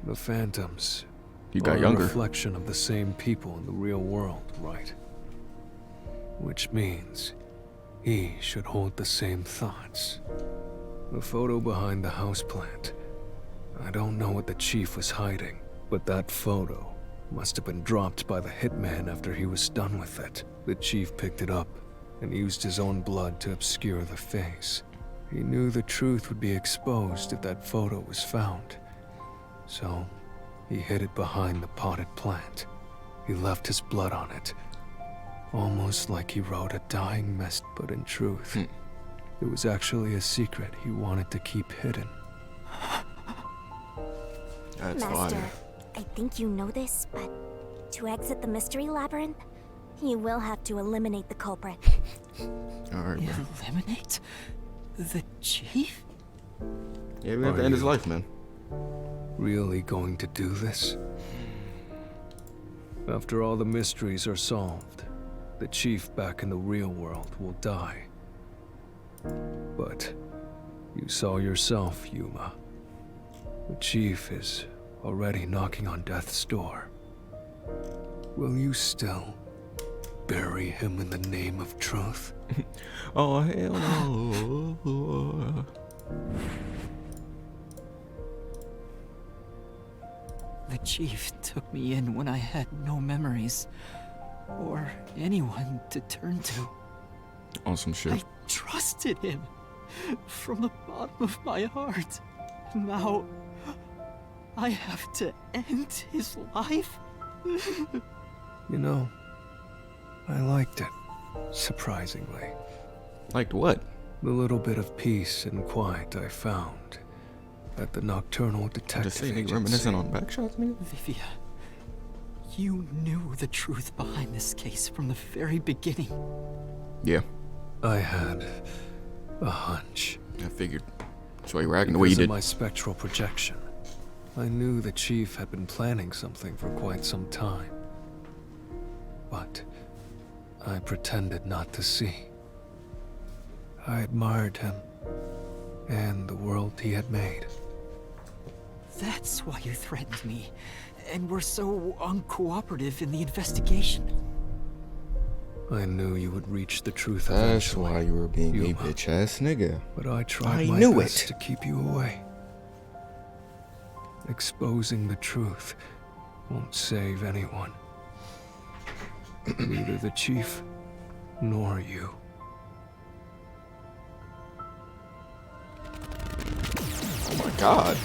The phantoms He got are younger. a reflection of the same people in the real world, right? Which means he should hold the same thoughts. The photo behind the houseplant. I don't know what the chief was hiding, but that photo must have been dropped by the hitman after he was done with it. The chief picked it up and used his own blood to obscure the face. He knew the truth would be exposed if that photo was found. So, he hid it behind the potted plant. He left his blood on it. Almost like he wrote a dying message, but in truth, it was actually a secret he wanted to keep hidden. That's Master, fire. I think you know this, but to exit the mystery labyrinth, you will have to eliminate the culprit. Alright, bro. eliminate the chief? Yeah, we have to end his life, man. Really going to do this? After all the mysteries are solved, the chief back in the real world will die. But you saw yourself, Yuma. The chief is already knocking on death's door. Will you still bury him in the name of truth? Oh, hell no. The chief took me in when I had no memories, or anyone to turn to. Awesome shit. I trusted him from the bottom of my heart. Now, I have to end his life? You know, I liked it, surprisingly. Liked what? The little bit of peace and quiet I found at the Nocturnal Detective Just say they Agency. reminiscent on backshots, nigga. Vivia, you knew the truth behind this case from the very beginning. Yeah, I had a hunch. I figured. That's why you were acting the way Because you of did. my spectral projection, I knew the Chief had been planning something for quite some time. But I pretended not to see. I admired him and the world he had made. That's why you threatened me, and were so uncooperative in the investigation. I knew you would reach the truth That's eventually. why you were being a Yuma. bitch ass nigga. But I tried I my knew best it. to keep you away. Exposing the truth won't save anyone. Neither the Chief nor you. Oh my god.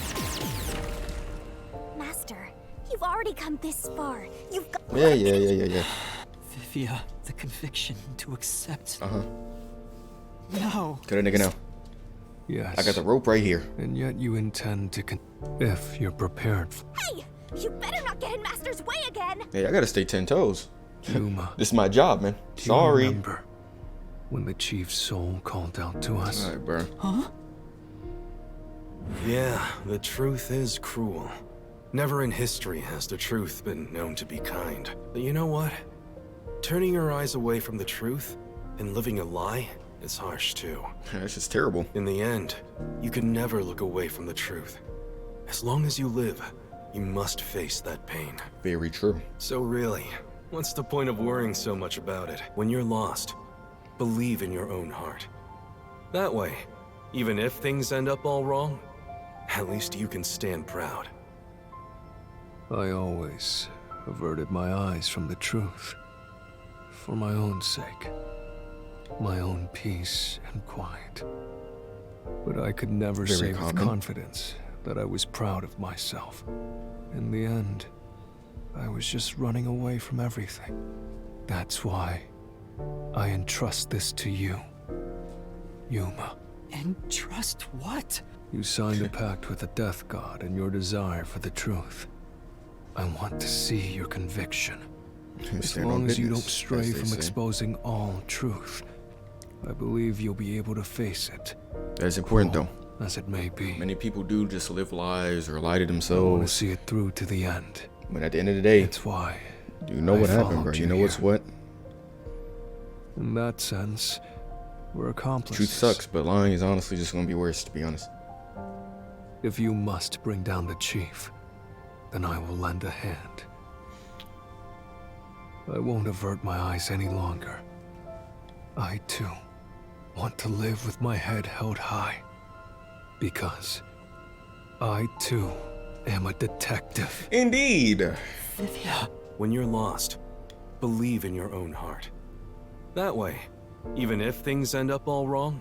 Master, you've already come this far. You've got. Yeah. Vivia, the conviction to accept. Uh-huh. No. Cut a nigga now. Yes. I got the rope right here. And yet you intend to if you're prepared. Hey! You better not get in Master's way again! Hey, I gotta stay 10 toes. Yuma. This is my job, man. Do you Sorry. remember when the Chief's soul called out to us? Alright, bro. Huh? Yeah, the truth is cruel. Never in history has the truth been known to be kind. But you know what? Turning your eyes away from the truth and living a lie is harsh too. That's just terrible. In the end, you can never look away from the truth. As long as you live, you must face that pain. Very true. So really, what's the point of worrying so much about it? When you're lost, believe in your own heart. That way, even if things end up all wrong, at least you can stand proud. I always averted my eyes from the truth. For my own sake. My own peace and quiet. But I could never Very say common. with confidence that I was proud of myself. In the end, I was just running away from everything. That's why I entrust this to you, Yuma. And trust what? You signed a pact with the Death God in your desire for the truth. I want to see your conviction. As Stand on long as you don't business, stray as they from say. exposing all truth, I believe you'll be able to face it. That's important, though. As it may be. Many people do just live lies or lie to I want to themselves. see it through to the end. But at the end of the day, It's why. you know I what happened, followed bro. you You know what's here. what? In that sense, we're accomplices. Truth sucks, but lying is honestly just gonna be worse, to be honest. If you must bring down the Chief, then I will lend a hand. I won't avert my eyes any longer. I, too, want to live with my head held high. Because I, too, am a detective. Indeed. Vivia. When you're lost, believe in your own heart. That way, even if things end up all wrong,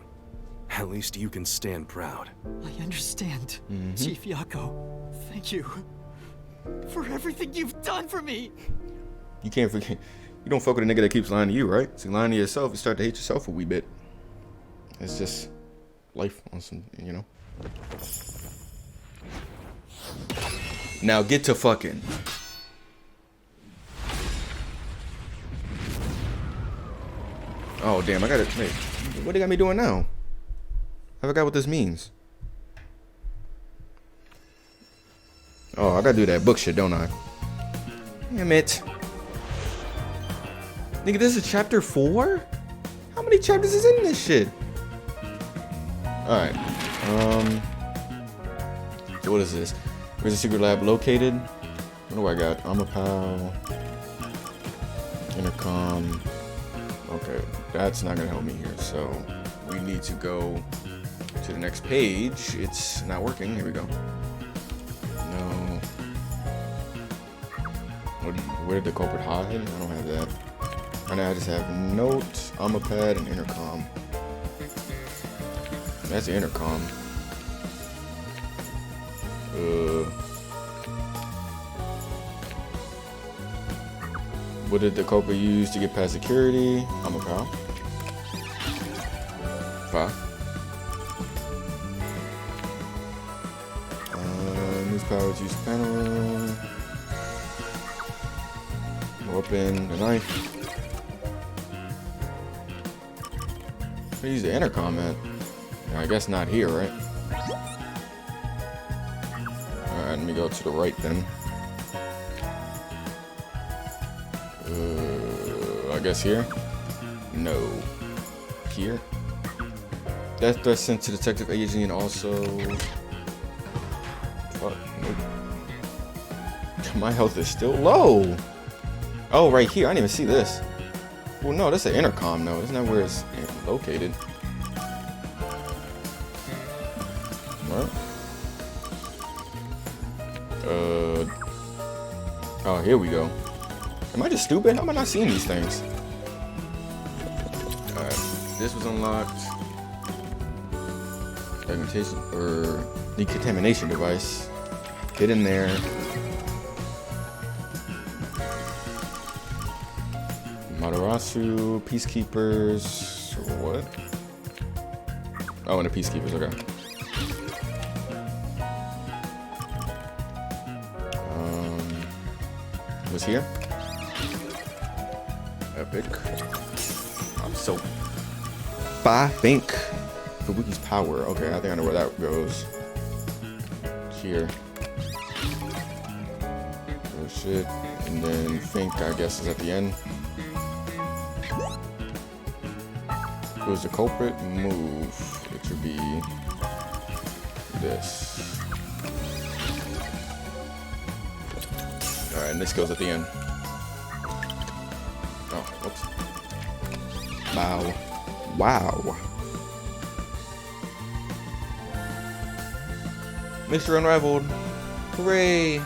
at least you can stand proud. I understand, Chief Yako. Thank you for everything you've done for me. You can't forget. You don't fuck with a nigga that keeps lying to you, right? See, lying to yourself, you start to hate yourself a wee bit. It's just life on some, you know. Now get to fucking. Oh damn! I gotta. Wait, what they got me doing now? I forgot what this means. Oh, I gotta do that book shit, don't I? Damn it. Nigga, this is chapter 4? How many chapters is in this shit? Alright. So what is this? Where's the secret lab located? What do I got? I'm a pal. Intercom. Okay, that's not gonna help me here. So we need to go to the next page. It's not working. Here we go. No. Where did the culprit hide? I don't have that. Right now I just have note, Omapad, and intercom. That's the intercom. What did the culprit use to get past security? I'm a pal. 5. Use powers, use panel. Open the knife. I use the intercom at. I guess not here, right? Alright, let me go to the right then. I guess here? No. Here? Death threat sent to detective agent and also... Fuck, nope. My health is still low. Oh, right here. I didn't even see this. Well, no, that's an intercom, though. Isn't that where it's located? What? Oh, here we go. Am I just stupid? How am I not seeing these things? Alright, this was unlocked. Fragmentation or decontamination device. Get in there. Matarasu, peacekeepers, what? Oh, and the peacekeepers, okay. Was here? Epic. I'm so... I think Fubuki's power. Okay, I think I know where that goes. Here. Oh shit. And then Fink, I guess, is at the end. Who's the culprit? Move. It should be this. Alright, and this goes at the end. Oh, whoops. Wow. Wow. Mr. Unraveled. Hooray!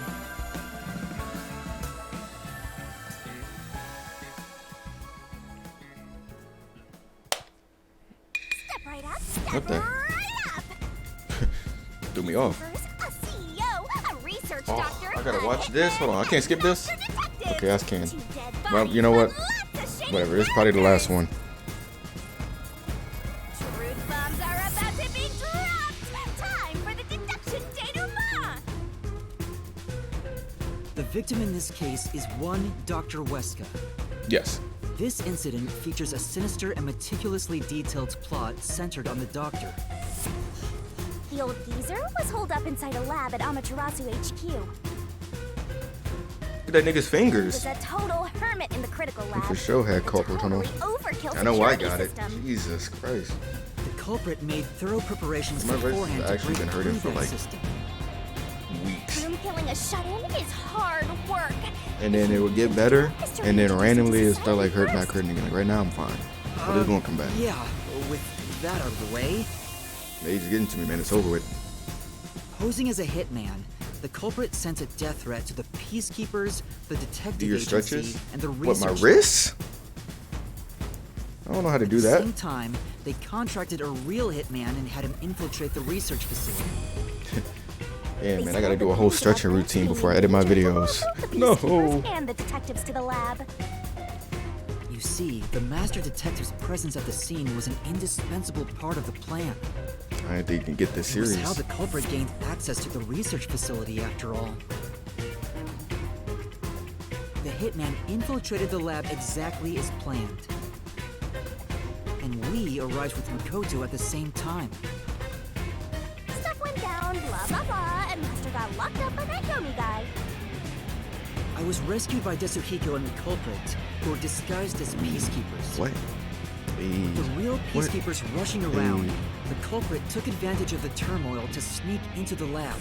Step right up. Step What the? right up. Threw me off. First, a CEO, a research Oh, doctor. I gotta watch a this. Hold on, I can't skip this. detective. Okay, I can. 2 dead Well, bodies, you know what? but lots of shady Whatever. This is probably the last one. Truth bombs are about to be dropped. Time for the deduction denouement. The victim in this case is one Dr. Weska. Yes. This incident features a sinister and meticulously detailed plot centered on the doctor. The old geezer was holed up inside a lab at Amaterasu HQ. Look at that nigga's He fingers. was a total hermit in the critical lab. He for sure had with a carpal tunnel. totally overkill I know I security got it. system. Jesus Christ. The culprit made thorough preparations My wrist has beforehand to actually break been hurting through for, that like, system. Weeks. Room killing a shut-in is hard work. And then it would get better, and then randomly it'll start like back hurting again. Like right now I'm fine. But it's gonna come back. Yeah, with that out of the way, Age is getting to me, man. It's over with. posing as a hitman, the culprit sent a death threat to the peacekeepers, the detective Do your agency, stretches? and the What, research. my wrists? I don't know how to do At the that. same time, they contracted a real hitman and had him infiltrate the research facility. Yeah, man, I gotta do a whole stretching routine before I edit my videos. No. No. And the detectives to the lab. You see, the master detective's presence at the scene was an indispensable part of the plan. I didn't think you can get this It was serious. how the culprit gained access to the research facility, after all. The hitman infiltrated the lab exactly as planned. And we arrived with Makoto at the same time. Stuff went down, blah blah blah, and Master got locked up by that Yomi guy. I was rescued by Desuhiko and the culprit, who were disguised as peacekeepers. What? With the real What? peacekeepers rushing around, Hey. the culprit took advantage of the turmoil to sneak into the lab.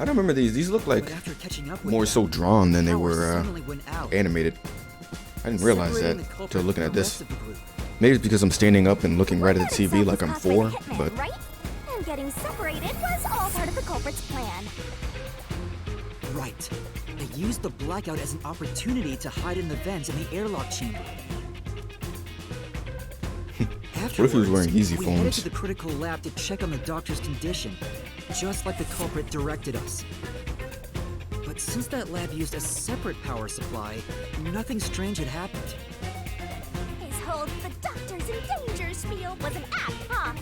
I don't remember these. These look like But after catching up with more them, so drawn than they power were suddenly went out, animated. I didn't realize separating that the culprit till looking from at the this. rest of the group. Maybe it's because I'm standing up and looking right at the TV like I'm Cosplay 4, hitman, but right? And getting separated was all part of the culprit's plan. Right. They used the blackout as an opportunity to hide in the vents in the airlock chamber. what if he was wearing easy we headed phones? to the critical lab to check on the doctor's condition, just like the culprit directed us. But Since that lab used a separate power supply, nothing strange had happened. His whole "the doctor's in danger" spiel was an act, huh?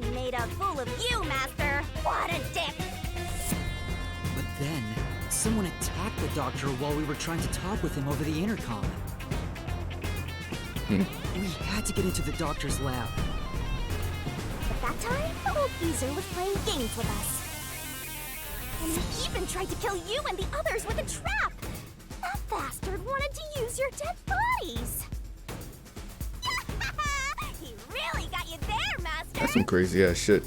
He made a fool of you, Master. What a dick! But then, someone attacked the doctor while we were trying to talk with him over the intercom. We had to get into the doctor's lab. But that time, the old geezer was playing games with us. And he even tried to kill you and the others with a trap! That bastard wanted to use your dead bodies! He really got you there, Master! That's some crazy ass shit.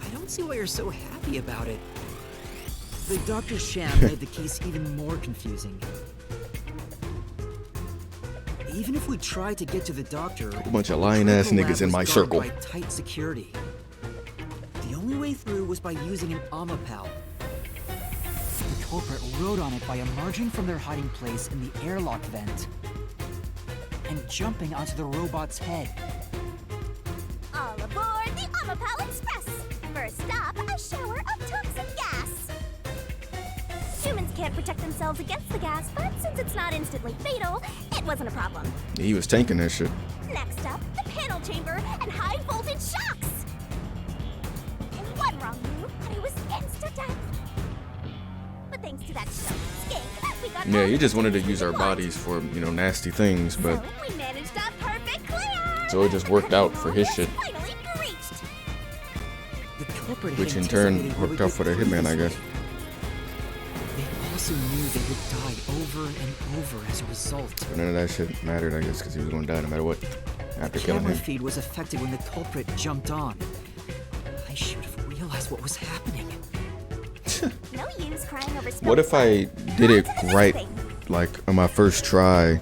I don't see why you're so happy about it. The doctor's sham made the case even more confusing. Even if we tried to get to the doctor, A bunch of lying ass the niggas lab in was my guarded circle. by tight security. The only way through was by using an Amapal. The culprit rode on it by emerging from their hiding place in the airlock vent and jumping onto the robot's head. All aboard the Amapal Express! First stop, a shower of toxic gas! Humans can't protect themselves against the gas, but since it's not instantly fatal, it wasn't a problem. He was tanking that shit. Next up, the panel chamber and high voltage shocks! And one wrong move, and it was insta-death. But thanks to that show skink, we got Yeah, all he the just wanted to materials use our we want. bodies for, you know, nasty things, but So we managed a perfect clear! so it just worked out for his shit, Finally breached! The culprit which had in turn anticipated we worked would out get for the through hitman, this I guess. way. They also knew they would die over and over as a result. But none of that shit mattered, I guess, because he was gonna die no matter what after killing Camera him. feed was affected when the culprit jumped on. I should have realized what was happening. No use crying over spilled What if I did it On to the right, next thing. like on my first try,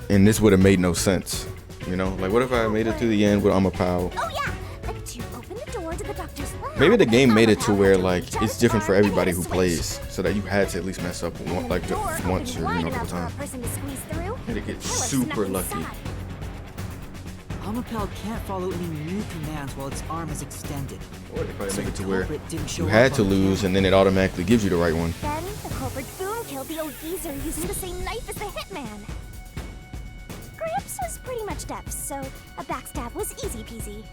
and this would have made no sense? You know, like what if I made it to the end with Amapal? Oh yeah, but to open the door to the doctor's lab, Maybe the game made it to Amapal where had to like reach out it's his different for arm and everybody hit a who switch. plays, so that you had to at least mess up one, like The door once or opened wide a couple enough for a times. person to squeeze through. Had to get I was super snuck lucky. inside. Amapal can't follow any new commands while its arm is extended. Or they probably So make it the to where culprit didn't show you up had on to the lose, camera. and then it automatically gives you the right one. Then the culprit boom killed the old geezer using the same knife as the hitman. Gramps was pretty much deaf, so a backstab was easy peasy.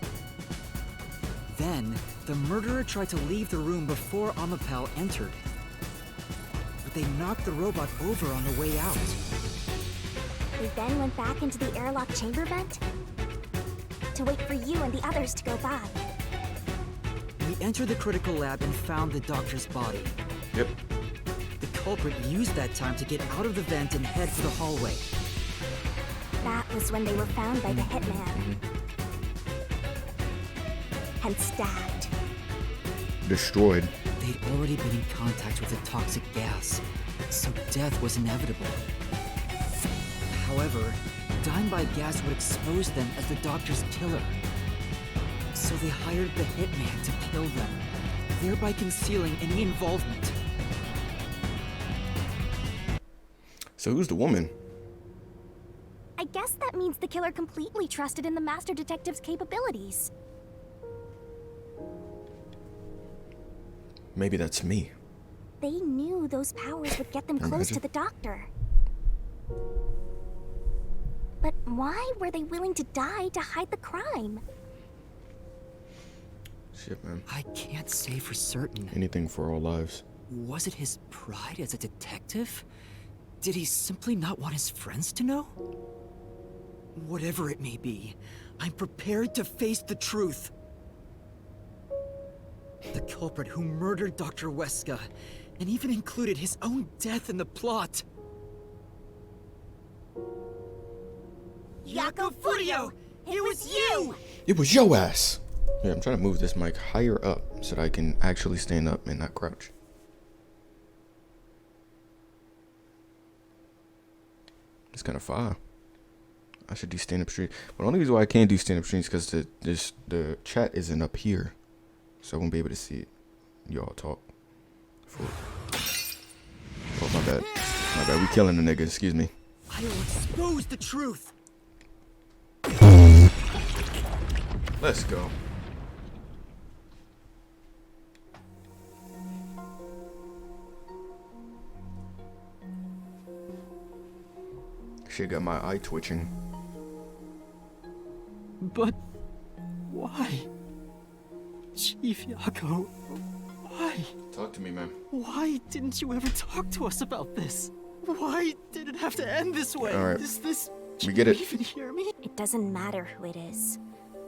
Then, the murderer tried to leave the room before Amapal entered. But they knocked the robot over on the way out. We then went back into the airlock chamber vent to wait for you and the others to go by. We entered the critical lab and found the doctor's body. Yep. The culprit used that time to get out of the vent and head for the hallway. That was when they were found by the hitman. Mm-hmm. And stabbed. Destroyed. They'd already been in contact with a toxic gas, so death was inevitable. However, dying by gas would expose them as the doctor's killer. So they hired the hitman to kill them, thereby concealing any involvement. So who's the woman? I guess that means the killer completely trusted in the master detective's capabilities. Maybe that's me. They knew those powers would get them close to Imagine. the doctor. But why were they willing to die to hide the crime? Shit, man. I can't say for certain. Anything for our lives. Was it his pride as a detective? Did he simply not want his friends to know? Whatever it may be, I'm prepared to face the truth. The culprit who murdered Dr. Weska, and even included his own death in the plot. Yako Furio! It was you! It was your ass. Yeah, I'm trying to move this mic higher up so that I can actually stand up and not crouch. It's kind of far. I should do stand up stream. But the only reason why I can't do stand up streams is because the chat isn't up here, so I won't be able to see it. Y'all talk. Oh, my bad. My bad. We killing the nigga. Excuse me. I'll expose the truth. Let's go. Shit got my eye twitching. But why? Chief Yako, why? Talk to me, man. Why didn't you ever talk to us about this? Why did it have to end this way? All right. Is this... We get it. Can you even hear me? It doesn't matter who it is.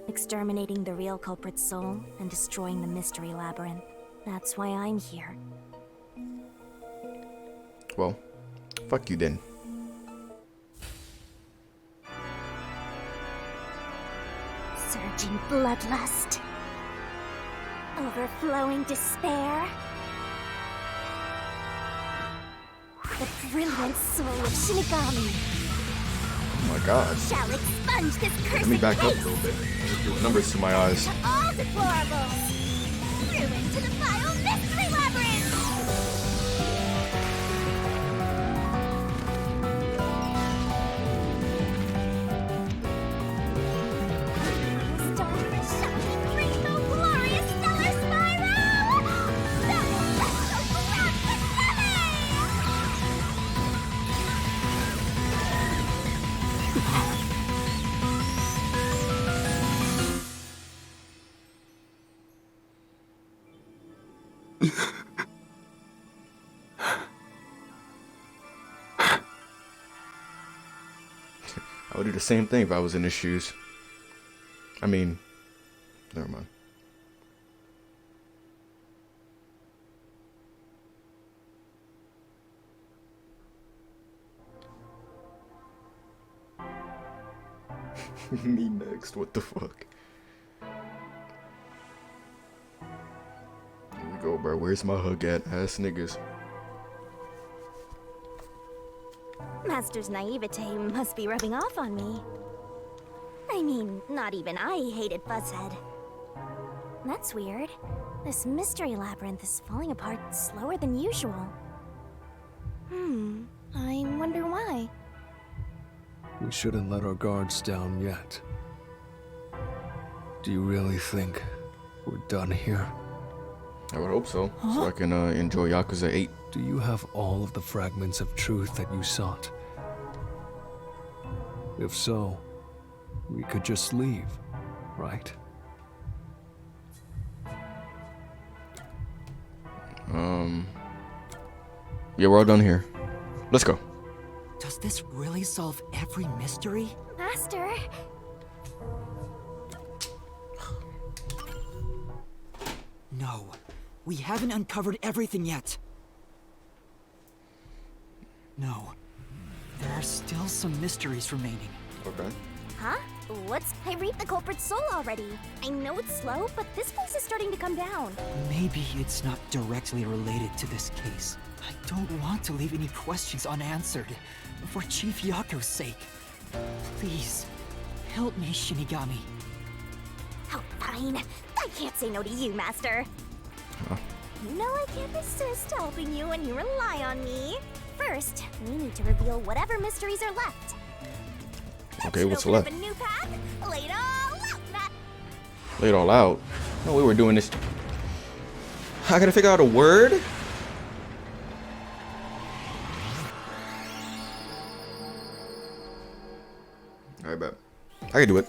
Exterminating the real culprit's soul and destroying the mystery labyrinth. That's why I'm here. Well, fuck you then. Surging bloodlust. Overflowing despair. The brilliant soul of Shinigami Oh my god. shall expunge this cursed Let me back up a place. little bit. Just doing numbers to my eyes. All deplorables. Through into the vile mystery labyrinth. Start the shining rainbow glorious stellar spiral. The special grand I would do the same thing if I was in his shoes. I mean, never mind. Me next, what the fuck? Here we go, bro. Where's my hug at? Ass niggas. Master's naivete must be rubbing off on me. I mean, not even I hated Buzzhead. That's weird. This mystery labyrinth is falling apart slower than usual. I wonder why. We shouldn't let our guards down yet. Do you really think we're done here? I would hope so. So I can enjoy Yakuza 8. Do you have all of the fragments of truth that you sought? If so, we could just leave, right? Yeah, we're all done here. Let's go. Does this really solve every mystery? Master? No. We haven't uncovered everything yet. No. There are still some mysteries remaining. Okay. Huh? What's... I reaped the culprit's soul already. I know it's slow, but this place is starting to come down. Maybe it's not directly related to this case. I don't want to leave any questions unanswered. For Chief Yako's sake. Please, help me, Shinigami. Oh, fine. I can't say no to you, Master. Huh. You know I can't resist helping you when you rely on me. First, we need to reveal whatever mysteries are left. Okay, what's Open left? up a new path. Lay it all out, Matt. Lay it all out. No, we were doing this. I gotta figure out a word. Alright, bet. I can do it.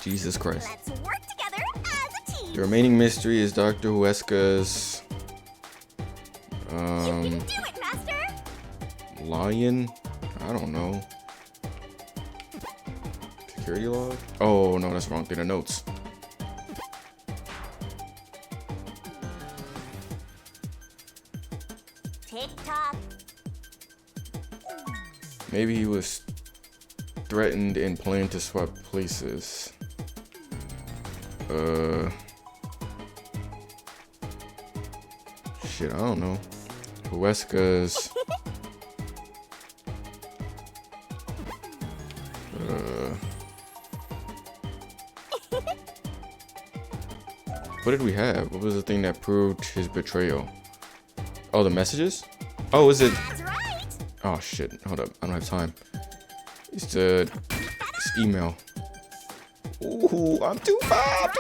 Jesus Christ. Let's work together as a team. The remaining mystery is Dr. Huesca's You can do it, Master. lion. I don't know. Security log? Oh no, that's the wrong thing. The notes. Tick-tock. Maybe he was threatened and planned to swap places. Shit, I don't know. Huesca's. What did we have? What was the thing that proved his betrayal? Oh, the messages? Oh, is it? That's right. Oh shit, hold up, I don't have time. It's the email. Ooh, I'm too far.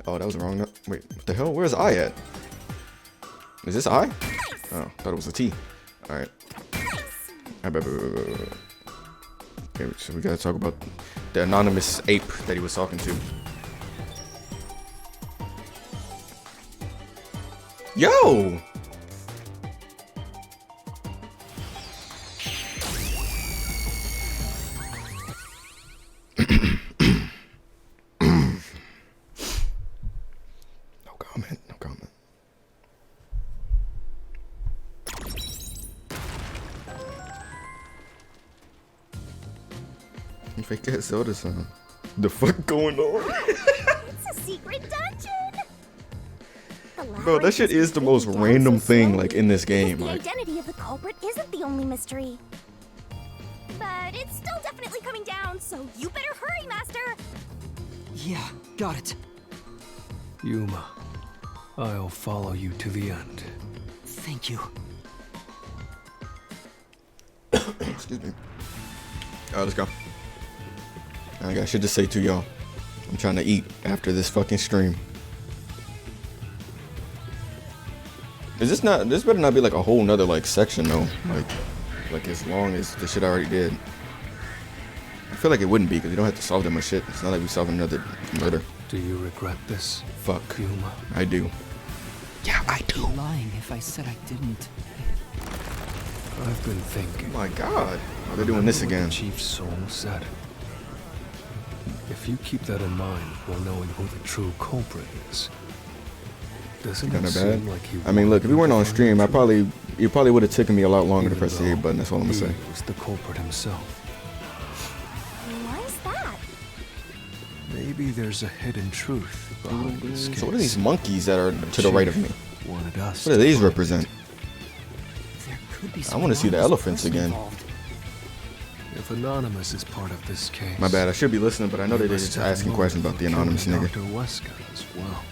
Oh, that was the wrong note. Wait, what the hell? Where's I at? Is this I? Oh, thought it was a T. Alright. Okay, so we gotta talk about the anonymous ape that he was talking to. Yo! No comment, no comment. Fake ass soda sound. The fuck going on? It's a secret dungeon. Bro, that shit is the most random thing like in this game. The Like, identity of the culprit isn't the only mystery. But it's still definitely coming down, so you better hurry, Master. Yeah, got it. Yuma, I'll follow you to the end. Thank you. excuse me. Alright, let's go. I got shit to say to y'all. I'm trying to eat after this fucking stream. Is this not? This better not be like a whole nother like section though. Like as long as the shit I already did. I feel like it wouldn't be because you don't have to solve that much shit. It's not like we solving another murder. Do you regret this? Fuck. Yuma. I do. Yeah, I do. Lying if I said I didn't. I've been thinking. Oh my god. Oh, they're doing this again. The Chief's soul said. If you keep that in mind while knowing who the true culprit is, doesn't it Kinda seem bad. like he I mean, look, if we weren't on wanted to stream, find the it probably would have taken me a lot longer to Even press the A though button. That's all I'm gonna say. He was the culprit himself. Why is that? Maybe there's a hidden truth behind this case. So what are these monkeys that are to the right of me? Wanted us What do to these find represent? There could be I wanna see the anonymous elephants person again. involved. If Anonymous is part of this case. My bad. I should be listening, but I know he they're must just have asking motive questions about for the anonymous killing nigga. Dr. Wesker as well.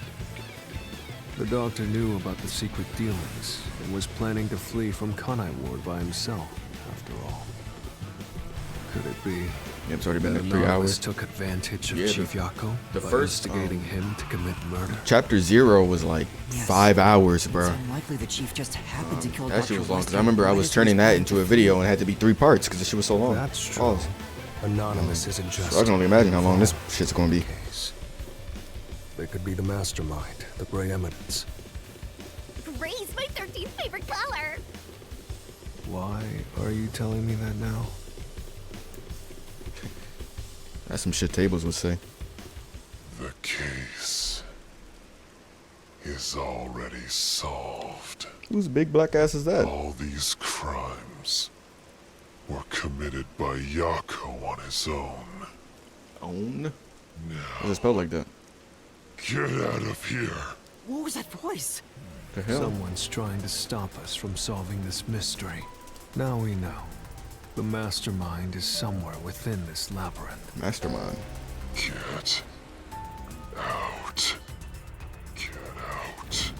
The doctor knew about the secret dealings and was planning to flee from Kanai Ward by himself, after all. Could it be Yeah, it's already been that like 3 Anonymous hours. took advantage of Yeah, Chief Yako the by first, instigating him to commit murder? Chapter 0 was like Yes. 5 hours, It's bro. unlikely the chief just happened to kill That Dr. shit was long because Wesker I remember I right was as he turning that planning into to a video and it had to be 3 parts because the shit was so long. That's true. Pause. Anonymous isn't just. So I can only imagine how long this shit's gonna be. Case. They could be the mastermind, the Grey Eminence. Gray's my 13th favorite color. Why are you telling me that now? That's some shit Tablez would say. The case is already solved. Whose big black ass is that? All these crimes were committed by Yako on his own. Own? What's it spelled like that? Get out of here. What was that voice? The hell? Someone's trying to stop us from solving this mystery. Now we know. The mastermind is somewhere within this labyrinth. Mastermind. Get out. Get out.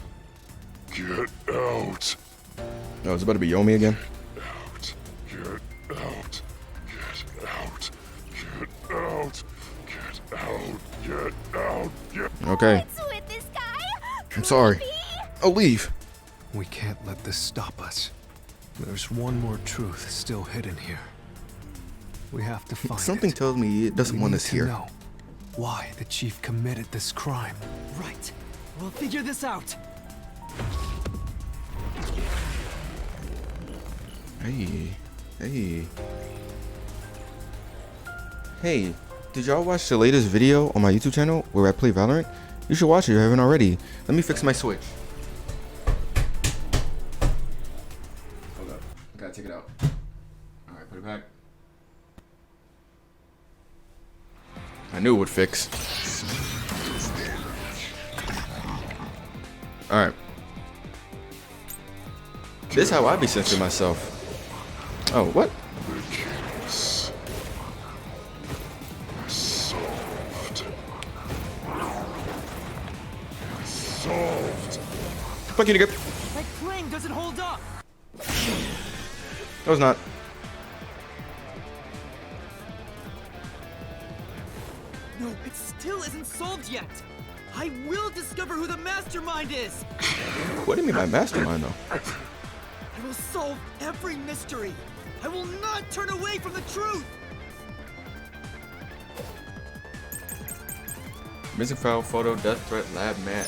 Get out. Oh, it's about to be Yomi again? Out. Get out. Get out. Get out. Get out. Get out. Get Okay. What's with this guy? I'm sorry. Creepy. I'll leave. We can't let this stop us. There's one more truth still hidden here. We have to find Something it. tells me it doesn't We want need us to here. know why the chief committed this crime. Right. We'll figure this out. Hey. Hey. Hey, did y'all watch the latest video on my YouTube channel where I play Valorant? You should watch it if you haven't already. Let me fix my Switch. Hold up. Gotta take it out. Alright, put it back. I knew it would fix. Alright. This is how I be censoring myself. Oh, what? the case. Solved. Solved. Fuck you, nigga. That clang doesn't hold up. No, it's not. No, it still isn't solved yet. I will discover who the mastermind is. What do you mean by mastermind, though? I will solve every mystery. I will not turn away from the truth! Missing file, photo, death threat, lab map.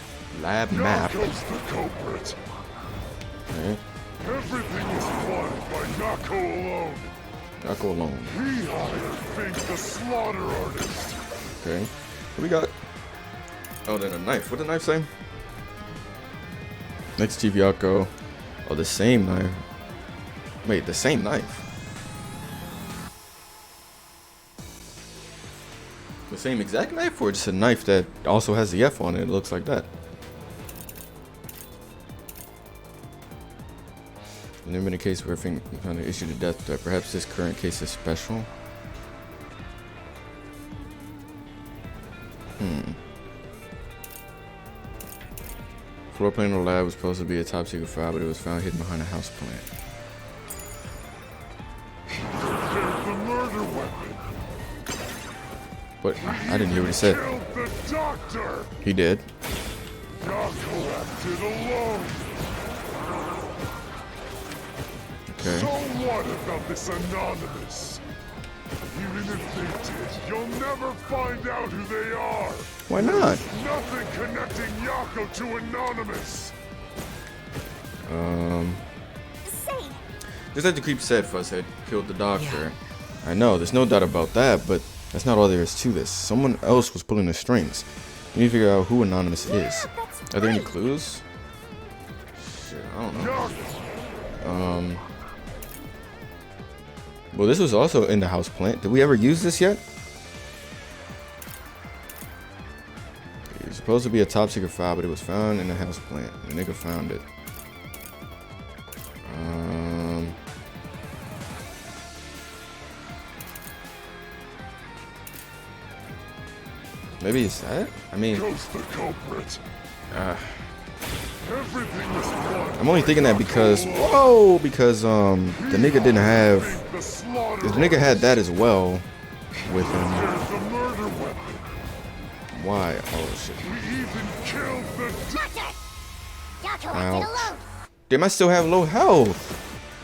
Yako's the culprit. Okay. Everything was plotted by Yako alone. Yako alone. He hired Fink, the slaughter artist. Okay. What we got? Oh, then a knife. What did the knife say? Next Chief Yako. Oh, the same knife. Wait, the same knife. The same exact knife, or just a knife that also has the F on it? It looks like that. Never been a case where Fink found an issue to death threat. Perhaps this current case is special. Floor plan of the lab was supposed to be a top secret file, but it was found hidden behind a house plant. There's the murder weapon. What? I didn't hear what he said. Killed the doctor. He did. Yako acted alone. Okay. So what about this anonymous? Even if they did, you'll never find out who they are. Why not? Nothing connecting Yako to Anonymous. Say, Just like the creep said, Fuzzhead killed the doctor. I know, there's no doubt about that, but that's not all there is to this. Someone else was pulling the strings. We need to figure out who Anonymous is. Are there any clues? Shit, I don't know. Well, this was also in the house plant. Did we ever use this yet? It was supposed to be a top secret file, but it was found in the house plant. The nigga found it. Maybe it's that? I mean, Goes the culprit. Everything was plotted. I'm only thinking that because, whoa, because the nigga didn't have, The slaughter. the nigga had that as well with him. There's the murder weapon. Why? Oh shit. We even killed the Doctor! Yako Ouch. acted alone. Damn, I still have low health.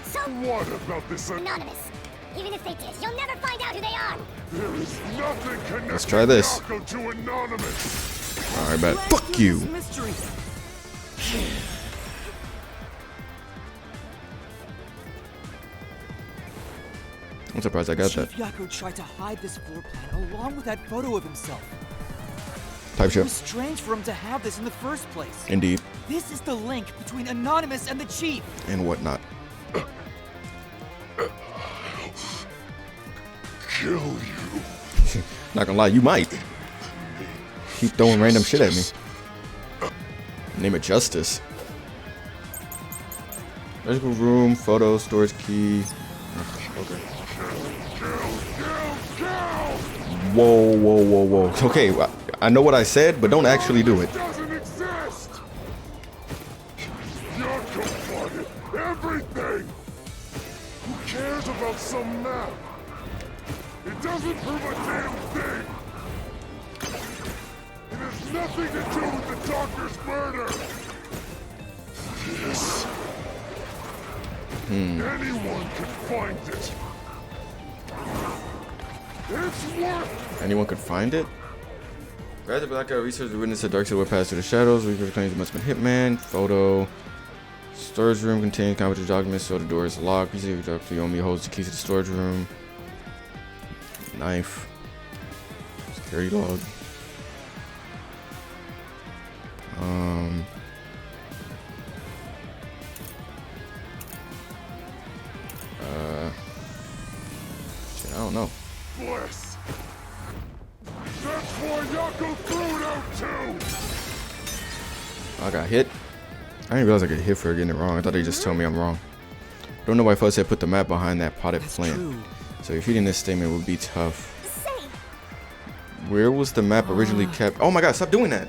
So What about this? anonymous. Even if they did, you'll never find out who they are. There is nothing connecting Let's try this. Yako to Anonymous. Alright, bet. Let's Fuck do you. this mystery. I'm surprised I got that. Chief Yako tried to hide this floor plan along with that photo of himself. Type It shit. was strange for him to have this in the first place. Indeed. This is the link between Anonymous and the Chief. And whatnot. Kill you. Not gonna lie, you might. Keep throwing random shit at me. Name it Justice. Electrical room, photo, storage key. Ugh, okay. Whoa, whoa, whoa, whoa. Okay, I know what I said, but don't actually do it. Doesn't exist. Yako plotted everything. Who cares about some map? It doesn't prove a damn thing. It has nothing to do with the doctor's murder. This. Anyone could find it. It's worth. Anyone could find it? Grab the blackout, research the witness, the dark side will pass through the shadows. Research claims it must have been Hitman. Photo. Storage room contains confidential documents, so the door is locked. PC Dr. Yomi holds the keys to the storage room. Knife. Security log. Shit, I don't know. Bliss. That's why Yako threw it out too. I got hit. I didn't realize I got hit for getting it wrong. I thought they just told me I'm wrong. Don't know why Fuzz had put the map behind that potted plant. True. So refuting this statement would be tough. Say, Where was the map originally kept? Oh my god, stop doing that!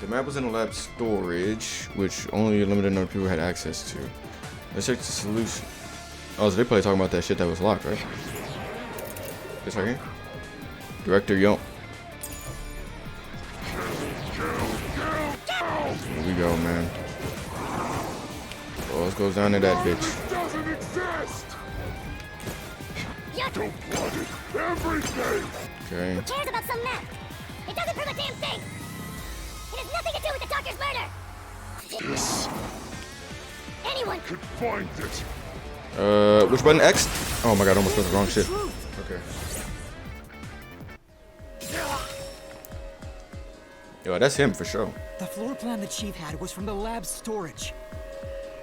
The map was in the lab storage, which only a limited number of people had access to. Let's check the solution. Oh, so they probably talking about that shit that was locked, right? This right here? Director Yo. Here we go, man. Oh, let's go down to that bitch. It doesn't exist. cold-blooded. Everything! Okay. Who cares about some map? It doesn't prove a damn thing! It has nothing to do with the doctor's murder! Yes, Anyone could find it. Which button? X? Oh my god, I almost pressed the wrong shit. Okay. Yo, that's him for sure. The floor plan the chief had was from the lab's storage.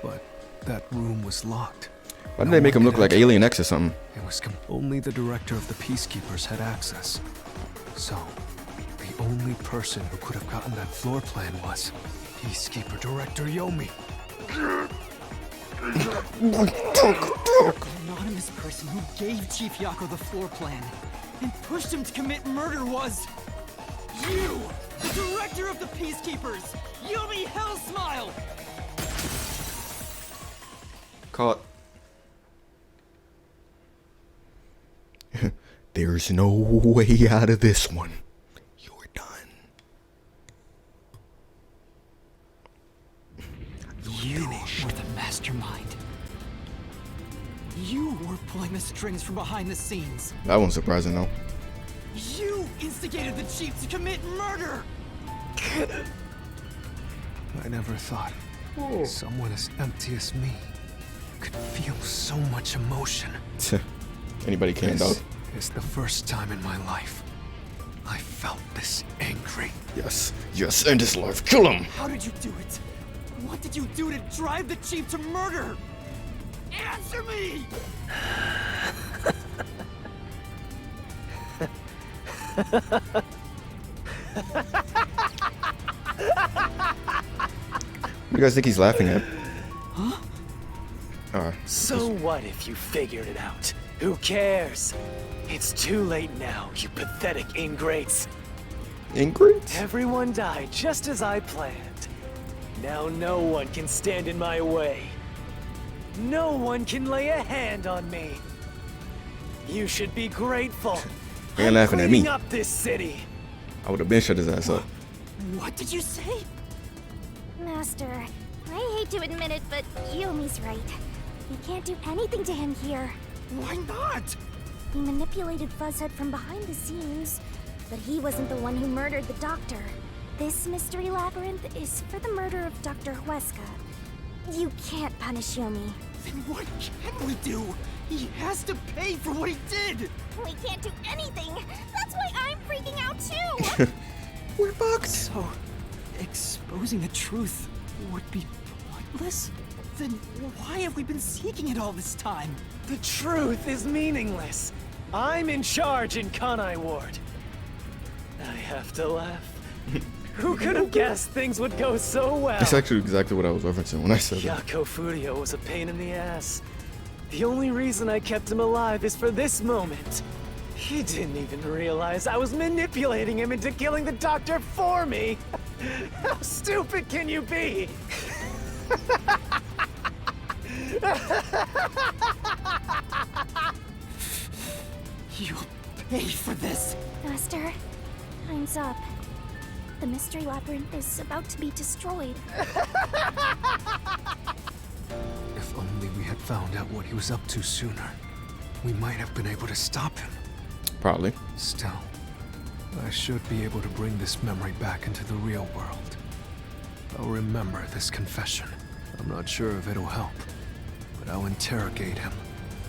But that room was locked. Why did they make him look like Alien X or something? It was only the director of the Peacekeepers had access. So, the only person who could have gotten that floor plan was Peacekeeper Director Yomi. The anonymous person who gave Chief Yako the floor plan and pushed him to commit murder was... you! The director of the Peacekeepers! Yomi Hellsmile! Caught. There's no way out of this one. You're done. You were the mastermind. You were pulling the strings from behind the scenes. That one's surprising though. You instigated the chief to commit murder! I never thought someone as empty as me could feel so much emotion. Anybody can, dog. This is the first time in my life I felt this angry. Yes. Yes, end his life. Kill him. How did you do it? What did you do to drive the chief to murder? Answer me! What do you guys think he's laughing at? So what if you figured it out? Who cares? It's too late now, you pathetic ingrates. Ingrates? Everyone died just as I planned. Now no one can stand in my way. No one can lay a hand on me. You should be grateful. He ain't laughing at me. Cleaning up this city. I would have been shut his ass up. What did you say? Master, I hate to admit it, but Yomi's right. You can't do anything to him here. Why not? He manipulated Fuzzhead from behind the scenes, but he wasn't the one who murdered the doctor. This mystery labyrinth is for the murder of Dr. Huesca. You can't punish Yomi. Then what can we do? He has to pay for what he did! We can't do anything! That's why I'm freaking out too! We're fucked! So, exposing the truth would be pointless? Then why have we been seeking it all this time? The truth is meaningless. I'm in charge in Kanai Ward. I have to laugh. Who could have guessed things would go so well? That's actually exactly what I was referencing when I said that. Yako Furio was a pain in the ass. The only reason I kept him alive is for this moment. He didn't even realize I was manipulating him into killing the doctor for me. How stupid can you be? You'll pay for this! Master, time's up. The mystery labyrinth is about to be destroyed. If only we had found out what he was up to sooner, we might have been able to stop him. Probably. Still, I should be able to bring this memory back into the real world. I'll remember this confession. I'm not sure if it'll help, but I'll interrogate him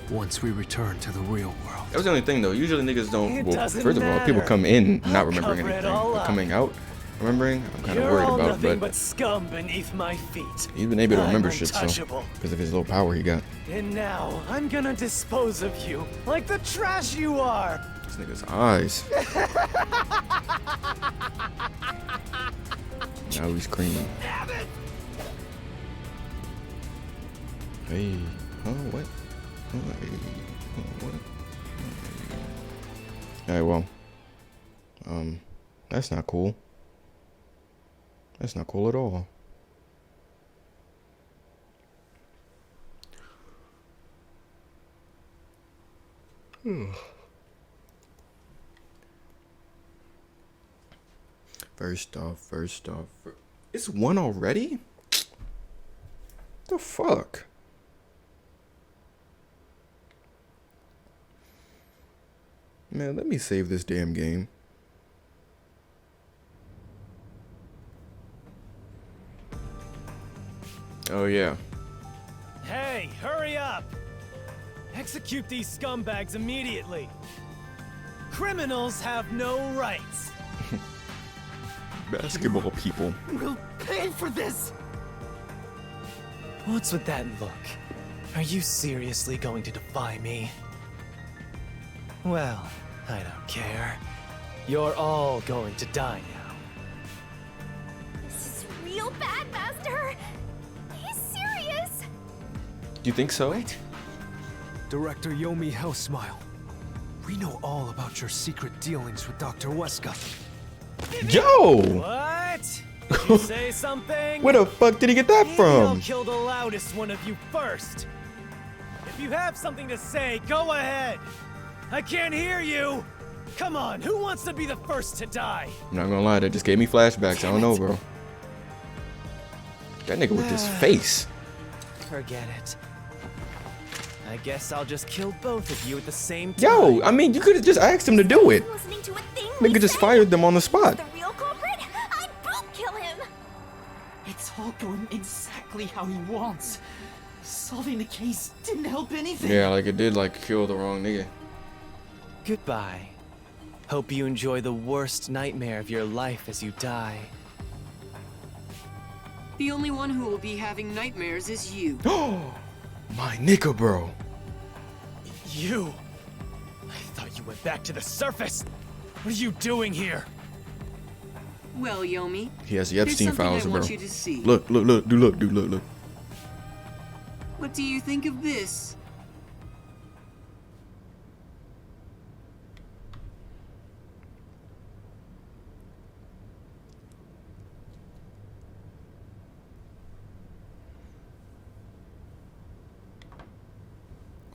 once we return to the real world. That was the only thing though. Usually niggas don't. It Well, doesn't first of all, people matter. come in not I'll remembering cover it anything. all But up. coming out remembering, I'm kind of You're worried all about. nothing But but scum beneath my feet. he's been able to I'm remember shit, so untouchable. because of his little power he got. And now I'm gonna dispose of you like the trash you are. This nigga's eyes. Now he's creaming. Hey, oh what? Oh, hey. Oh, what? Alright, well, that's not cool. That's not cool at all. First off, it's one already? The fuck? Man, let me save this damn game. Oh yeah. Hey, hurry up! Execute these scumbags immediately. Criminals have no rights. Basketball people. We'll pay for this! What's with that look? Are you seriously going to defy me? Well, I don't care. You're all going to die now. This is real bad, Master. He's serious. Do you think so? Wait. Director Yomi Hellsmile. We know all about your secret dealings with Dr. Weska. Yo! What? Did you say something? Where the fuck did he get that Maybe from? I'll kill the loudest one of you first. If you have something to say, go ahead. I can't hear you. Come on, who wants to be the first to die? I'm not gonna lie, that just gave me flashbacks. I don't know, bro. That nigga with his face. Forget it. I guess I'll just kill both of you at the same time. Yo, I mean, you could have just asked him to do it. Listening to a thing Nigga just fired them on the spot. The real culprit? I'd boot kill him. It's all going exactly how he wants. Solving the case didn't help anything. Yeah, like it did, like kill the wrong nigga. Goodbye. Hope you enjoy the worst nightmare of your life as you die. The only one who will be having nightmares is you. Oh, my nigga, bro. You! I thought you went back to the surface! What are you doing here? Well, Yomi, He has the there's Epstein something files, I bro. want you to see. Look, dude. What do you think of this?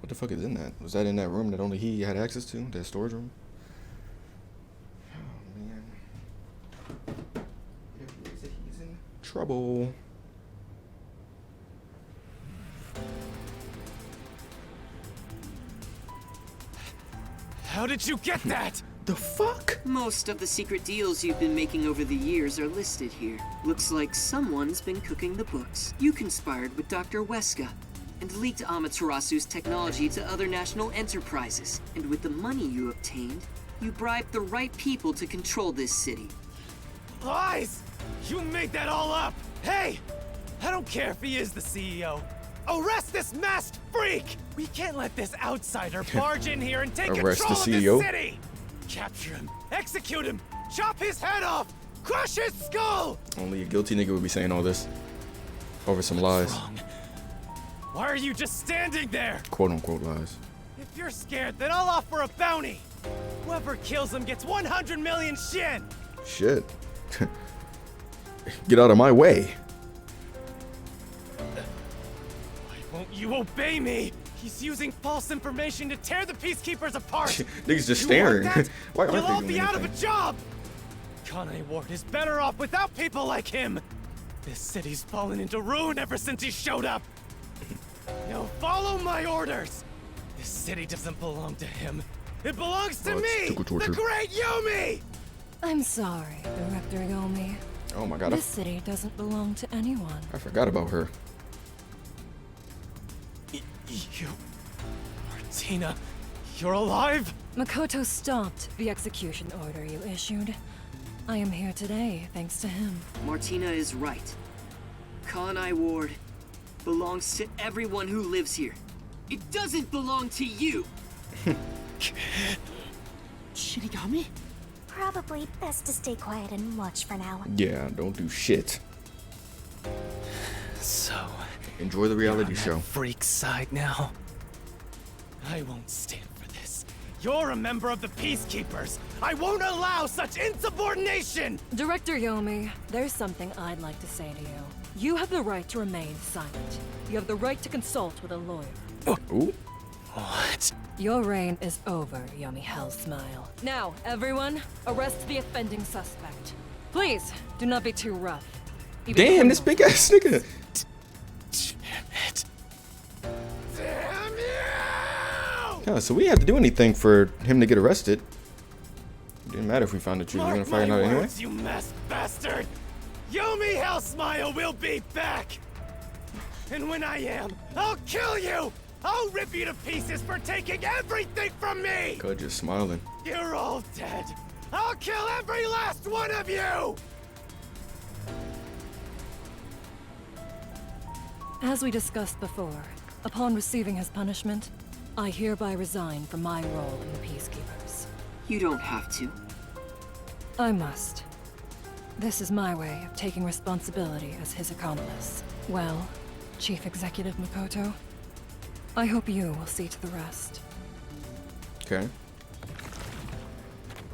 What the fuck is in that? Was that in that room that only he had access to? That storage room? Oh, man. He's in trouble. How did you get that? The fuck? Most of the secret deals you've been making over the years are listed here. Looks like someone's been cooking the books. You conspired with Dr. Weska and leaked Amaterasu's technology to other national enterprises. And with the money you obtained, you bribed the right people to control this city. Lies! You made that all up! Hey! I don't care if he is the CEO. Arrest this masked freak! We can't let this outsider barge in here and take Arrest control the of CEO? the city! Capture him, execute him, chop his head off, crush his skull! Only a guilty nigga would be saying all this over some lies. Wrong. Why are you just standing there? Quote unquote lies. If you're scared, then I'll offer a bounty. Whoever kills him gets 100 million shin. Shit. Get out of my way. Why won't you obey me? He's using false information to tear the peacekeepers apart. Niggas just You staring. want that? Why aren't You'll they all doing be out of a anything? job. Conway Ward is better off without people like him. This city's fallen into ruin ever since he showed up. Now follow my orders. This city doesn't belong to him. It belongs to Oh, it's me, typical torture. the great Yomi! I'm sorry, Director Yomi. Oh my god, This city doesn't belong to anyone. I forgot about her. You... Martina, you're alive? Makoto stopped the execution order you issued. I am here today thanks to him. Martina is right. Kanai Ward belongs to everyone who lives here. It doesn't belong to you! Shinigami? Probably best to stay quiet and watch for now. Yeah, don't do shit. So... Enjoy the reality you're on show. that freak side now. I won't stand for this. You're a member of the Peacekeepers. I won't allow such insubordination! Director Yomi, there's something I'd like to say to you. You have the right to remain silent. You have the right to consult with a lawyer. Ooh. What? Your reign is over, Yomi Hellsmile. Now, everyone, arrest the offending suspect. Please, do not be too rough. Even Damn, this big ass nigga. Damn it. Damn you! Oh, so we didn't have to do anything for him to get arrested. It didn't matter if we found the truth. We're gonna find out anyway. You masked bastard! Yomi Hellsmile will be back! And when I am, I'll kill you! I'll rip you to pieces for taking everything from me! God, just smiling. You're all dead! I'll kill every last one of you! As we discussed before, upon receiving his punishment, I hereby resign from my role in the Peacekeepers. You don't have to. I must. This is my way of taking responsibility as his accomplice. Well, Chief Executive Makoto, I hope you will see to the rest. Okay.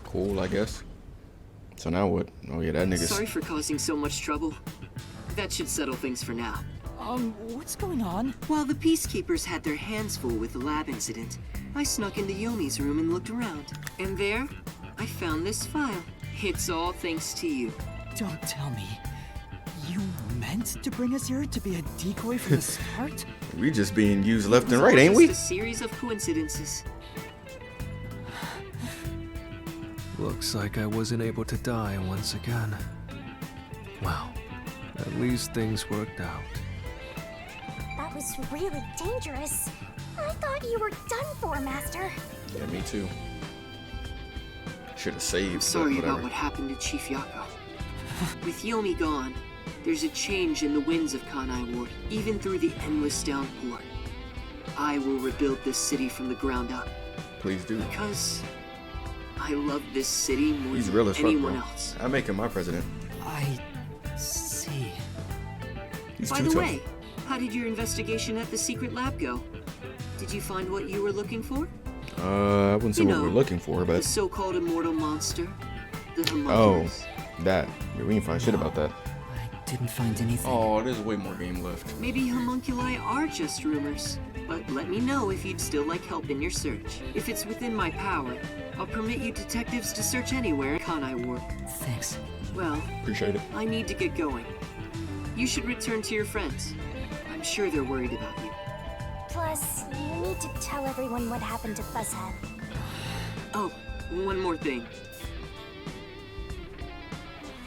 Cool, I guess. So now what? Oh yeah, that nigga's... Sorry for causing so much trouble. That should settle things for now. What's going on? While the Peacekeepers had their hands full with the lab incident, I snuck into Yomi's room and looked around. And there, I found this file. It's all thanks to you. Don't tell me. You meant to bring us here to be a decoy from the start? We just being used left and It was right, all ain't we? just a series of coincidences. Looks like I wasn't able to die once again. Well, at least things worked out. That was really dangerous. I thought you were done for, Master. Yeah, me too. Should have saved. I'm sorry about what happened to Chief Yako. With Yomi gone, there's a change in the winds of Kanai Ward, even through the endless downpour. I will rebuild this city from the ground up. Please do. Because I love this city more He's real than as fuck, anyone bro. else. I make him my president. I see. He's By too the tough. way, how did your investigation at the secret lab go? Did you find what you were looking for? I wouldn't say You what know, we're looking for, The but... so-called immortal monster? The Oh, homunculus? that. Yeah, we didn't find shit about that. I didn't find anything. Oh, there's way more game left. Maybe homunculi are just rumors, but let me know if you'd still like help in your search. If it's within my power, I'll permit you detectives to search anywhere in Kanai Ward. Thanks. Well, Appreciate it. I need to get going. You should return to your friends. I'm sure they're worried about you. Plus, you need to tell everyone what happened to Fuzzhead. Oh, one more thing.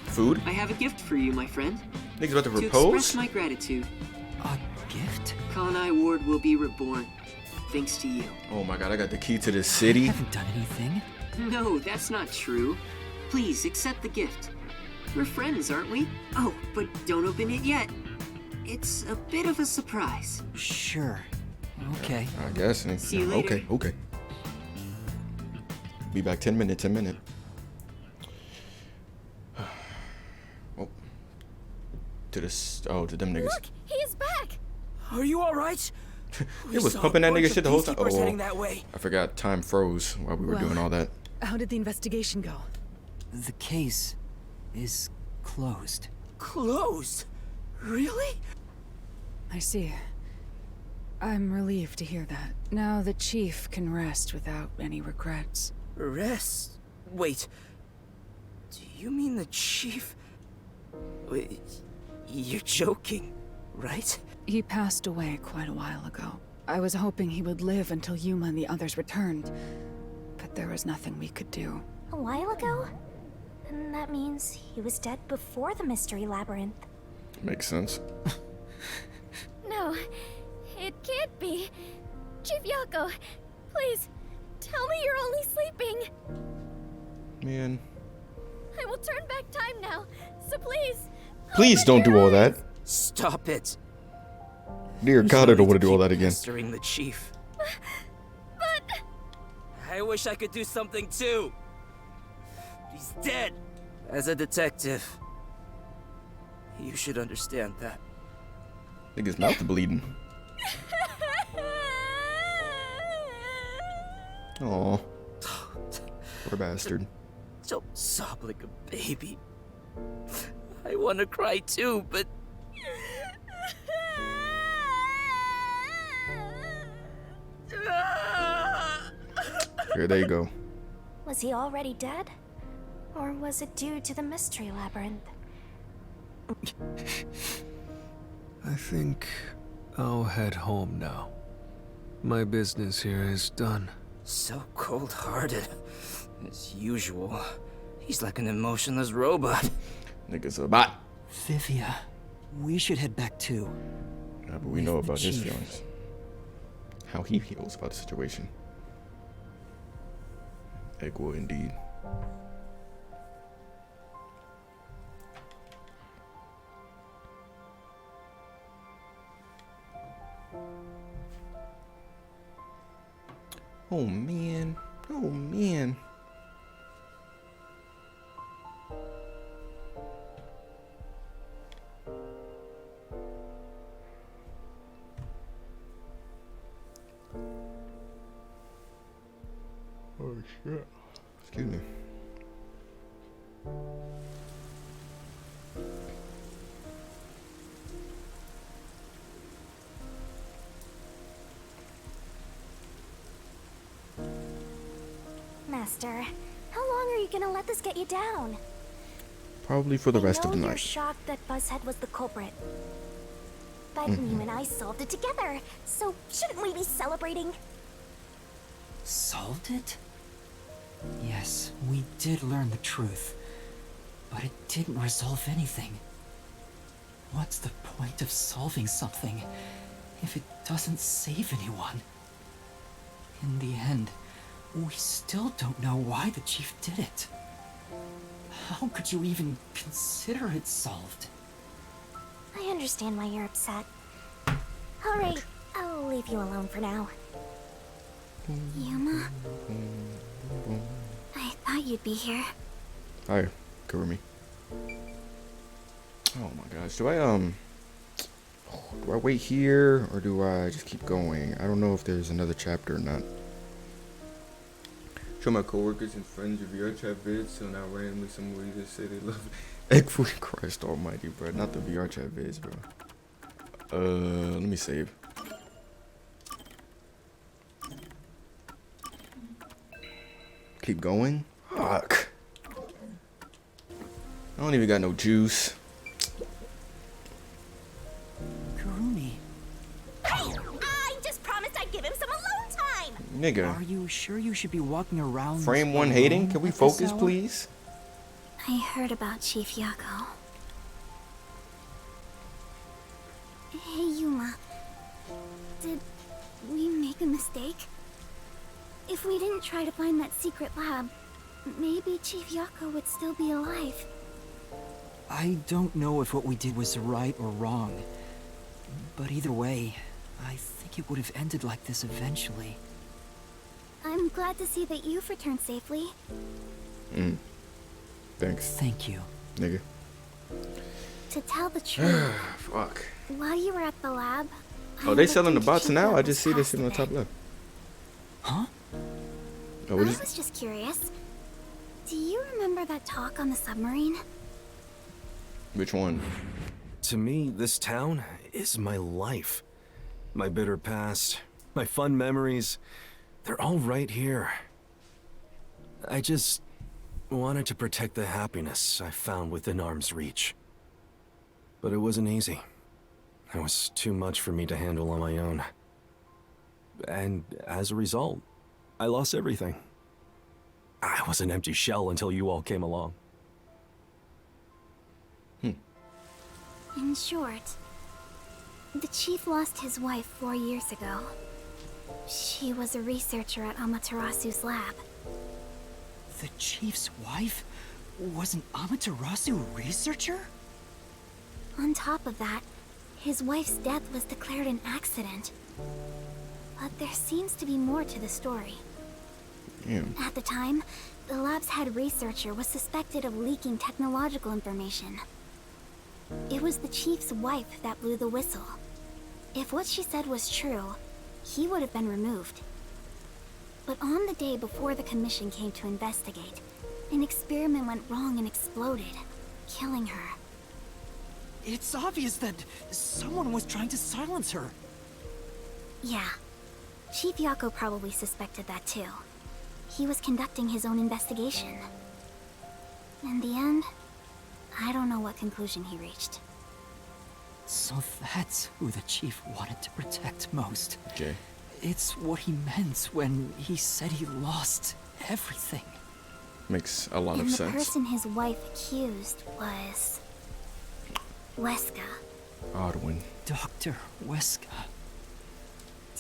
Food? I have a gift for you, my friend. Niggas about to To propose? express my gratitude, A gift? Kanai Ward will be reborn, thanks to you. Oh my god, I got the key to the I city. haven't done anything. No, that's not true. Please, accept the gift. We're friends, aren't we? Oh, but don't open it yet. It's a bit of a surprise. Sure. Okay. I guess. See you later. Okay, okay. Be back 10 minutes, 10 minutes. Oh. To this. Oh, to them niggas. Look, he is back! Are you alright? It was pumping that nigga shit the whole time. Heading Oh, that way. I forgot time froze while we were Well. doing all that. How did the investigation go? The case is closed. Closed? Really? I see. I'm relieved to hear that. Now the Chief can rest without any regrets. Rest? Wait. Do you mean the Chief? Wait, you're joking, right? He passed away quite a while ago. I was hoping he would live until Yuma and the others returned, but there was nothing we could do. A while ago? And that means he was dead before the Mystery Labyrinth. Makes sense. No, it can't be. Chief Yako, please, tell me you're only sleeping. Man. I will turn back time now, so please. Please don't do all that. Stop it. Dear God, I don't want to do all that again. Pestering the Chief. But I wish I could do something too. He's dead. As a detective, you should understand that. Nigga's mouth bleeding. Aw. Poor bastard. Don't sob like a baby. I want to cry too, but Here they go. was he already dead? Or was it due to the Mystery Labyrinth? I think I'll head home now. My business here is done. So cold-hearted. As usual. He's like an emotionless robot. Nigga's a bot. Vivia, we should head back too. Yeah, but we know about his feelings. How he feels about the situation. Equal indeed. Oh man. Oh man. Oh shit. Excuse me. Master, how long are you gonna let this get you down? Probably for the rest of the I know you're night. shocked that Buzzhead was the culprit. But you and I solved it together, so shouldn't we be celebrating? Solved it? Yes, we did learn the truth. But it didn't resolve anything. What's the point of solving something if it doesn't save anyone? In the end, we still don't know why the chief did it. How could you even consider it solved? I understand why you're upset. Alright, I'll leave you alone for now. Yuma? I thought you'd be here. Hi, Kurumi. Oh my gosh, do I wait here or do I just keep going? I don't know if there's another chapter or not. Show my coworkers and friends your VR chat vids, so now randomly somebody just say they love it. Egg food, Christ almighty, bro. Not the VR chat vids, bro. Let me save. Keep going? Fuck. I don't even got no juice. Kurumi. Hey! I just promised I'd give him some alone time! Nigga. Are you sure you should be walking around? Frame one hating? Can we focus, please? I heard about Chief Yako. Hey, Yuma. Did we make a mistake? If we didn't try to find that secret lab, maybe Chief Yako would still be alive. I don't know if what we did was right or wrong. But either way, I think it would have ended like this eventually. I'm glad to see that you've returned safely. Thanks. Thank you. Nigga. To tell the truth, Fuck. while you were at the lab... Oh, they selling the bots now? I just see this shit on the top left. Huh? Oh, I was just curious. Do you remember that talk on the submarine? Which one? To me, this town is my life. My bitter past, my fun memories, they're all right here. I just wanted to protect the happiness I found within arm's reach. But it wasn't easy. It was too much for me to handle on my own. And as a result, I lost everything. I was an empty shell until you all came along. In short, the chief lost his wife 4 years ago. She was a researcher at Amaterasu's lab. The chief's wife was an Amaterasu researcher? On top of that, his wife's death was declared an accident. But there seems to be more to the story. Damn. At the time, the lab's head researcher was suspected of leaking technological information. It was the chief's wife that blew the whistle. If what she said was true, he would have been removed. But on the day before the commission came to investigate, an experiment went wrong and exploded, killing her. It's obvious that someone was trying to silence her. Yeah. Chief Yako probably suspected that too. He was conducting his own investigation. In the end, I don't know what conclusion he reached. So that's who the chief wanted to protect most. Okay. It's what he meant when he said he lost everything. Makes a lot of And the sense. person his wife accused was... Weska. Odwin. Dr. Weska.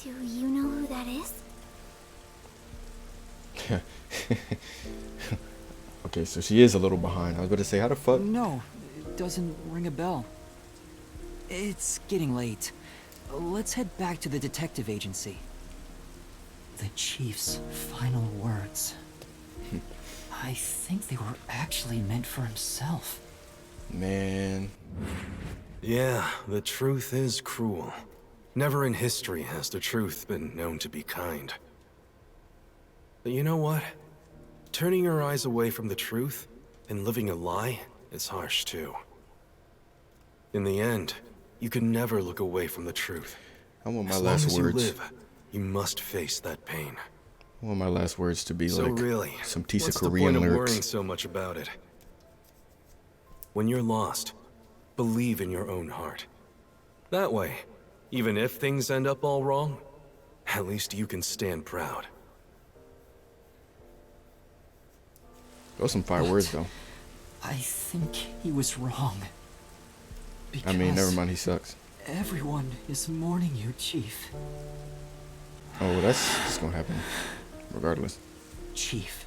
Do you know who that is? Okay, so she is a little behind. I was about to say, how the fuck? No, it doesn't ring a bell. It's getting late. Let's head back to the detective agency. The chief's final words. I think they were actually meant for himself. Man. Yeah, the truth is cruel. Never in history has the truth been known to be kind. But you know what? Turning your eyes away from the truth and living a lie is harsh too. In the end, you can never look away from the truth. I want my As last long as words. you live, you must face that pain. I want my last words to be So like really, some Tisa what's Korean the point of lyrics. worrying so much about it? When you're lost, believe in your own heart. That way, even if things end up all wrong, at least you can stand proud. Those some fire words though. I think he was wrong. I mean, never Because mind, he sucks. everyone is mourning you, Chief. Oh, well, that's just gonna happen, regardless. Chief,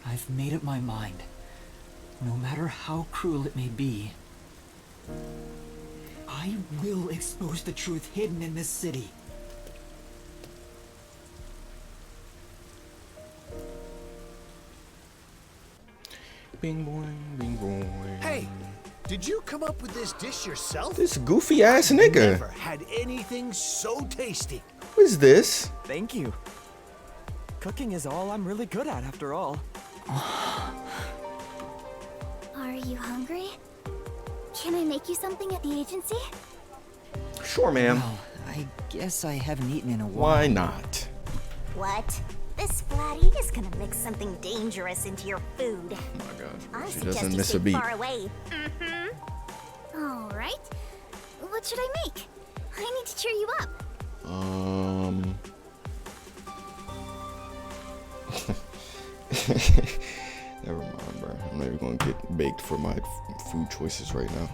I've made up my mind. No matter how cruel it may be, I will expose the truth hidden in this city. Bing boing, bing boing. Hey, did you come up with this dish yourself? This goofy ass nigga. Never had anything so tasty. What is this? Thank you. Cooking is all I'm really good at, after all. Are you hungry? Can I make you something at the agency? Sure, ma'am. Well, I guess I haven't eaten in a while. Why not? What? This flatty is gonna mix something dangerous into your food. Oh my god. I She suggest doesn't you miss stay a beat. far away. All right. What should I make? I need to cheer you up. Never mind, bro. I'm not even gonna get baked for my food choices right now.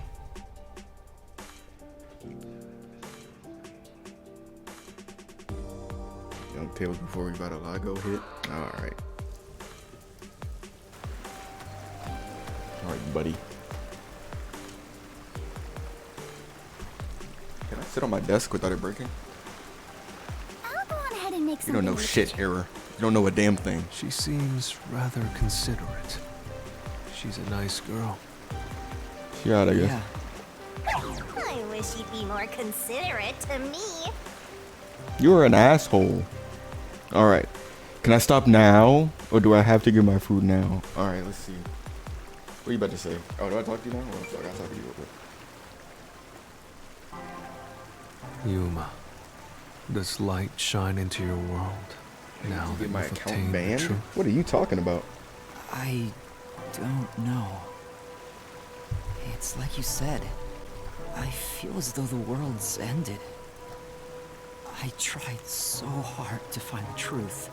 Young Tablez before we got a Lago hit. Alright. Alright, buddy. Can I sit on my desk without it breaking? I'll go on ahead and make You something. don't know in the shit, kitchen. Error. You don't know a damn thing. She seems rather considerate. She's a nice girl. She out, I guess. Yeah. I wish you'd be more considerate to me. You're an asshole. Alright. Can I stop now? Or do I have to get my food now? Alright, let's see. What are you about to say? Oh, do I talk to you now? Or do I gotta talk to you real quick? Yuma, does light shine into your world now that Get my you've account obtained the banned? truth? What are you talking about? I don't know. It's like you said. I feel as though the world's ended. I tried so hard to find the truth.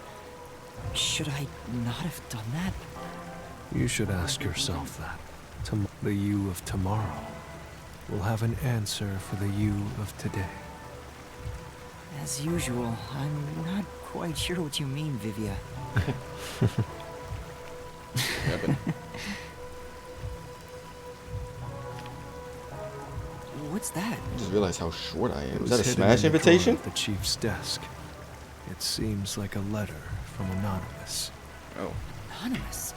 Should I not have done that? You should ask yourself that. The you of tomorrow will have an answer for the you of today. As usual, I'm not quite sure what you mean, Vivia. What's that? I just realized how short I am. It Is was that a hidden smash in the drawer invitation? of the chief's desk. It seems like a letter from Anonymous. Oh. Anonymous?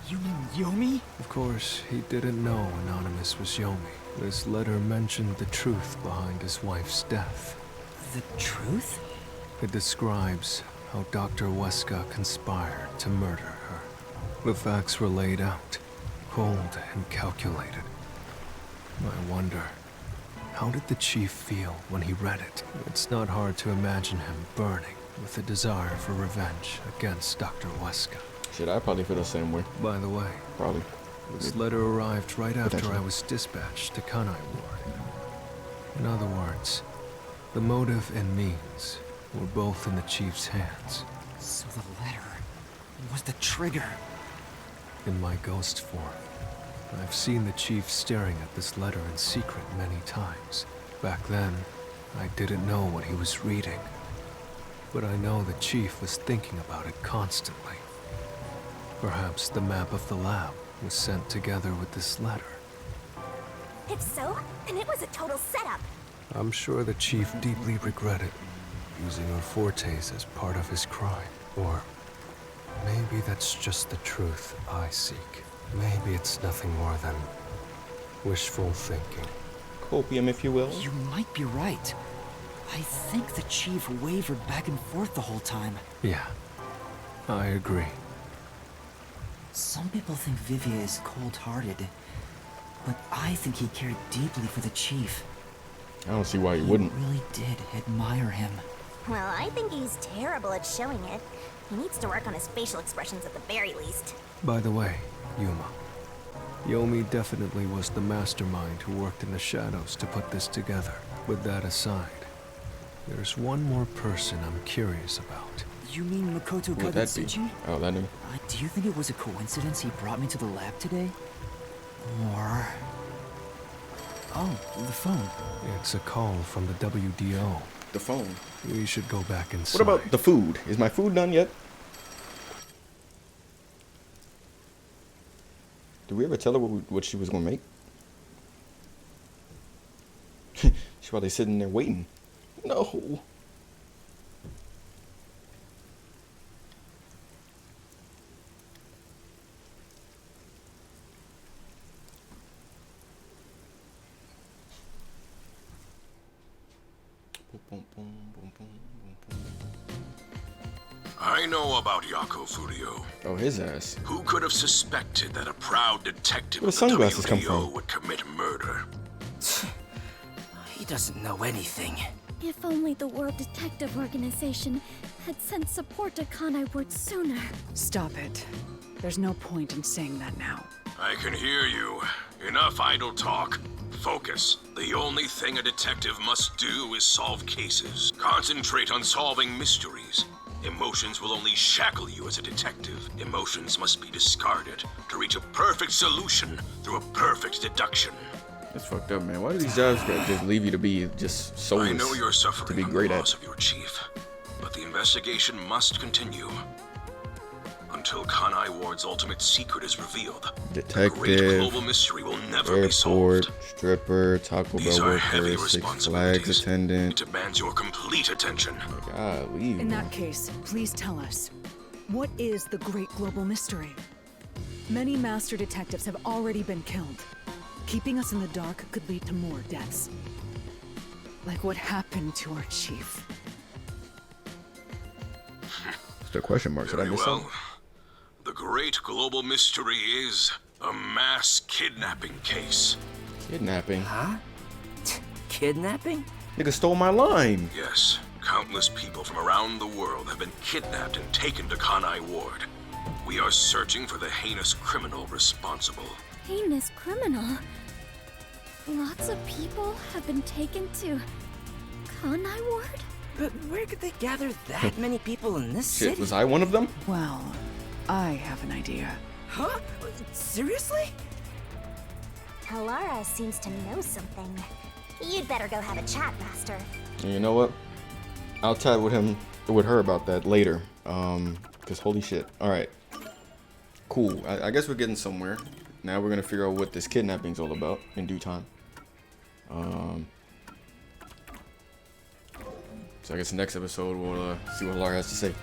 You mean Yomi? Of course, he didn't know Anonymous was Yomi. This letter mentioned the truth behind his wife's death. The truth? It describes how Dr. Weska conspired to murder her. The facts were laid out, cold and calculated. I wonder, how did the chief feel when he read it? It's not hard to imagine him burning with a desire for revenge against Dr. Weska. Shit, I probably feel the same way. By the way, Probably. this letter arrived right after Potentially. I was dispatched to Kanai Ward. In other words, the motive and means were both in the Chief's hands. So the letter was the trigger. In my ghost form, I've seen the Chief staring at this letter in secret many times. Back then, I didn't know what he was reading. But I know the Chief was thinking about it constantly. Perhaps the map of the lab was sent together with this letter. If so, then it was a total setup. I'm sure the Chief deeply regretted using our fortes as part of his crime. Or maybe that's just the truth I seek. Maybe it's nothing more than wishful thinking. Copium, if you will. You might be right. I think the Chief wavered back and forth the whole time. Yeah, I agree. Some people think Vivia is cold-hearted, but I think he cared deeply for the Chief. I don't see why he wouldn't. He really did admire him. Well, I think he's terrible at showing it. He needs to work on his facial expressions at the very least. By the way, Yuma, Yomi definitely was the mastermind who worked in the shadows to put this together. With that aside, there's one more person I'm curious about. You mean Makoto Who would that be? Kagetsuchi? Oh, that name. Do you think it was a coincidence he brought me to the lab today? Or... Oh, the phone. It's a call from the WDO. The phone. We should go back inside. What about the food? Is my food done yet? Did we ever tell her what she was gonna make? She's probably sitting there waiting. No. I know about Yako Furio. Oh, his ass. Who could have suspected that a proud detective Where of the the sunglasses come WDO from? would commit murder? He doesn't know anything. If only the World Detective Organization had sent support to Kanai Ward sooner. Stop it. There's no point in saying that now. I can hear you. Enough idle talk. Focus. The only thing a detective must do is solve cases. Concentrate on solving mysteries. Emotions will only shackle you as a detective. Emotions must be discarded to reach a perfect solution through a perfect deduction. That's fucked up, man. Why do these jobs just leave you to be just soulless? I know you're suffering to be from great the at? loss of your chief, but the investigation must continue until Kanai Ward's ultimate secret is revealed. The great Detective, global mystery will never be solved. airport, stripper, Taco These Bell are heavy worker, Six Flags responsibilities. attendant. It demands your complete attention. Golly. In that case, please tell us, what is the great global mystery? Many master detectives have already been killed. Keeping us in the dark could lead to more deaths. Like what happened to our chief. Still question marks. Did I Very miss well. something? The great global mystery is a mass kidnapping case. Kidnapping? Huh? Kidnapping? Nigga stole my line. Yes, countless people from around the world have been kidnapped and taken to Kanai Ward. We are searching for the heinous criminal responsible. Heinous criminal? Lots of people have been taken to Kanai Ward? But where could they gather that many people in this Shit, city? was I one of them? Well, I have an idea. Huh? Seriously? Halara seems to know something. You'd better go have a chat, Master. And you know what? I'll chat with her about that later. Cause holy shit. All right. Cool. I guess we're getting somewhere. Now we're gonna figure out what this kidnapping's all about in due time. So I guess the next episode we'll see what Lara has to say.